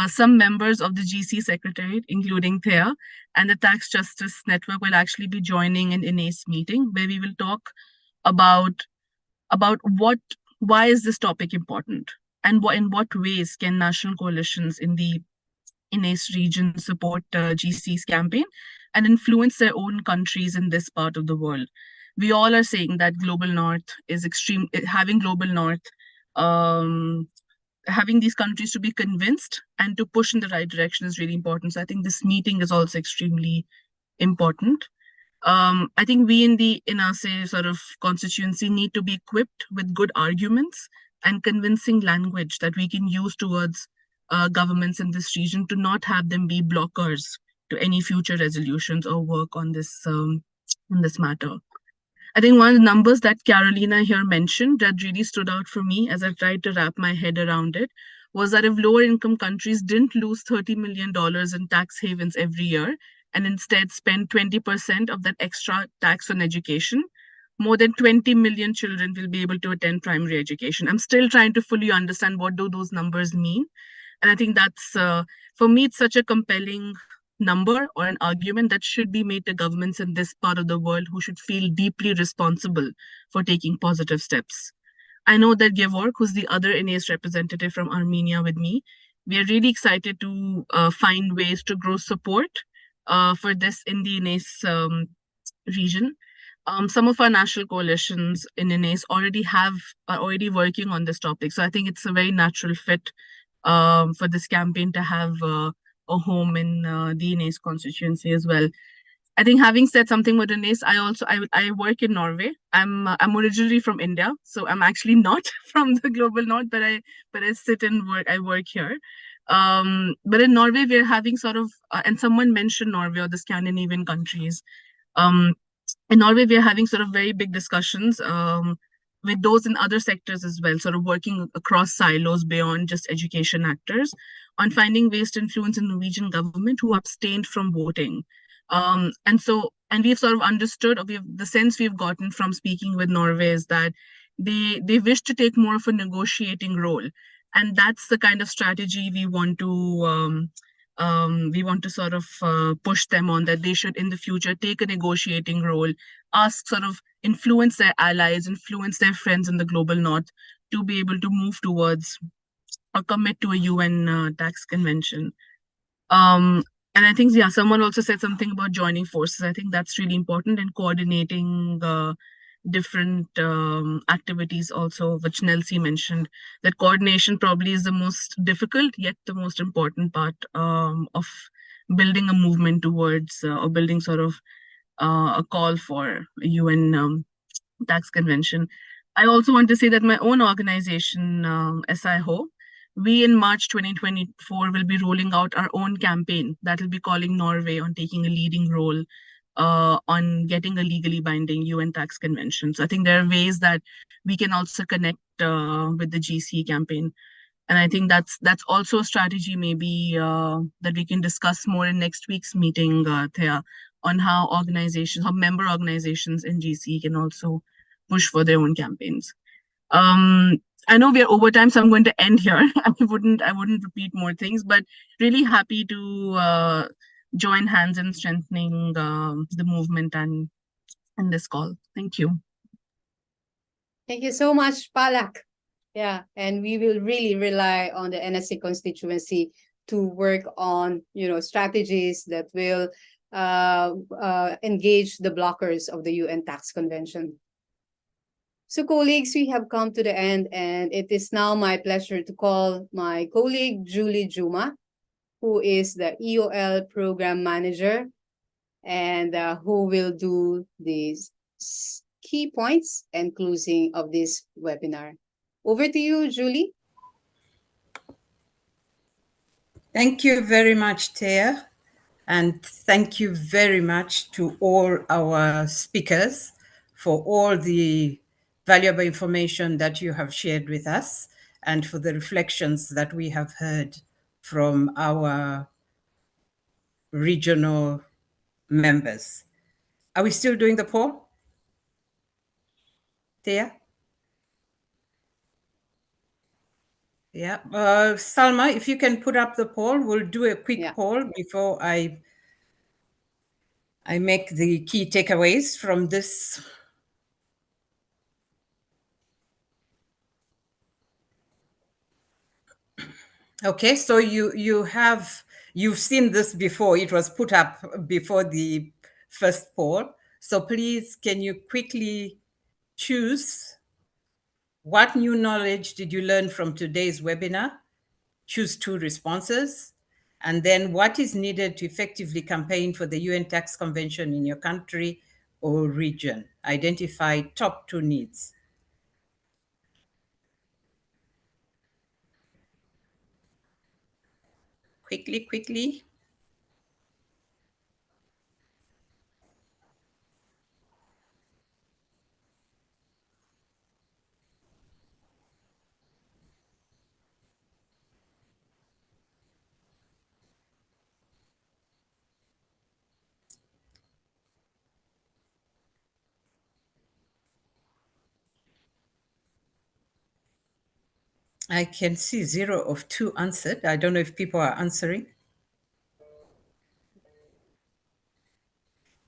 some members of the GC Secretariat, including Thea and the Tax Justice Network, will actually be joining an INES meeting where we will talk about why is this topic important, and in what ways can national coalitions in the INES region support GC's campaign and influence their own countries in this part of the world. We all are saying that Global North is having Global North, having these countries to be convinced and to push in the right direction is really important. So I think this meeting is also extremely important. I think we in our sort of constituency need to be equipped with good arguments and convincing language that we can use towards governments in this region to not have them be blockers to any future resolutions or work on this matter. I think one of the numbers that Carolina here mentioned that really stood out for me as I tried to wrap my head around it was that if lower income countries didn't lose $30 million in tax havens every year and instead spend 20% of that extra tax on education, more than 20 million children will be able to attend primary education. I'm still trying to fully understand what do those numbers mean. And I think that's, for me, it's such a compelling number or an argument that should be made to governments in this part of the world who should feel deeply responsible for taking positive steps. I know that Gevorg, who's the other INACE representative from Armenia with me, we are really excited to find ways to grow support for this in the INACE region. Some of our national coalitions in INACE are already working on this topic. So I think it's a very natural fit for this campaign to have a home in the INACE constituency as well. I think having said something about INACE, I work in Norway. I'm originally from India, so I'm actually not from the global north, but I sit and work. I work here. But in Norway, we're having sort of, and someone mentioned Norway or the Scandinavian countries. In Norway, we're having sort of very big discussions with those in other sectors as well, sort of working across silos beyond just education actors on finding ways to influence the Norwegian government who abstained from voting. And we've sort of understood, or the sense we've gotten from speaking with Norway is that they wish to take more of a negotiating role. And that's the kind of strategy we want to sort of push them on, that they should in the future take a negotiating role, sort of influence their allies, influence their friends in the global north to be able to move towards or commit to a UN tax convention. And I think, yeah, someone also said something about joining forces. I think that's really important, and coordinating different activities also, which Nelsie mentioned. That coordination probably is the most difficult, yet the most important part of building a movement towards or building sort of a call for a UN tax convention. I also want to say that my own organization, SIHO, we in March 2024 will be rolling out our own campaign that will be calling Norway on taking a leading role on getting a legally binding UN tax convention. So I think there are ways that we can also connect with the GC campaign. And I think that's also a strategy maybe that we can discuss more in next week's meeting, Thea, on how member organizations in GC can also push for their own campaigns. I know we're over time, so I'm going to end here. I wouldn't repeat more things, but really happy to join hands in strengthening the movement and this call. Thank you. Thank you so much, Palak. Yeah, and we will really rely on the NSC constituency to work on, strategies that will engage the blockers of the UN tax convention. So colleagues, we have come to the end, and it is now my pleasure to call my colleague, Julie Juma, who is the EOL program manager and who will do these key points and closing of this webinar. Over to you, Julie. Thank you very much, Thea. And thank you very much to all our speakers for all the valuable information that you have shared with us and for the reflections that we have heard from our regional members. Are we still doing the poll? Thea? Yeah, Salma, if you can put up the poll, we'll do a quick poll before I make the key takeaways from this. Okay, so you've seen this before. It was put up before the first poll. So please, can you quickly choose what new knowledge did you learn from today's webinar? Choose 2 responses. And then what is needed to effectively campaign for the UN Tax Convention in your country or region? Identify top 2 needs. Quickly. I can see 0 of 2 answered. I don't know if people are answering.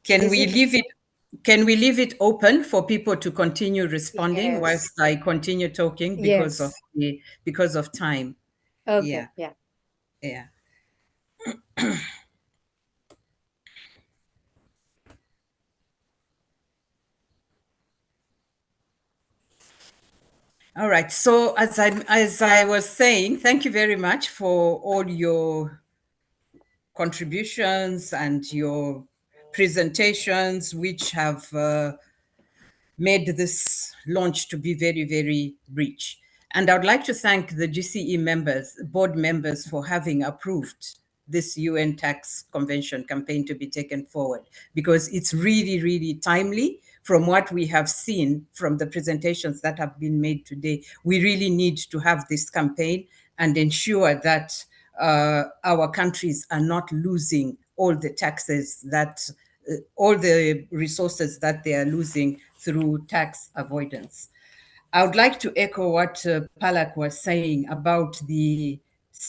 Can Is we it- leave it? Can we leave it open for people to continue responding Yes. whilst I continue talking because of time? Okay, Yeah. Yeah. All right. So as I was saying, thank you very much for all your contributions and your presentations, which have made this launch to be very, very rich. And I would like to thank the GCE members, board members, for having approved this UN Tax Convention campaign to be taken forward, because it's really, really timely. From what we have seen from the presentations that have been made today, we really need to have this campaign and ensure that our countries are not losing all the taxes that all the resources that they are losing through tax avoidance. I would like to echo what Palak was saying about the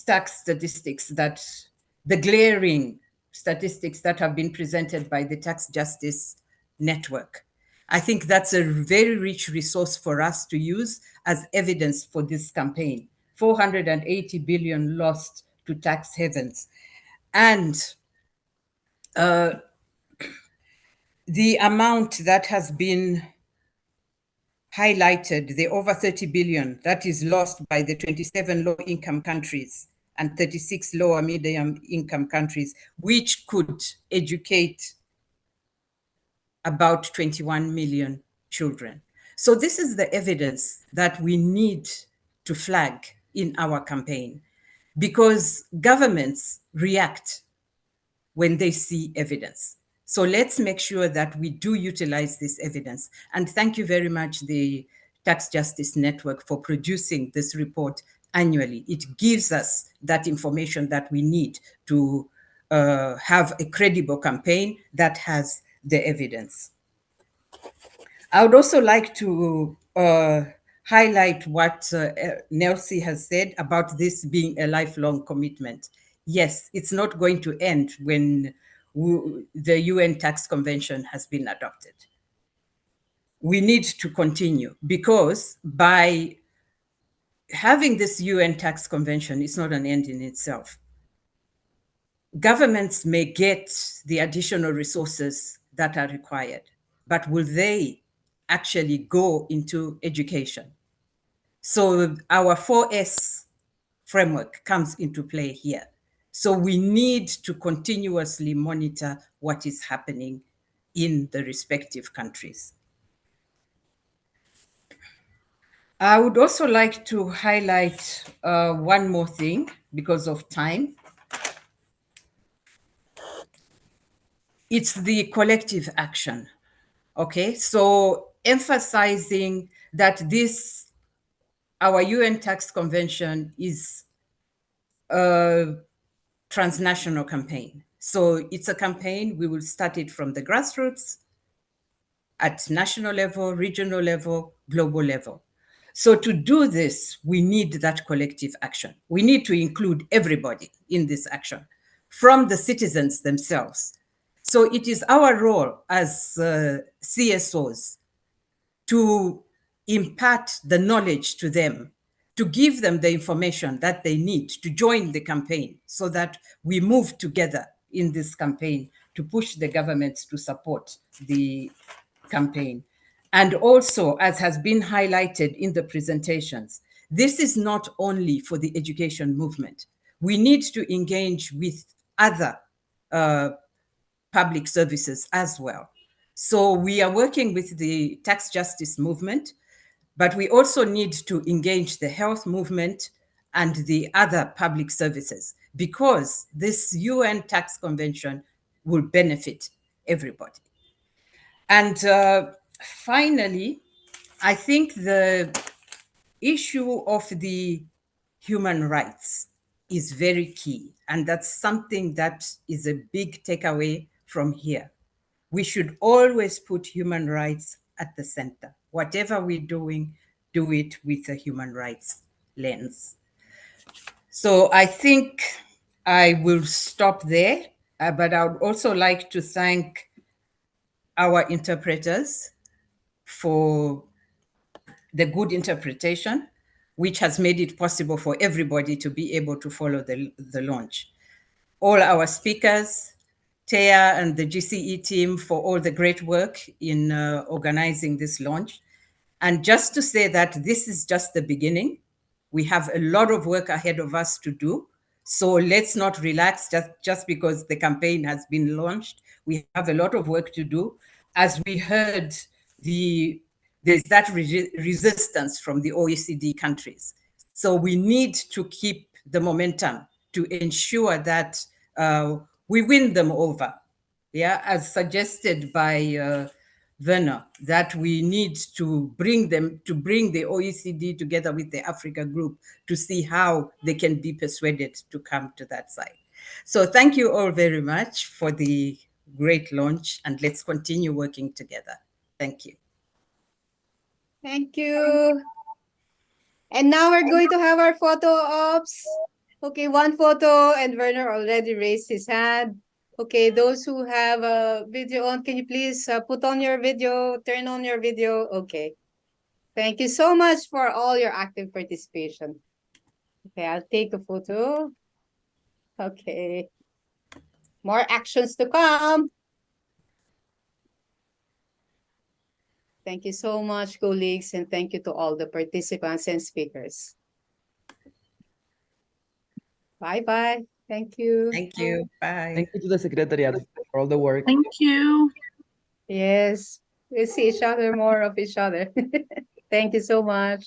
tax statistics, that the glaring statistics that have been presented by the Tax Justice Network. I think that's a very rich resource for us to use as evidence for this campaign. 480 billion lost to tax havens. And the amount that has been highlighted, the over 30 billion that is lost by the 27 low-income countries and 36 lower medium-income countries, which could educate about 21 million children. So this is the evidence that we need to flag in our campaign, because governments react when they see evidence. So let's make sure that we do utilize this evidence. And thank you very much, the Tax Justice Network, for producing this report annually. It gives us that information that we need to have a credible campaign that has the evidence. I would also like to highlight what Nelsie has said about this being a lifelong commitment. Yes, it's not going to end when the UN Tax Convention has been adopted. We need to continue, because by having this UN Tax Convention, it's not an end in itself. Governments may get the additional resources that are required, but will they actually go into education? So our 4S framework comes into play here. So we need to continuously monitor what is happening in the respective countries. I would also like to highlight one more thing because of time. It's the collective action. Okay, so emphasizing that our UN Tax Convention is a transnational campaign. So it's a campaign, we will start it from the grassroots at national level, regional level, global level. So to do this, we need that collective action. We need to include everybody in this action, from the citizens themselves. So it is our role as CSOs to impart the knowledge to them, to give them the information that they need to join the campaign, so that we move together in this campaign to push the governments to support the campaign. And also, as has been highlighted in the presentations, this is not only for the education movement. We need to engage with other public services as well. So we are working with the tax justice movement, but we also need to engage the health movement and the other public services, because this UN Tax Convention will benefit everybody. And finally, I think the issue of the human rights is very key. And that's something that is a big takeaway from here. We should always put human rights at the center. Whatever we're doing, do it with a human rights lens. So I think I will stop there, but I would also like to thank our interpreters for the good interpretation, which has made it possible for everybody to be able to follow the launch. All our speakers, Thea and the GCE team for all the great work in organizing this launch. And just to say that this is just the beginning. We have a lot of work ahead of us to do. So let's not relax just because the campaign has been launched. We have a lot of work to do. As we heard, there's that resistance from the OECD countries. So we need to keep the momentum to ensure that we win them over. Yeah, as suggested by Werner, that we need to bring the OECD together with the Africa group to see how they can be persuaded to come to that side. So thank you all very much for the great launch, and let's continue working together. Thank you. Thank you. And now we're going to have our photo ops. Okay, one photo, and Werner already raised his hand. Okay, those who have a video on, can you please put on your video, turn on your video? Okay. Thank you so much for all your active participation. Okay, I'll take a photo. Okay. More actions to come. Thank you so much, colleagues, and thank you to all the participants and speakers. Bye-bye. Thank you. Thank you. Bye. Thank you to the Secretariat for all the work. Thank you. Yes, we'll see each other, more of each other. Thank you so much.